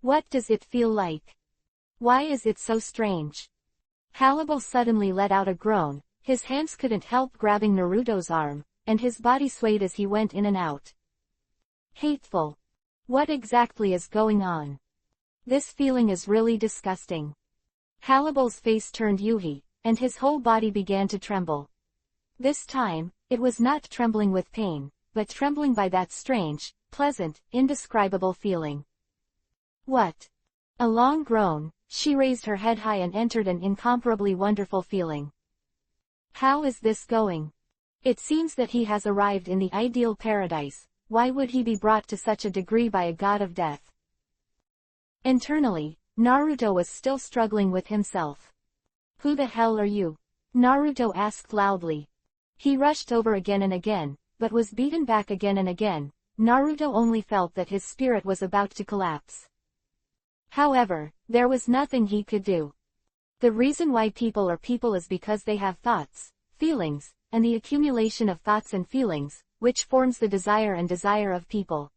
What does it feel like? Why is it so strange? Hannibal suddenly let out a groan, his hands couldn't help grabbing Naruto's arm, and his body swayed as he went in and out. Hateful. What exactly is going on? This feeling is really disgusting. Hannibal's face turned Yuhi, and his whole body began to tremble. This time, it was not trembling with pain, but trembling by that strange, pleasant, indescribable feeling. What? A long groan, she raised her head high and entered an incomparably wonderful feeling. How is this going? It seems that he has arrived in the ideal paradise. Why would he be brought to such a degree by a god of death? Internally, Naruto was still struggling with himself. Who the hell are you? Naruto asked loudly. He rushed over again and again, but was beaten back again and again. Naruto only felt that his spirit was about to collapse. However, there was nothing he could do. The reason why people are people is because they have thoughts, feelings, and the accumulation of thoughts and feelings, which forms the desire and desire of people.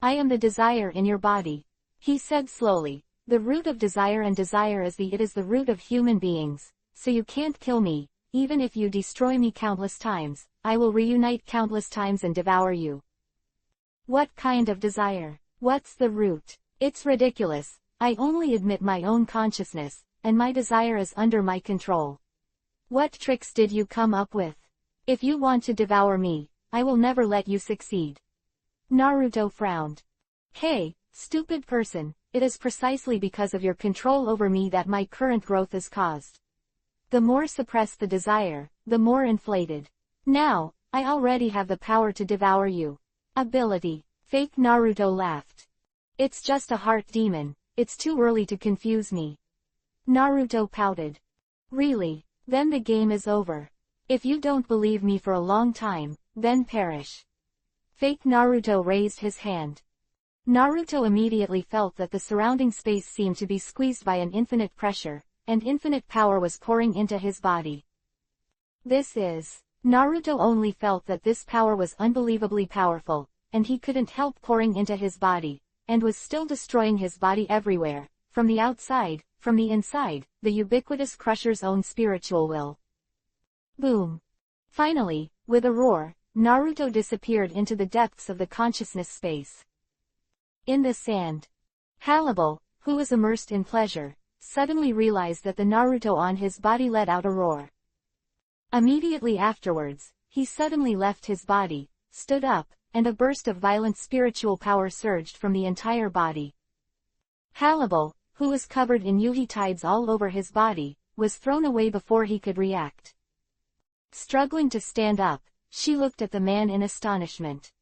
I am the desire in your body, he said slowly. The root of desire and desire is it is the root of human beings, so you can't kill me, even if you destroy me countless times, I will reunite countless times and devour you. What kind of desire? What's the root? It's ridiculous. I only admit my own consciousness, and my desire is under my control. What tricks did you come up with? If you want to devour me, I will never let you succeed. Naruto frowned. Hey, stupid person, it is precisely because of your control over me that my current growth is caused. The more suppressed the desire, the more inflated. Now, I already have the power to devour you. Ability. Fake Naruto laughed. It's just a heart demon, it's too early to confuse me. Naruto pouted. Really? Then the game is over. If you don't believe me for a long time, then perish. Fake Naruto raised his hand. Naruto immediately felt that the surrounding space seemed to be squeezed by an infinite pressure, and infinite power was pouring into his body. Naruto only felt that this power was unbelievably powerful, and he couldn't help pouring into his body, and was still destroying his body everywhere, from the outside, from the inside, the ubiquitous Crusher's own spiritual will. Boom. Finally, with a roar, Naruto disappeared into the depths of the consciousness space. In the sand. Hannibal, who was immersed in pleasure, suddenly realized that the Naruto on his body let out a roar. Immediately afterwards, he suddenly left his body, stood up, and a burst of violent spiritual power surged from the entire body. Hannibal, who was covered in Yuhi tides all over his body, was thrown away before he could react. Struggling to stand up, she looked at the man in astonishment.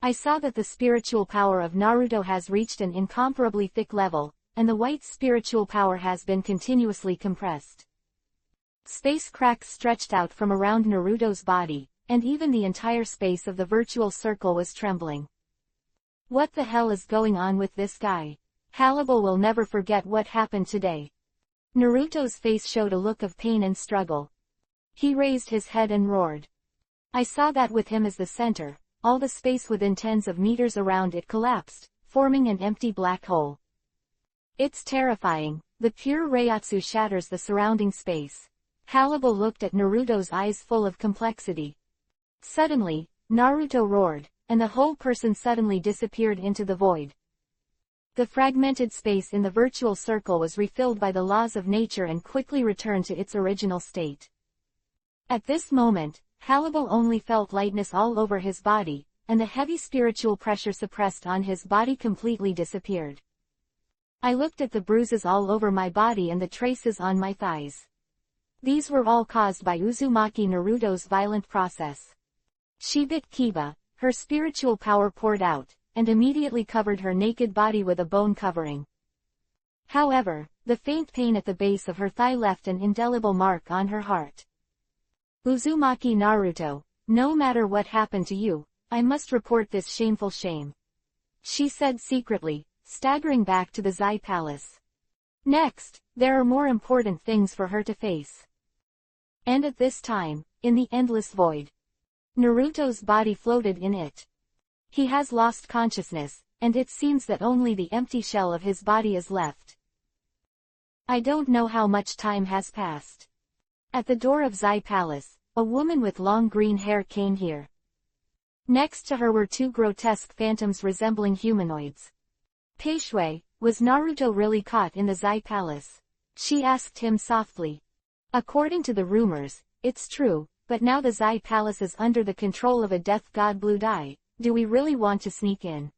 I saw that the spiritual power of Naruto has reached an incomparably thick level, and the white spiritual power has been continuously compressed. Space cracks stretched out from around Naruto's body, and even the entire space of the virtual circle was trembling. What the hell is going on with this guy? Hannibal will never forget what happened today. Naruto's face showed a look of pain and struggle. He raised his head and roared. I saw that with him as the center, all the space within tens of meters around it collapsed, forming an empty black hole. It's terrifying, the pure Reiatsu shatters the surrounding space. Hannibal looked at Naruto's eyes full of complexity. Suddenly, Naruto roared, and the whole person suddenly disappeared into the void. The fragmented space in the virtual circle was refilled by the laws of nature and quickly returned to its original state. At this moment, Hannibal only felt lightness all over his body, and the heavy spiritual pressure suppressed on his body completely disappeared. I looked at the bruises all over my body and the traces on my thighs. These were all caused by Uzumaki Naruto's violent process. She bit Kiba, her spiritual power poured out, and immediately covered her naked body with a bone covering. However, the faint pain at the base of her thigh left an indelible mark on her heart. Uzumaki Naruto, no matter what happened to you, I must report this shameful shame. She said secretly, staggering back to the Zai Palace. Next, there are more important things for her to face. And at this time, in the endless void, Naruto's body floated in it. He has lost consciousness, and it seems that only the empty shell of his body is left. I don't know how much time has passed. At the door of Zai Palace, a woman with long green hair came here. Next to her were two grotesque phantoms resembling humanoids. Peishui, was Naruto really caught in the Zai Palace? She asked him softly. According to the rumors, it's true, but now the Zai Palace is under the control of a death god Blue Dai. Do we really want to sneak in?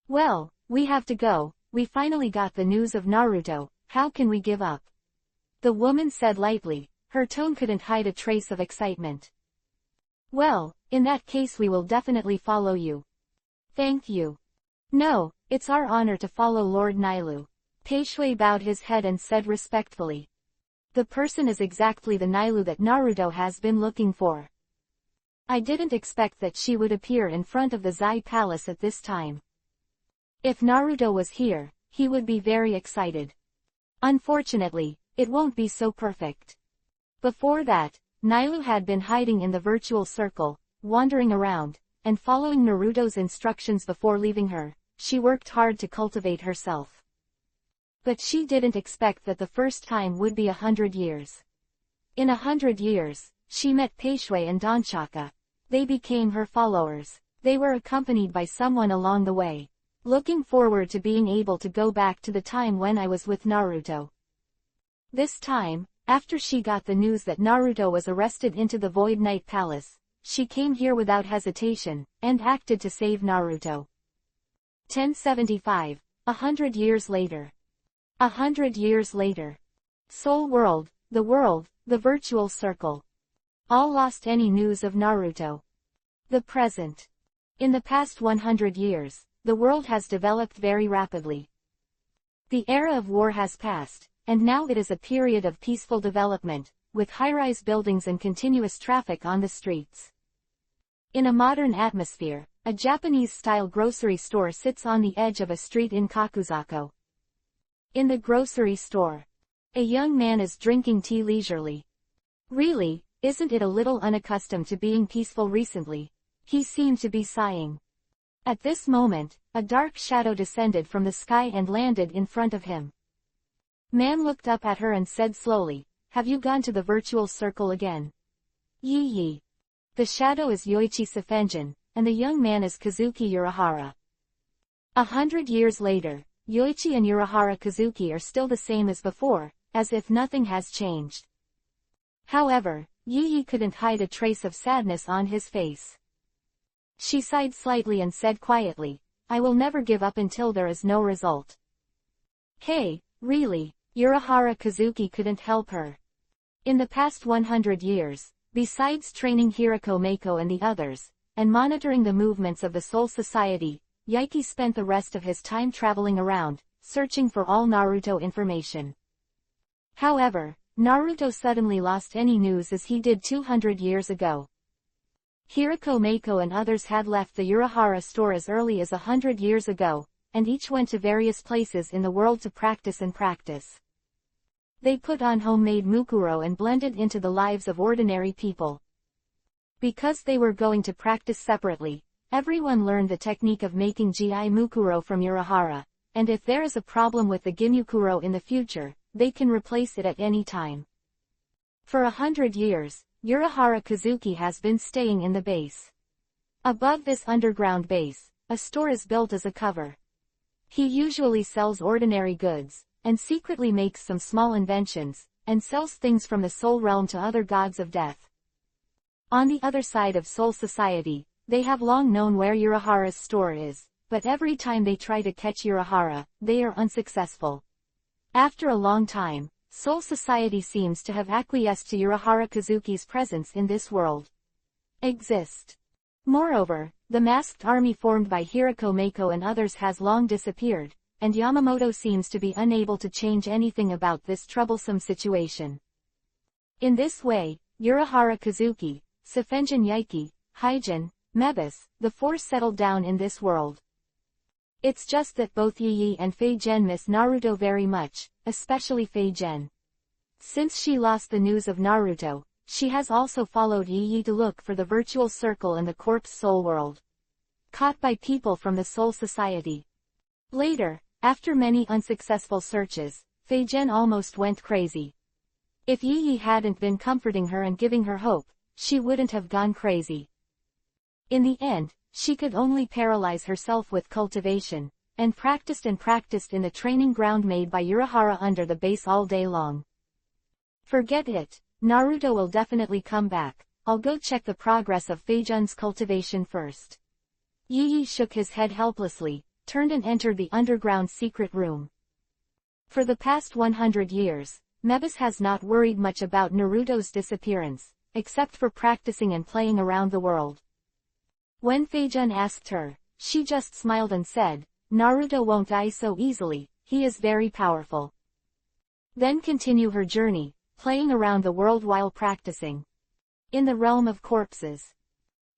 Well, we have to go. We finally got the news of Naruto. How can we give up? The woman said lightly. Her tone couldn't hide a trace of excitement. Well, in that case we will definitely follow you. Thank you. No, it's our honor to follow Lord Nailu. Peishui bowed his head and said respectfully. The person is exactly the Nailu that Naruto has been looking for. I didn't expect that she would appear in front of the Zai Palace at this time. If Naruto was here, he would be very excited. Unfortunately, it won't be so perfect. Before that, Nailu had been hiding in the virtual circle, wandering around, and following Naruto's instructions before leaving her. She worked hard to cultivate herself. But she didn't expect that the first time would be 100 years. In 100 years, she met Peishui and Donchaka. They became her followers. They were accompanied by someone along the way. Looking forward to being able to go back to the time when I was with Naruto. This time, after she got the news that Naruto was arrested into the Void Knight Palace, she came here without hesitation, and acted to save Naruto. 1075, 100 years later. 100 years later. Soul World, the virtual circle. All lost any news of Naruto. The present. In the past 100 years, the world has developed very rapidly. The era of war has passed, and now it is a period of peaceful development, with high-rise buildings and continuous traffic on the streets. In a modern atmosphere, a Japanese-style grocery store sits on the edge of a street in Kakusako. In the grocery store, a young man is drinking tea leisurely. Really, isn't it a little unaccustomed to being peaceful recently? He seemed to be sighing. At this moment, a dark shadow descended from the sky and landed in front of him. Man looked up at her and said slowly, "Have you gone to the virtual circle again?" Yi. The shadow is Yoichi Sefenjin, and the young man is Kazuki Urahara. 100 years later, Yoichi and Urahara Kazuki are still the same as before, as if nothing has changed. However, Yi couldn't hide a trace of sadness on his face. She sighed slightly and said quietly, "I will never give up until there is no result." Hey, really? Urahara Kazuki couldn't help her. In the past 100 years, besides training Hirako Mako and the others, and monitoring the movements of the Soul Society, Yaiki spent the rest of his time traveling around, searching for all Naruto information. However, Naruto suddenly lost any news as he did 200 years ago. Hirako Mako and others had left the Urahara store as early as 100 years ago, and each went to various places in the world to practice. They put on homemade mukuro and blended into the lives of ordinary people. Because they were going to practice separately, everyone learned the technique of making gi mukuro from Urahara, and if there is a problem with the gimukuro in the future, they can replace it at any time. For 100 years, Urahara Kazuki has been staying in the base. Above this underground base, a store is built as a cover. He usually sells ordinary goods, and secretly makes some small inventions, and sells things from the Soul Realm to other gods of death. On the other side of Soul Society, they have long known where Urahara's store is, but every time they try to catch Urahara, they are unsuccessful. After a long time, Soul Society seems to have acquiesced to Urahara Kazuki's presence in this world. Moreover, the masked army formed by Hirako Mako and others has long disappeared, and Yamamoto seems to be unable to change anything about this troublesome situation. In this way, Urahara Kazuki, Sefenjin Yaiki, Hyjin, Mebis, the four settled down in this world. It's just that both Yi and Fei Gen miss Naruto very much, especially Fei Gen. Since she lost the news of Naruto, she has also followed Yi to look for the virtual circle and the corpse soul world. Caught by people from the Soul Society. Later, after many unsuccessful searches, Fei-Jen almost went crazy. If Yi hadn't been comforting her and giving her hope, she wouldn't have gone crazy. In the end, she could only paralyze herself with cultivation, and practiced in the training ground made by Urahara under the base all day long. Forget it, Naruto will definitely come back. I'll go check the progress of Fei-Jun's cultivation first. Yi shook his head helplessly, turned and entered the underground secret room. For the past 100 years, Mebus has not worried much about Naruto's disappearance, except for practicing and playing around the world. When Fei-Jun asked her, she just smiled and said, "Naruto won't die so easily, he is very powerful." Then continue her journey, playing around the world while practicing. In the realm of corpses.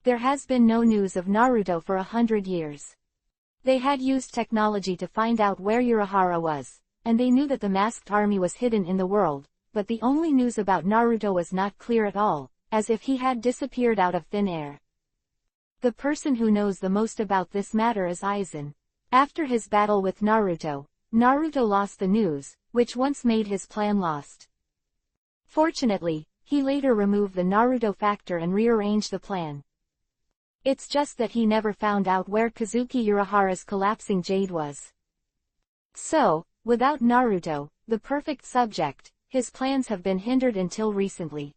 There has been no news of Naruto for 100 years. They had used technology to find out where Urahara was, and they knew that the masked army was hidden in the world, but the only news about Naruto was not clear at all, as if he had disappeared out of thin air. The person who knows the most about this matter is Aizen. After his battle with Naruto, Naruto lost the news, which once made his plan lost. Fortunately, he later removed the Naruto factor and rearranged the plan. It's just that he never found out where Kazuki Urahara's collapsing jade was. So, without Naruto, the perfect subject, his plans have been hindered until recently.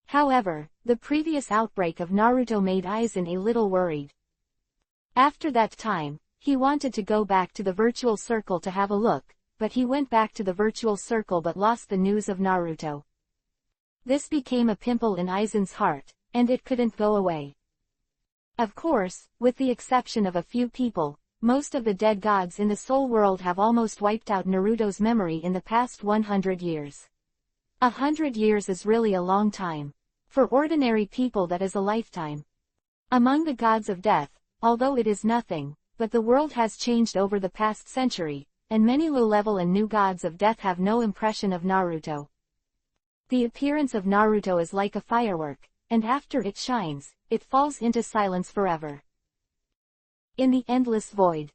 However, the previous outbreak of Naruto made Aizen a little worried. After that time, he wanted to go back to the virtual circle to have a look, but he went back to the virtual circle but lost the news of Naruto. This became a pimple in Aizen's heart, and it couldn't go away. Of course, with the exception of a few people, most of the dead gods in the soul world have almost wiped out Naruto's memory in the past 100 years. 100 years is really a long time. For ordinary people that is a lifetime. Among the gods of death, although it is nothing, but the world has changed over the past century, and many low-level and new gods of death have no impression of Naruto. The appearance of Naruto is like a firework, and after it shines, it falls into silence forever. In the endless void.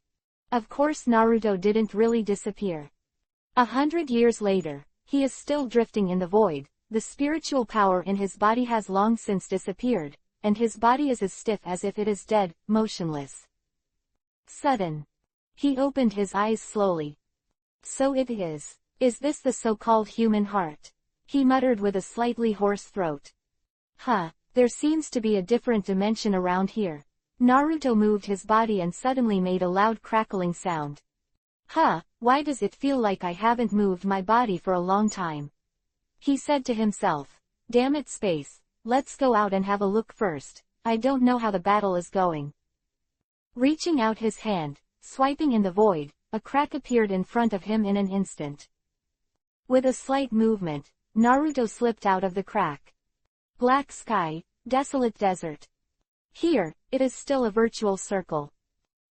Of course Naruto didn't really disappear. 100 years later, he is still drifting in the void. The spiritual power in his body has long since disappeared, and his body is as stiff as if it is dead, motionless. Sudden. He opened his eyes slowly. So it is. Is this the so-called human heart? He muttered with a slightly hoarse throat. There seems to be a different dimension around here. Naruto moved his body and suddenly made a loud crackling sound. Why does it feel like I haven't moved my body for a long time? He said to himself. Damn it, space, let's go out and have a look first. I don't know how the battle is going. Reaching out his hand, swiping in the void, a crack appeared in front of him in an instant. With a slight movement, Naruto slipped out of the crack. Black sky, desolate desert. Here, it is still a virtual circle.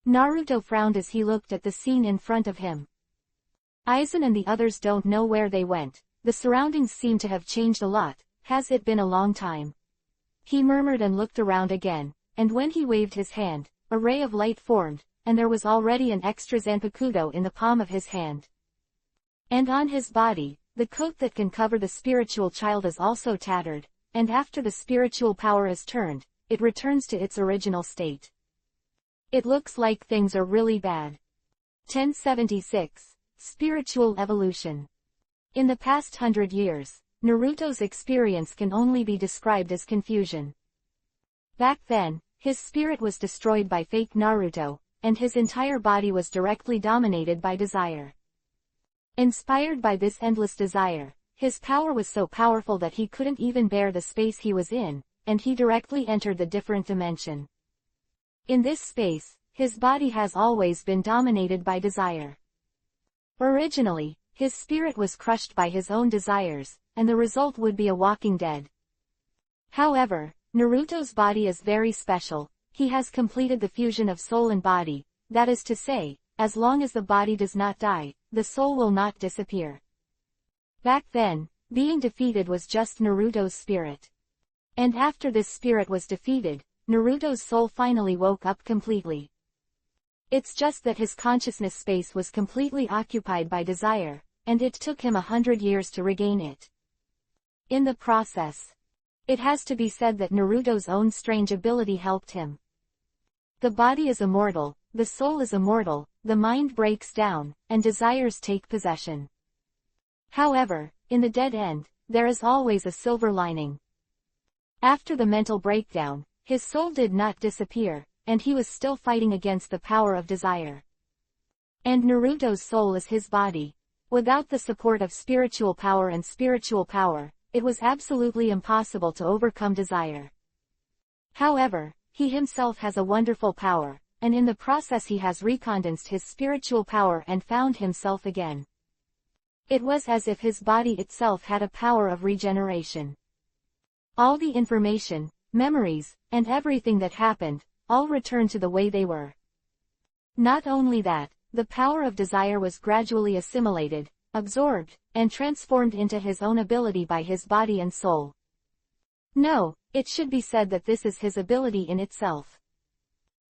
Naruto frowned as he looked at the scene in front of him. Aizen and the others don't know where they went. The surroundings seem to have changed a lot. Has it been a long time? He murmured and looked around again, and when he waved his hand, a ray of light formed, and there was already an extra Zanpakuto in the palm of his hand. And on his body, the coat that can cover the spiritual child is also tattered, and after the spiritual power is turned, it returns to its original state. It looks like things are really bad. 1076. Spiritual Evolution. In the past 100 years, Naruto's experience can only be described as confusion. Back then, his spirit was destroyed by fake Naruto, and his entire body was directly dominated by desire. Inspired by this endless desire, his power was so powerful that he couldn't even bear the space he was in, and he directly entered the different dimension. In this space, his body has always been dominated by desire. Originally, his spirit was crushed by his own desires, and the result would be a walking dead. However, Naruto's body is very special. He has completed the fusion of soul and body, that is to say, as long as the body does not die, the soul will not disappear. Back then, being defeated was just Naruto's spirit. And after this spirit was defeated, Naruto's soul finally woke up completely. It's just that his consciousness space was completely occupied by desire, and it took him 100 years to regain it. In the process, it has to be said that Naruto's own strange ability helped him. The body is immortal, the soul is immortal, the mind breaks down, and desires take possession. However, in the dead end, there is always a silver lining. After the mental breakdown, his soul did not disappear, and he was still fighting against the power of desire. And Naruto's soul is his body. Without the support of spiritual power, it was absolutely impossible to overcome desire. However, he himself has a wonderful power, and in the process he has recondensed his spiritual power and found himself again. It was as if his body itself had a power of regeneration. All the information, memories, and everything that happened, all returned to the way they were. Not only that, the power of desire was gradually assimilated, absorbed, and transformed into his own ability by his body and soul. No, it should be said that this is his ability in itself.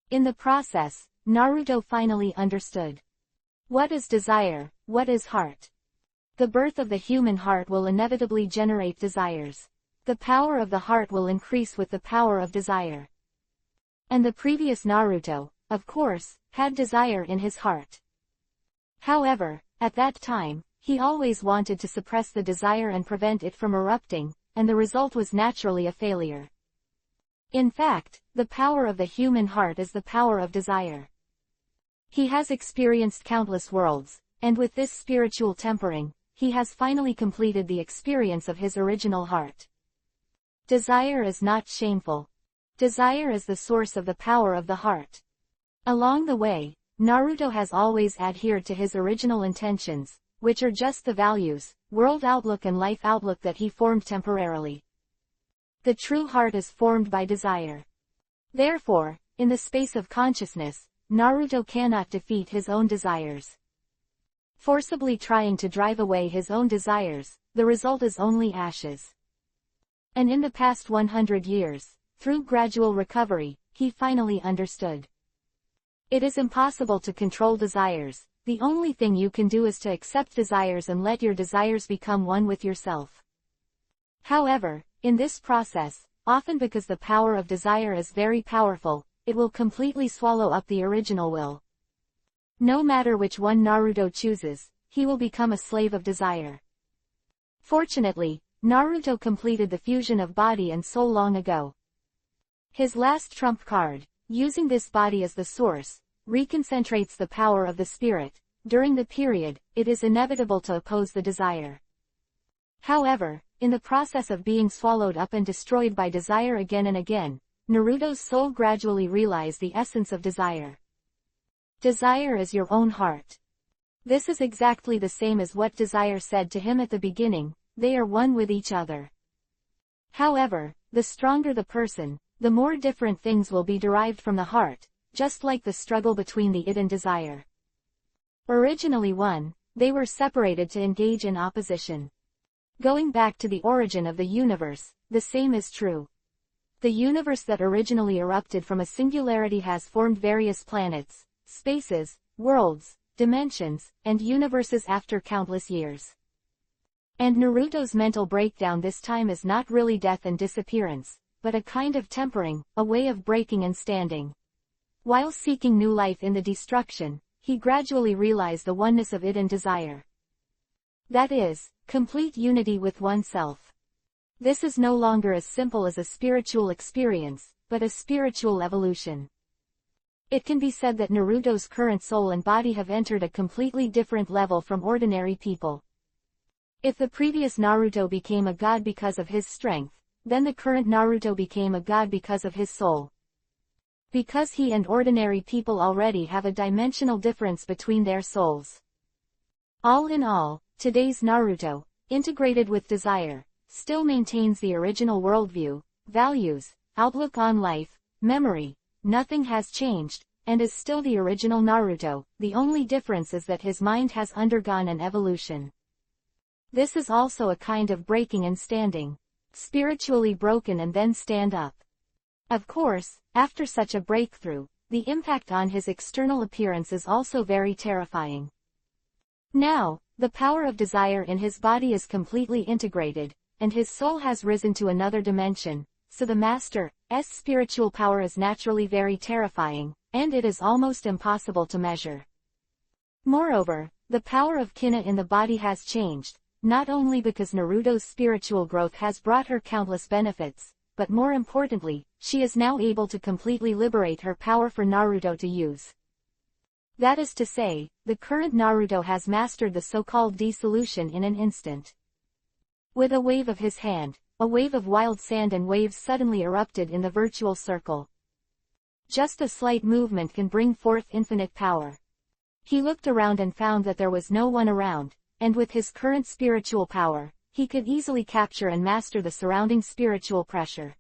In the process, Naruto finally understood. What is desire? What is heart? The birth of the human heart will inevitably generate desires. The power of the heart will increase with the power of desire. And the previous Naruto, of course, had desire in his heart. However, at that time, he always wanted to suppress the desire and prevent it from erupting, and the result was naturally a failure. In fact, the power of the human heart is the power of desire. He has experienced countless worlds, and with this spiritual tempering, he has finally completed the experience of his original heart. Desire is not shameful. Desire is the source of the power of the heart. Along the way, Naruto has always adhered to his original intentions, which are just the values, world outlook and life outlook that he formed temporarily. The true heart is formed by desire. Therefore, in the space of consciousness, Naruto cannot defeat his own desires. Forcibly trying to drive away his own desires, the result is only ashes. And in the past 100 years, through gradual recovery, he finally understood. It is impossible to control desires. The only thing you can do is to accept desires and let your desires become one with yourself. However, in this process, often because the power of desire is very powerful, it will completely swallow up the original will. No matter which one Naruto chooses, he will become a slave of desire. Fortunately, Naruto completed the fusion of body and soul long ago. His last trump card, using this body as the source, reconcentrates the power of the spirit. During the period, it is inevitable to oppose the desire. However, in the process of being swallowed up and destroyed by desire again and again, Naruto's soul gradually realized the essence of desire. Desire is your own heart. This is exactly the same as what desire said to him at the beginning, they are one with each other. However, the stronger the person, the more different things will be derived from the heart, just like the struggle between the id and desire. Originally one, they were separated to engage in opposition. Going back to the origin of the universe, the same is true. The universe that originally erupted from a singularity has formed various planets, spaces, worlds, dimensions, and universes after countless years. And Naruto's mental breakdown this time is not really death and disappearance, but a kind of tempering, a way of breaking and standing. While seeking new life in the destruction, he gradually realized the oneness of id and desire. That is, complete unity with oneself. This is no longer as simple as a spiritual experience, but a spiritual evolution. It can be said that Naruto's current soul and body have entered a completely different level from ordinary people. If the previous Naruto became a god because of his strength, then the current Naruto became a god because of his soul. Because he and ordinary people already have a dimensional difference between their souls. All in all, today's Naruto, integrated with desire, still maintains the original worldview, values, outlook on life, memory. Nothing has changed, and is still the original Naruto. The only difference is that his mind has undergone an evolution. This is also a kind of breaking and standing. Spiritually broken and then stand up. Of course, after such a breakthrough, the impact on his external appearance is also very terrifying. Now, The power of desire in his body is completely integrated, and his soul has risen to another dimension, so the Master's spiritual power is naturally very terrifying, and it is almost impossible to measure. Moreover, the power of Kina in the body has changed, not only because Naruto's spiritual growth has brought her countless benefits, but more importantly, she is now able to completely liberate her power for Naruto to use. That is to say, the current Naruto has mastered the so-called D-solution in an instant. With a wave of his hand, a wave of wild sand and waves suddenly erupted in the virtual circle. Just a slight movement can bring forth infinite power. He looked around and found that there was no one around, and with his current spiritual power, he could easily capture and master the surrounding spiritual pressure.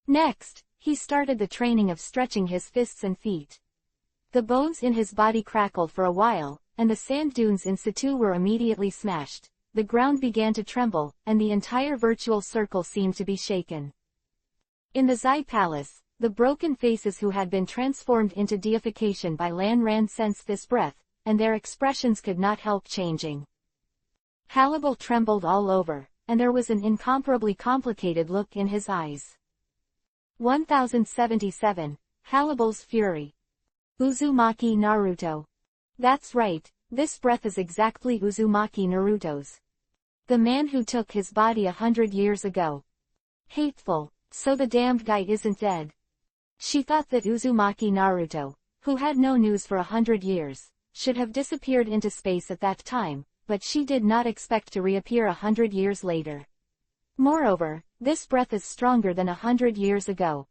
Next, he started the training of stretching his fists and feet. The bones in his body crackled for a while, and the sand dunes in situ were immediately smashed. The ground began to tremble, and the entire virtual circle seemed to be shaken. In the Zai Palace, the broken faces who had been transformed into deification by Lan Ran sensed this breath, and their expressions could not help changing. Hannibal trembled all over, and there was an incomparably complicated look in his eyes. 1077, Hannibal's Fury. Uzumaki Naruto. That's right, this breath is exactly Uzumaki Naruto's. The man who took his body 100 years ago. Hateful, so the damned guy isn't dead. She thought that Uzumaki Naruto, who had no news for 100 years, should have disappeared into space at that time, but she did not expect to reappear 100 years later. Moreover, this breath is stronger than 100 years ago.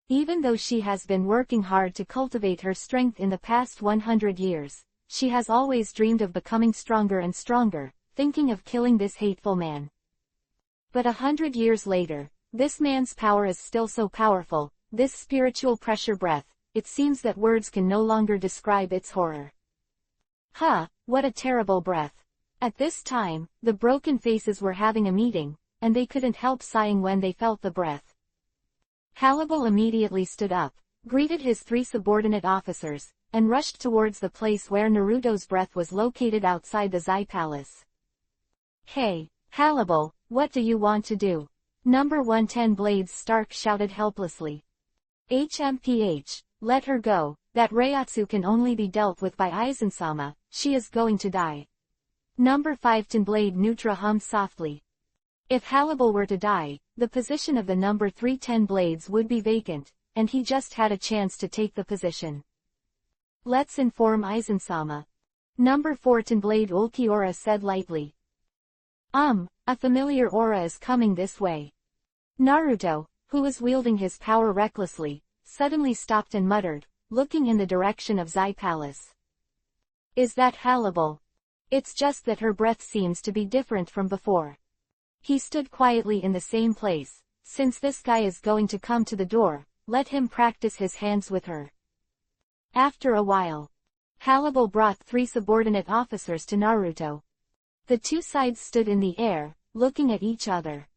Even though she has been working hard to cultivate her strength in the past 100 years, she has always dreamed of becoming stronger and stronger, thinking of killing this hateful man. But 100 years later, this man's power is still so powerful, this spiritual pressure breath, it seems that words can no longer describe its horror. What a terrible breath. At this time, the broken faces were having a meeting, and they couldn't help sighing when they felt the breath. Hannibal immediately stood up, greeted his 3 subordinate officers, and rushed towards the place where Naruto's breath was located outside the Zai Palace. Hey, Hannibal, what do you want to do? Number 110 Blades Stark shouted helplessly. HMPH, let her go, that Reiatsu can only be dealt with by Aizen-sama, she is going to die. Number 5 Blade Nutra hummed softly. If Hannibal were to die, the position of the number 310 Blades would be vacant, and he just had a chance to take the position. Let's inform Aizen-sama. Number 4 Blade Ulquiorra said lightly. A familiar aura is coming this way. Naruto, who was wielding his power recklessly, suddenly stopped and muttered, looking in the direction of Zai Palace. Is that Hannibal? It's just that her breath seems to be different from before. He stood quietly in the same place. Since this guy is going to come to the door, let him practice his hands with her. After a while, Hannibal brought 3 subordinate officers to Naruto. The 2 sides stood in the air, looking at each other.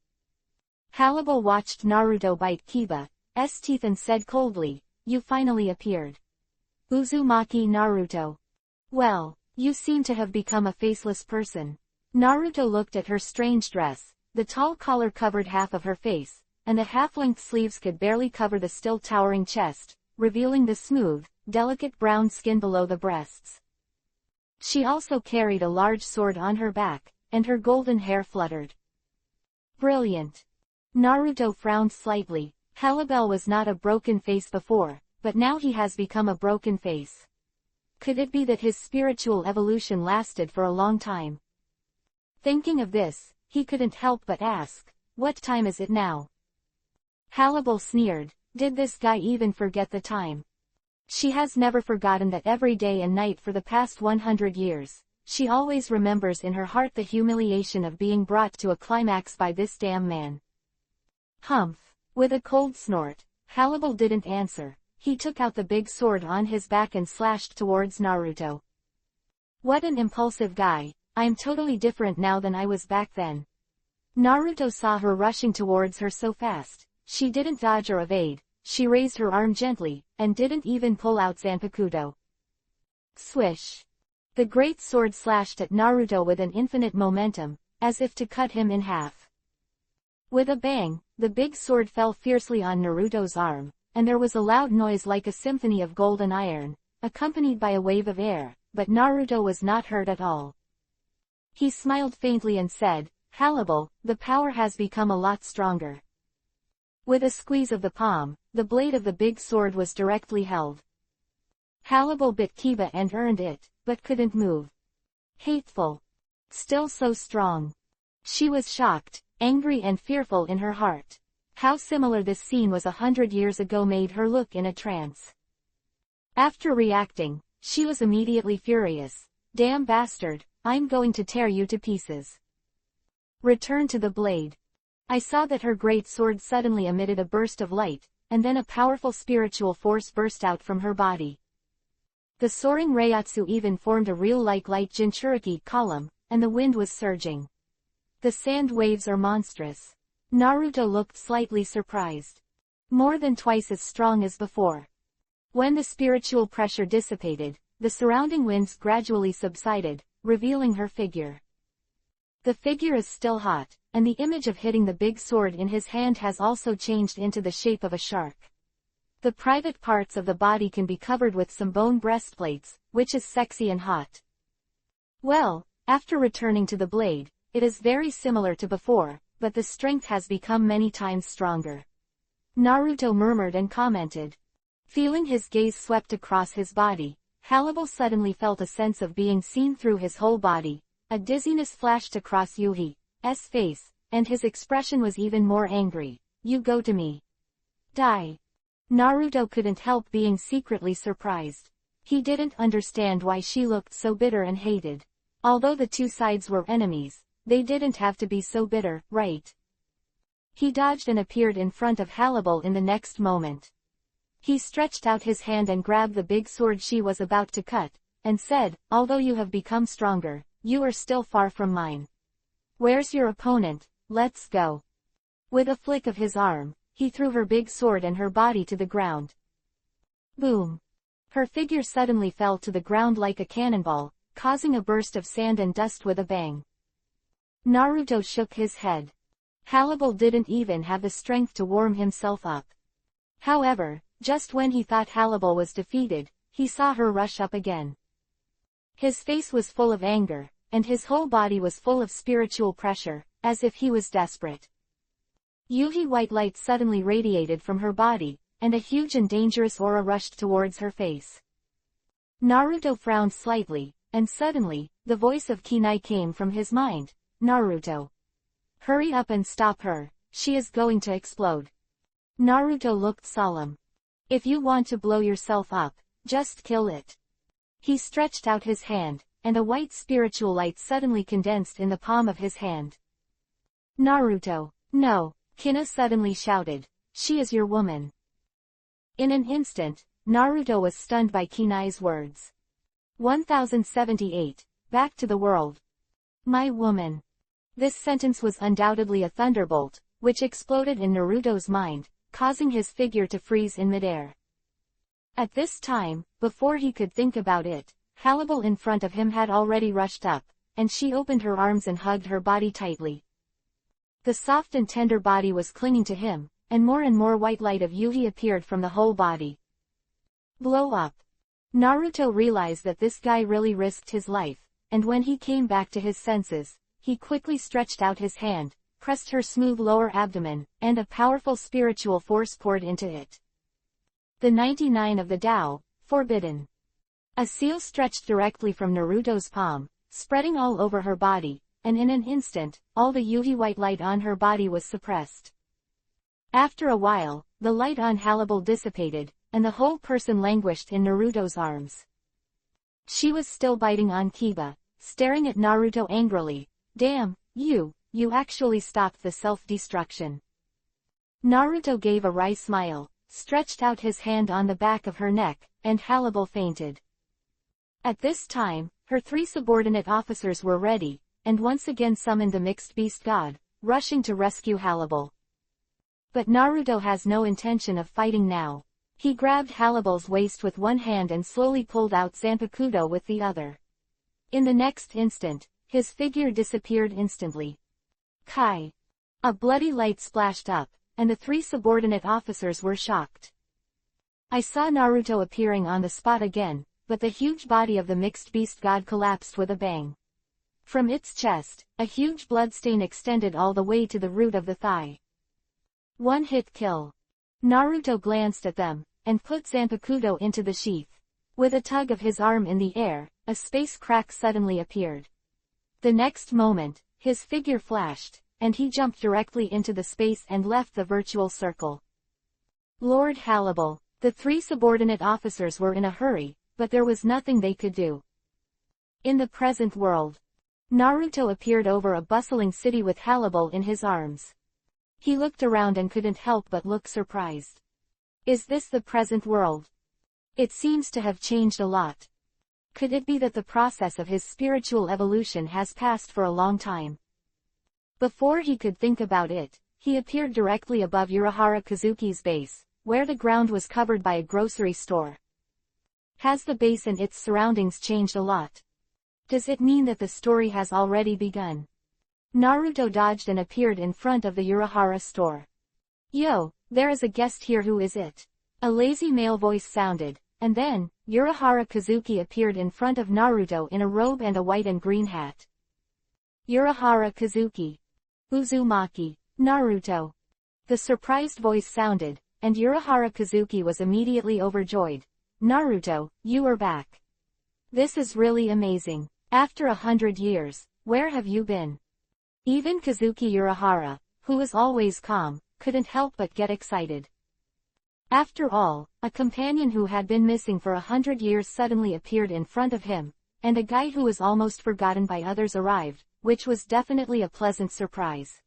Hannibal watched Naruto bite Kiba's teeth and said coldly, "You finally appeared. Uzumaki Naruto. Well, you seem to have become a faceless person." Naruto looked at her strange dress. The tall collar covered half of her face, and the half-length sleeves could barely cover the still towering chest, revealing the smooth, delicate brown skin below the breasts. She also carried a large sword on her back, and her golden hair fluttered. Brilliant. Naruto frowned slightly. Hannibal was not a broken face before, but now he has become a broken face. Could it be that his spiritual evolution lasted for a long time? Thinking of this, he couldn't help but ask, "What time is it now?" Hannibal sneered. Did this guy even forget the time? She has never forgotten that every day and night for the past 100 years. She always remembers in her heart the humiliation of being brought to a climax by this damn man. Humph. With a cold snort, Hannibal didn't answer. He took out the big sword on his back and slashed towards Naruto. What an impulsive guy. I'm totally different now than I was back then. Naruto saw her rushing towards her so fast. She didn't dodge or evade. She raised her arm gently, and didn't even pull out Zanpakuto. Swish. The great sword slashed at Naruto with an infinite momentum, as if to cut him in half. With a bang, the big sword fell fiercely on Naruto's arm, and there was a loud noise like a symphony of gold and iron, accompanied by a wave of air, but Naruto was not hurt at all. He smiled faintly and said, "Hannibal, the power has become a lot stronger." With a squeeze of the palm, the blade of the big sword was directly held. Hannibal bit Kiba and earned it, but couldn't move. Hateful. Still so strong. She was shocked, angry and fearful in her heart. How similar this scene was 100 years ago made her look in a trance. After reacting, she was immediately furious. "Damn bastard, I'm going to tear you to pieces." Return to the blade. I saw that her great sword suddenly emitted a burst of light, and then a powerful spiritual force burst out from her body. The soaring Reiatsu even formed a real-like light Jinchuriki column, and the wind was surging. The sand waves are monstrous. Naruto looked slightly surprised. More than twice as strong as before. When the spiritual pressure dissipated, the surrounding winds gradually subsided, revealing her figure. The figure is still hot, and the image of hitting the big sword in his hand has also changed into the shape of a shark. The private parts of the body can be covered with some bone breastplates, which is sexy and hot. Well, after returning to the blade, it is very similar to before, but the strength has become many times stronger. Naruto murmured and commented. Feeling his gaze swept across his body, Hannibal suddenly felt a sense of being seen through his whole body. A dizziness flashed across Yuhi's face, and his expression was even more angry. "You go to me. Die." Naruto couldn't help being secretly surprised. He didn't understand why she looked so bitter and hated. Although the two sides were enemies, they didn't have to be so bitter, right? He dodged and appeared in front of Hannibal in the next moment. He stretched out his hand and grabbed the big sword she was about to cut, and said, "Although you have become stronger, you are still far from mine. Where's your opponent? Let's go." With a flick of his arm, he threw her big sword and her body to the ground. Boom! Her figure suddenly fell to the ground like a cannonball, causing a burst of sand and dust with a bang. Naruto shook his head. Hannibal didn't even have the strength to warm himself up. However, just when he thought Hannibal was defeated, he saw her rush up again. His face was full of anger, and his whole body was full of spiritual pressure, as if he was desperate. Yuhi white light suddenly radiated from her body, and a huge and dangerous aura rushed towards her face. Naruto frowned slightly, and suddenly, the voice of Kinai came from his mind. "Naruto. Hurry up and stop her, she is going to explode." Naruto looked solemn. "If you want to blow yourself up, just kill it." He stretched out his hand, and a white spiritual light suddenly condensed in the palm of his hand. "Naruto, no!" Kina suddenly shouted. "She is your woman." In an instant, Naruto was stunned by Kinai's words. 1078. Back to the world. "My woman." This sentence was undoubtedly a thunderbolt, which exploded in Naruto's mind, causing his figure to freeze in midair. At this time, before he could think about it, Hannibal in front of him had already rushed up, and she opened her arms and hugged her body tightly. The soft and tender body was clinging to him, and more white light of Yuhi appeared from the whole body. Blow up. Naruto realized that this guy really risked his life, and when he came back to his senses, he quickly stretched out his hand, pressed her smooth lower abdomen, and a powerful spiritual force poured into it. The 99 of the Tao, forbidden. A seal stretched directly from Naruto's palm, spreading all over her body, and in an instant, all the Yuhi white light on her body was suppressed. After a while, the light on Hannibal dissipated, and the whole person languished in Naruto's arms. She was still biting on Kiba, staring at Naruto angrily. "Damn, you actually stopped the self-destruction." Naruto gave a wry smile, stretched out his hand on the back of her neck, and Hannibal fainted. At this time, her 3 subordinate officers were ready, and once again summoned the mixed beast god, rushing to rescue Hannibal. But Naruto has no intention of fighting now. He grabbed Hannibal's waist with one hand and slowly pulled out Zanpakuto with the other. In the next instant, his figure disappeared instantly. Kai! A bloody light splashed up, and the three subordinate officers were shocked. I saw Naruto appearing on the spot again, but the huge body of the mixed beast god collapsed with a bang. From its chest, a huge bloodstain extended all the way to the root of the thigh. One-hit kill. Naruto glanced at them, and put Zanpakuto into the sheath. With a tug of his arm in the air, a space crack suddenly appeared. The next moment, his figure flashed, and he jumped directly into the space and left the virtual circle. Lord Hannibal, the three subordinate officers were in a hurry, but there was nothing they could do. In the present world, Naruto appeared over a bustling city with Hannibal in his arms. He looked around and couldn't help but look surprised. Is this the present world? It seems to have changed a lot. Could it be that the process of his spiritual evolution has passed for a long time? Before he could think about it, he appeared directly above Urahara Kazuki's base, where the ground was covered by a grocery store. Has the base and its surroundings changed a lot? Does it mean that the story has already begun? Naruto dodged and appeared in front of the Urahara store. Yo, there is a guest here, who is it? A lazy male voice sounded, and then, Urahara Kazuki appeared in front of Naruto in a robe and a white and green hat. Urahara Kazuki. Uzumaki. Naruto. The surprised voice sounded, and Urahara Kazuki was immediately overjoyed. Naruto, you are back. This is really amazing. After 100 years, where have you been? Even Kazuki Urahara, who was always calm, couldn't help but get excited. After all, a companion who had been missing for 100 years suddenly appeared in front of him, and a guy who was almost forgotten by others arrived, which was definitely a pleasant surprise.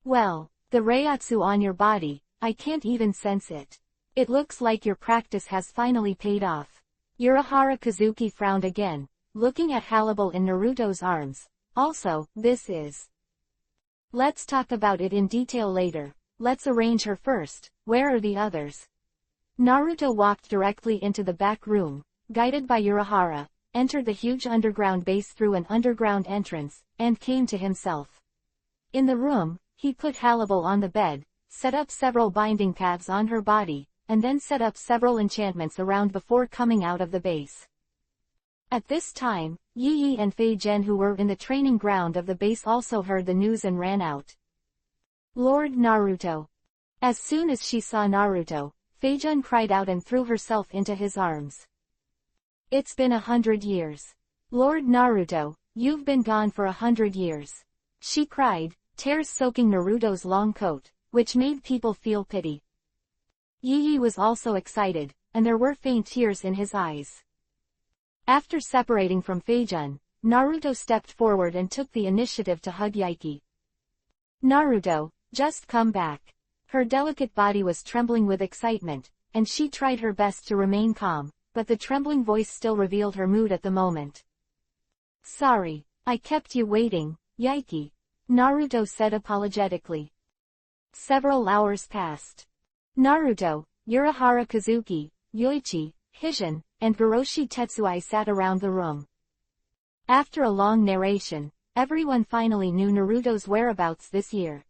Well, the Reiatsu on your body, I can't even sense it. It looks like your practice has finally paid off. Urahara Kazuki frowned again, looking at Hannibal in Naruto's arms. Also, this is... Let's talk about it in detail later. Let's arrange her first. Where are the others? Naruto walked directly into the back room, guided by Urahara, entered the huge underground base through an underground entrance, and came to himself. In the room, he put Hannibal on the bed, set up several binding paths on her body, and then set up several enchantments around before coming out of the base. At this time, Yi Yi and Fei Zhen, who were in the training ground of the base, also heard the news and ran out. Lord Naruto. As soon as she saw Naruto, Fei Zhen cried out and threw herself into his arms. It's been 100 years. Lord Naruto, you've been gone for 100 years. She cried, tears soaking Naruto's long coat, which made people feel pity. Yi Yi was also excited, and there were faint tears in his eyes. After separating from Fei Zhen, Naruto stepped forward and took the initiative to hug Yaiki. Naruto, just come back. Her delicate body was trembling with excitement, and she tried her best to remain calm, but the trembling voice still revealed her mood at the moment. Sorry, I kept you waiting, Yaiki. Naruto said apologetically. Several hours passed. Naruto, Urahara Kazuki, Yoichi, Hishin, and Hiroshi Tetsuai sat around the room. After a long narration, everyone finally knew Naruto's whereabouts this year.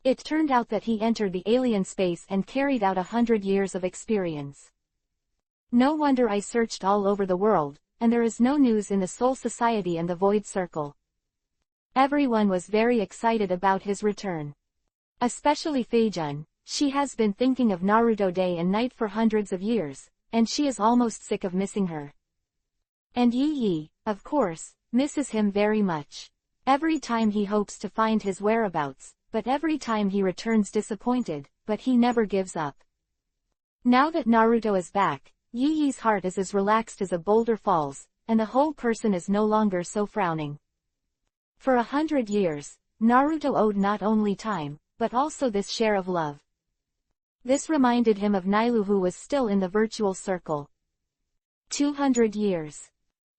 It turned out that he entered the alien space and carried out 100 years of experience. No wonder I searched all over the world, and there is no news in the Soul Society and the Void Circle. Everyone was very excited about his return. Especially Fei Zhen. She has been thinking of Naruto day and night for hundreds of years, and she is almost sick of missing her. And Yi Yi, of course, misses him very much. Every time he hopes to find his whereabouts, but every time he returns disappointed, but he never gives up. Now that Naruto is back, Yi Yi's heart is as relaxed as a boulder falls, and the whole person is no longer so frowning. For 100 years, Naruto owed not only time, but also this share of love. This reminded him of Nailu, who was still in the virtual circle. 200 years.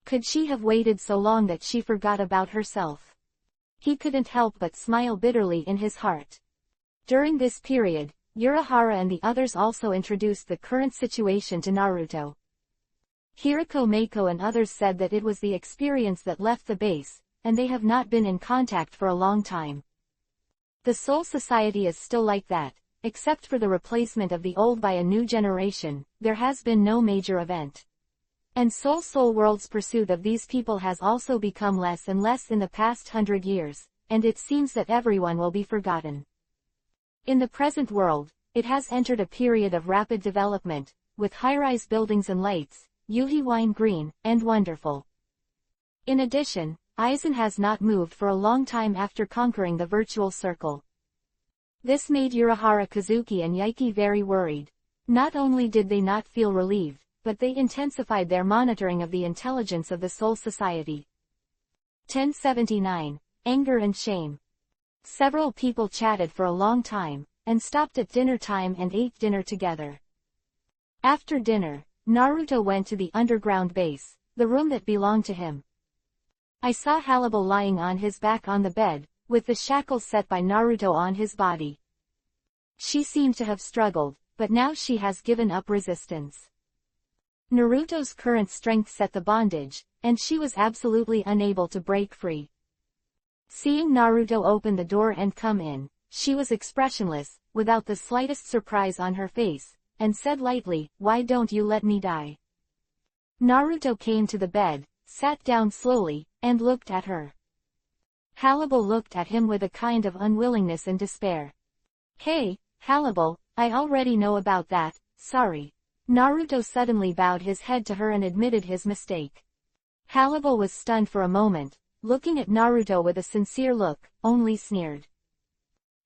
Could she have waited so long that she forgot about herself? He couldn't help but smile bitterly in his heart. During this period, Urahara and the others also introduced the current situation to Naruto. Hiriko Mako and others said that it was the experience that left the base, and they have not been in contact for a long time. The Soul Society is still like that, except for the replacement of the old by a new generation. There has been no major event. And Soul World's pursuit of these people has also become less and less in the past 100 years, and it seems that everyone will be forgotten. In the present world, it has entered a period of rapid development, with high-rise buildings and lights, Yuhi wine green, and wonderful. In addition, Aizen has not moved for a long time after conquering the virtual circle. This made Urahara Kazuki and Yaiki very worried. Not only did they not feel relieved, but they intensified their monitoring of the intelligence of the Soul Society. 1079. Anger and Shame. Several people chatted for a long time, and stopped at dinner time and ate dinner together. After dinner, Naruto went to the underground base, the room that belonged to him. I saw Hannibal lying on his back on the bed, with the shackles set by Naruto on his body. She seemed to have struggled, but now she has given up resistance. Naruto's current strength set the bondage, and she was absolutely unable to break free. Seeing Naruto open the door and come in, she was expressionless, without the slightest surprise on her face, and said lightly, "Why don't you let me die?" Naruto came to the bed, sat down slowly, and looked at her. Hannibal looked at him with a kind of unwillingness and despair. "Hey, Hannibal, I already know about that, sorry." Naruto suddenly bowed his head to her and admitted his mistake. Hannibal was stunned for a moment, looking at Naruto with a sincere look, only sneered.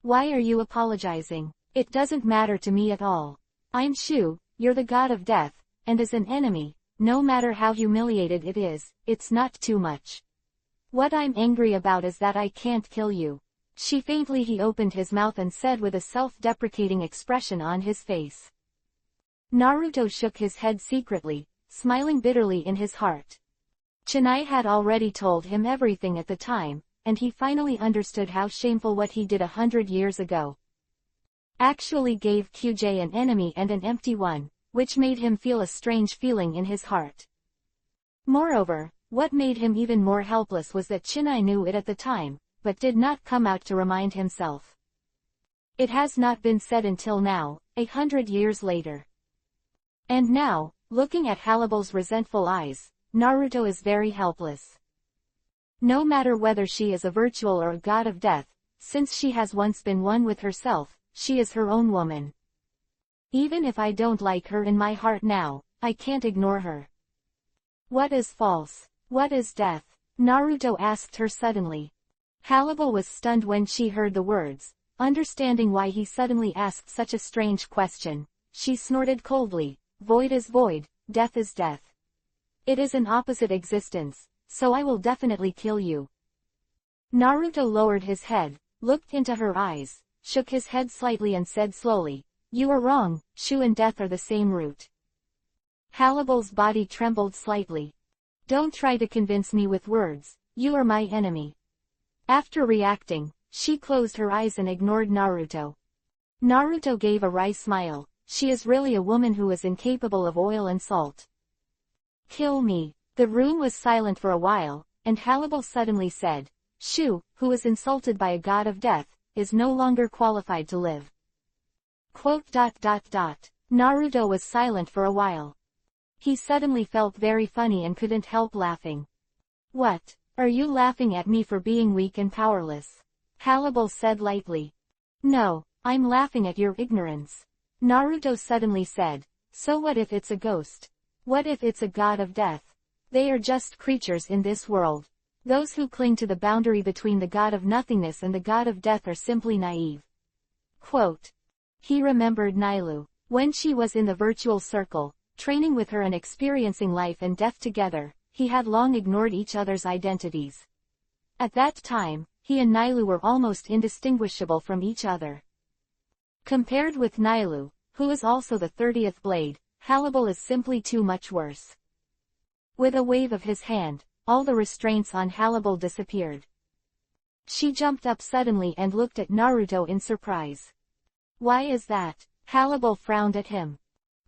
"Why are you apologizing? It doesn't matter to me at all. I'm Shu, you're the god of death, and as an enemy, no matter how humiliated it is, it's not too much. What I'm angry about is that I can't kill you." He opened his mouth and said with a self-deprecating expression on his face. Naruto shook his head secretly, smiling bitterly in his heart. Chennai had already told him everything at the time, and he finally understood how shameful what he did 100 years ago actually gave QJ an enemy and an empty one, which made him feel a strange feeling in his heart. Moreover, what made him even more helpless was that Chennai knew it at the time, but did not come out to remind himself. It has not been said until now, 100 years later. And now, looking at Hannibal's resentful eyes, Naruto is very helpless. No matter whether she is a virtual or a god of death, since she has once been one with herself, she is her own woman. Even if I don't like her in my heart now, I can't ignore her. What is false? What is death? Naruto asked her suddenly. Hannibal was stunned when she heard the words, understanding why he suddenly asked such a strange question. She snorted coldly, "Void is void, death is death. It is an opposite existence, so I will definitely kill you." Naruto lowered his head, looked into her eyes, shook his head slightly and said slowly, "You are wrong, Shu and death are the same root." Hannibal's body trembled slightly. "Don't try to convince me with words, you are my enemy." After reacting, she closed her eyes and ignored Naruto. Naruto gave a wry smile. She is really a woman who is incapable of oil and salt. "Kill me." The room was silent for a while, and Hannibal suddenly said, "Shu, who is insulted by a god of death, is no longer qualified to live." Naruto was silent for a while. He suddenly felt very funny and couldn't help laughing. "What? Are you laughing at me for being weak and powerless?" Hannibal said lightly. "No, I'm laughing at your ignorance." Naruto suddenly said, "So what if it's a ghost? What if it's a god of death? They are just creatures in this world. Those who cling to the boundary between the god of nothingness and the god of death are simply naive." He remembered Nailu. When she was in the virtual circle, training with her and experiencing life and death together, he had long ignored each other's identities. At that time, he and Nailu were almost indistinguishable from each other. Compared with Nailu, who is also the 30th blade, Hannibal is simply too much worse. With a wave of his hand, all the restraints on Hannibal disappeared. She jumped up suddenly and looked at Naruto in surprise. "Why is that?" Hannibal frowned at him.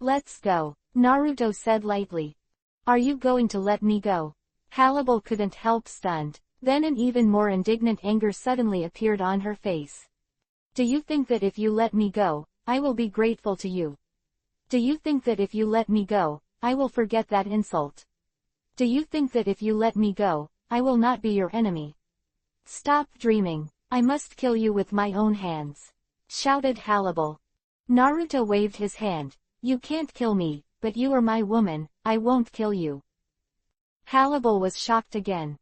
"Let's go," Naruto said lightly. Are you going to let me go? Hannibal couldn't help stunned. Then an even more indignant anger suddenly appeared on her face. Do you think that if you let me go, I will be grateful to you? Do you think that if you let me go, I will forget that insult? Do you think that if you let me go, I will not be your enemy? Stop dreaming. I must kill you with my own hands, shouted Hannibal. Naruto waved his hand. You can't kill me, but you are my woman, I won't kill you. Hannibal was shocked again.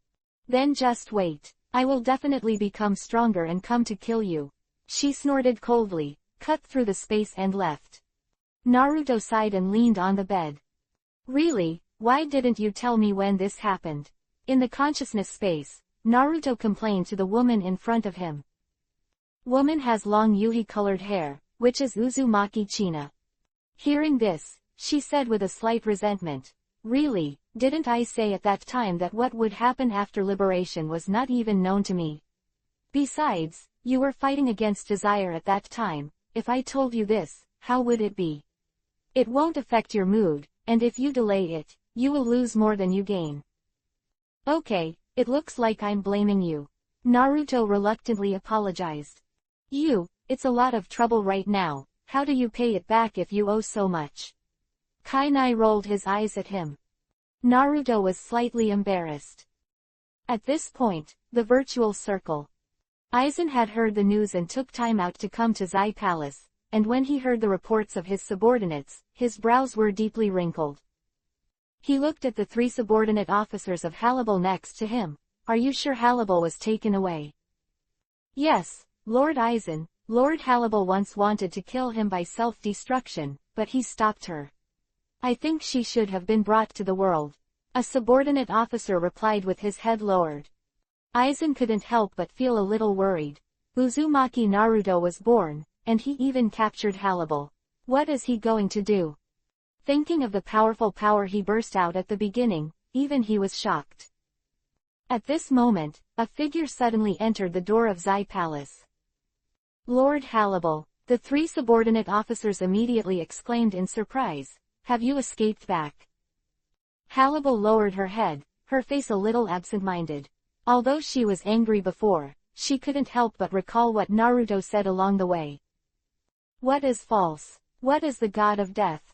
Then just wait. I will definitely become stronger and come to kill you. She snorted coldly, cut through the space and left. Naruto sighed and leaned on the bed. Really, why didn't you tell me when this happened? In the consciousness space, Naruto complained to the woman in front of him. Woman has long yuhi-colored hair, which is Uzumaki China. Hearing this, she said with a slight resentment. Really, didn't I say at that time that what would happen after liberation was not even known to me? Besides, you were fighting against desire at that time. If I told you this, how would it be? It won't affect your mood, and if you delay it, you will lose more than you gain. Okay, it looks like I'm blaming you. Naruto reluctantly apologized. It's a lot of trouble right now. How do you pay it back if you owe so much? Kainai rolled his eyes at him. Naruto was slightly embarrassed. At this point, the virtual circle. Aizen had heard the news and took time out to come to Zai Palace, and when he heard the reports of his subordinates, his brows were deeply wrinkled. He looked at the 3 subordinate officers of Hannibal next to him. Are you sure Hannibal was taken away? Yes, Lord Aizen. Lord Hannibal once wanted to kill him by self-destruction, but he stopped her. I think she should have been brought to the world. A subordinate officer replied with his head lowered. Aizen couldn't help but feel a little worried. Uzumaki Naruto was born, and he even captured Hannibal. What is he going to do? Thinking of the powerful power he burst out at the beginning, even he was shocked. At this moment, a figure suddenly entered the door of Zai Palace. Lord Hannibal. The 3 subordinate officers immediately exclaimed in surprise. Have you escaped back? Hannibal lowered her head, her face a little absent-minded. Although she was angry before, she couldn't help but recall what Naruto said along the way. What is false? What is the god of death?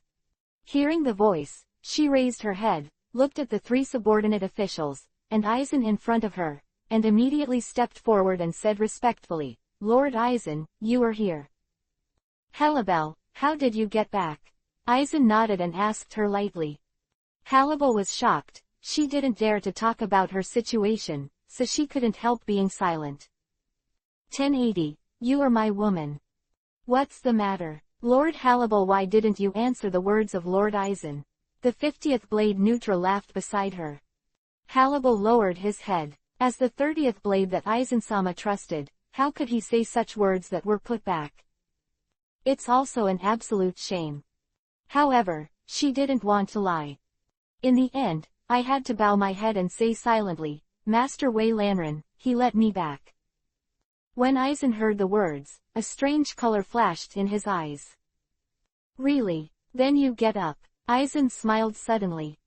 Hearing the voice, she raised her head, looked at the 3 subordinate officials, and Aizen in front of her, and immediately stepped forward and said respectfully, Lord Aizen, you are here. Hannibal, how did you get back? Aizen nodded and asked her lightly. Hannibal was shocked. She didn't dare to talk about her situation, so she couldn't help being silent. 1080, you are my woman. What's the matter? Lord Hannibal, why didn't you answer the words of Lord Aizen? The 50th Blade Neutra laughed beside her. Hannibal lowered his head. As the 30th blade that Aizen-sama trusted, how could he say such words that were put back? It's also an absolute shame. However, she didn't want to lie. In the end, I had to bow my head and say silently, Master Wei Lanren, he let me back. When Aizen heard the words, a strange color flashed in his eyes. Really? Then you get up. Aizen smiled suddenly.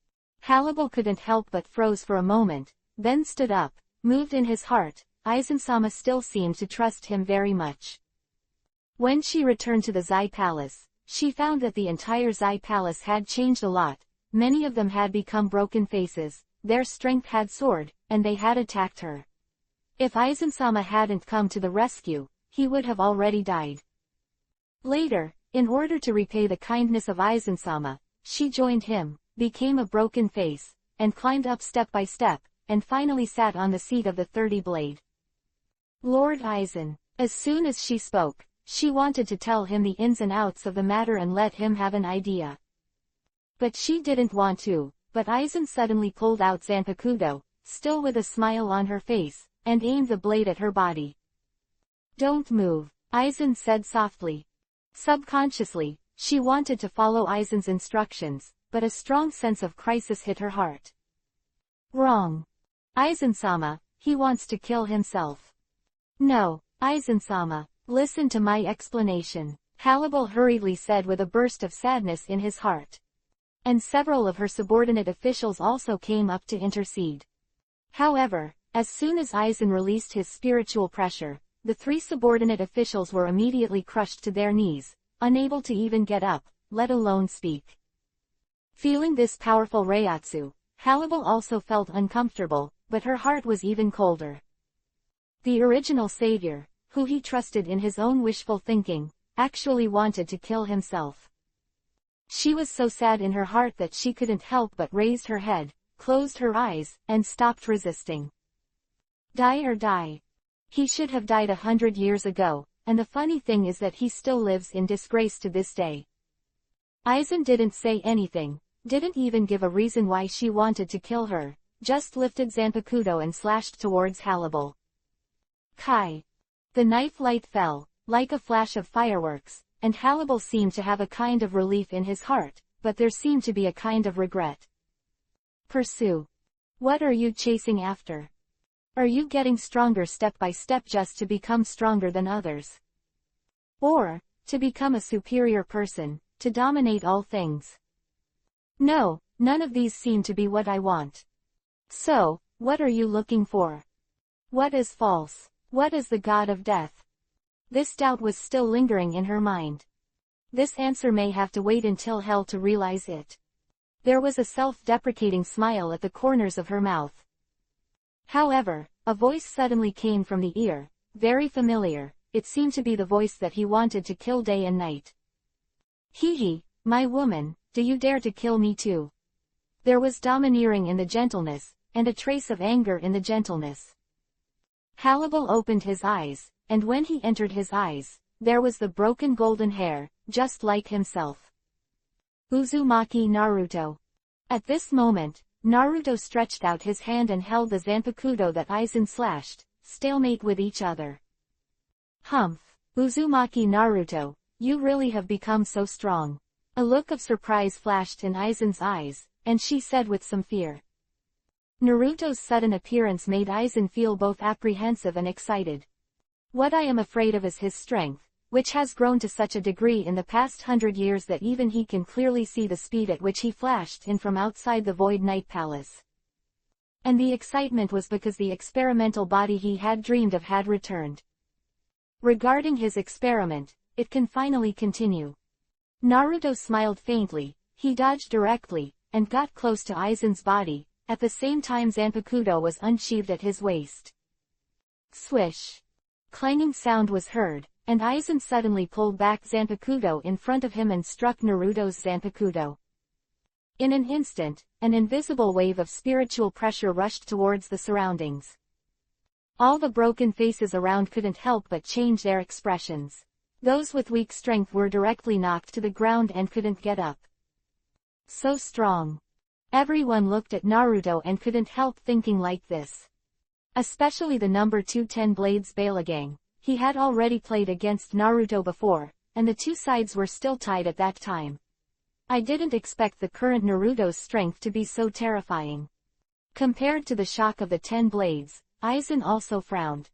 Hannibal couldn't help but froze for a moment, then stood up, moved in his heart. Aizen-sama still seemed to trust him very much. When she returned to the Zai Palace, she found that the entire Zai Palace had changed a lot. Many of them had become broken faces, their strength had soared, and they had attacked her. If Aizen-sama hadn't come to the rescue, he would have already died. Later, in order to repay the kindness of Aizen-sama, she joined him, became a broken face, and climbed up step by step, and finally sat on the seat of the 30 blade. Lord Aizen. As soon as she spoke, she wanted to tell him the ins and outs of the matter and let him have an idea. But she didn't want to, but Aizen suddenly pulled out Zanpakudo, still with a smile on her face, and aimed the blade at her body. Don't move, Aizen said softly. Subconsciously, she wanted to follow Aizen's instructions, but a strong sense of crisis hit her heart. Wrong. Aizen-sama, he wants to kill himself. No, Aizen-sama, listen to my explanation, Hannibal hurriedly said with a burst of sadness in his heart. and several of her subordinate officials also came up to intercede. However, as soon as Aizen released his spiritual pressure, the three subordinate officials were immediately crushed to their knees, unable to even get up, let alone speak. Feeling this powerful reiatsu, Hannibal also felt uncomfortable, but her heart was even colder. The original savior, who he trusted in his own wishful thinking, actually wanted to kill himself. She was so sad in her heart that she couldn't help but raised her head, closed her eyes, and stopped resisting. Die or die. He should have died 100 years ago, and the funny thing is that he still lives in disgrace to this day. Aizen didn't say anything, didn't even give a reason why she wanted to kill her, just lifted Zanpakuto and slashed towards Hannibal. Kai. The knife light fell, like a flash of fireworks, and Hannibal seemed to have a kind of relief in his heart, but there seemed to be a kind of regret. Pursue. What are you chasing after? Are you getting stronger step by step just to become stronger than others? Or, to become a superior person, to dominate all things? No, none of these seem to be what I want. So, what are you looking for? What is false? What is the god of death? This doubt was still lingering in her mind. This answer may have to wait until hell to realize it. There was a self-deprecating smile at the corners of her mouth. However, a voice suddenly came from the ear, very familiar. It seemed to be the voice that he wanted to kill day and night. Hee, my woman, do you dare to kill me too? There was domineering in the gentleness, and a trace of anger in the gentleness. Hannibal opened his eyes, and when he entered his eyes, there was the broken golden hair, just like himself. Uzumaki Naruto. At this moment, Naruto stretched out his hand and held the Zanpakuto that Aizen slashed, stalemate with each other. Humph, Uzumaki Naruto, you really have become so strong. A look of surprise flashed in Aizen's eyes, and she said with some fear. Naruto's sudden appearance made Aizen feel both apprehensive and excited. What I am afraid of is his strength, which has grown to such a degree in the past 100 years that even he can clearly see the speed at which he flashed in from outside the Void Night Palace. And the excitement was because the experimental body he had dreamed of had returned. Regarding his experiment, it can finally continue. Naruto smiled faintly, he dodged directly, and got close to Aizen's body. At the same time Zanpakuto was unsheathed at his waist. Swish. Clanging sound was heard, and Aizen suddenly pulled back Zanpakuto in front of him and struck Naruto's Zanpakuto. In an instant, an invisible wave of spiritual pressure rushed towards the surroundings. All the broken faces around couldn't help but change their expressions. Those with weak strength were directly knocked to the ground and couldn't get up. So strong. Everyone looked at Naruto and couldn't help thinking like this. Especially the number 210 Blades Balagang. He had already played against Naruto before, and the two sides were still tied at that time. I didn't expect the current Naruto's strength to be so terrifying. Compared to the shock of the 10 blades, Aizen also frowned.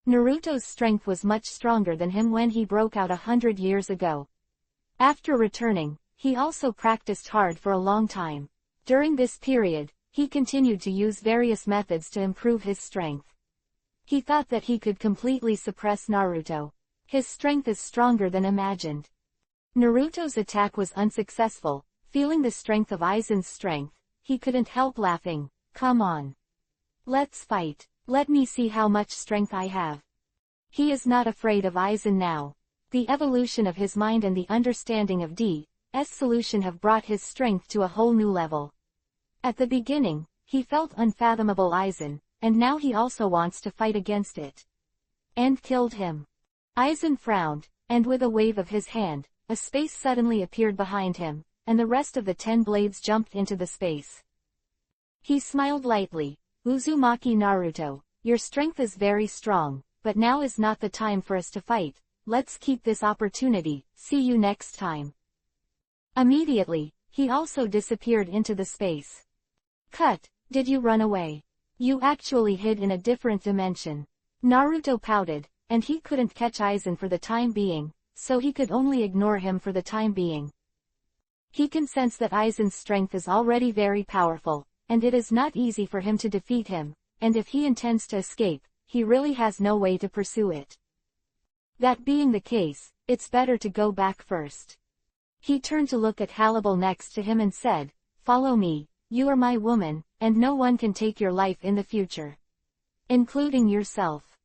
Naruto's strength was much stronger than him when he broke out 100 years ago. After returning, he also practiced hard for a long time. During this period, he continued to use various methods to improve his strength. He thought that he could completely suppress Naruto. His strength is stronger than imagined. Naruto's attack was unsuccessful. Feeling the strength of Aizen's strength, he couldn't help laughing. Come on. Let's fight. Let me see how much strength I have. He is not afraid of Aizen now. The evolution of his mind and the understanding of D's solution have brought his strength to a whole new level. At the beginning, he felt unfathomable Aizen, and now he also wants to fight against it. And killed him. Aizen frowned, and with a wave of his hand, a space suddenly appeared behind him, and the rest of the 10 blades jumped into the space. He smiled lightly. Uzumaki Naruto, your strength is very strong, but now is not the time for us to fight. Let's keep this opportunity. See you next time. Immediately, he also disappeared into the space. Cut, did you run away? You actually hid in a different dimension. Naruto pouted, and he couldn't catch Aizen for the time being, so he could only ignore him for the time being. He can sense that Aizen's strength is already very powerful, and it is not easy for him to defeat him, and if he intends to escape, he really has no way to pursue it. That being the case, it's better to go back first. He turned to look at Hannibal next to him and said, "Follow me, you are my woman, and no one can take your life in the future. Including yourself."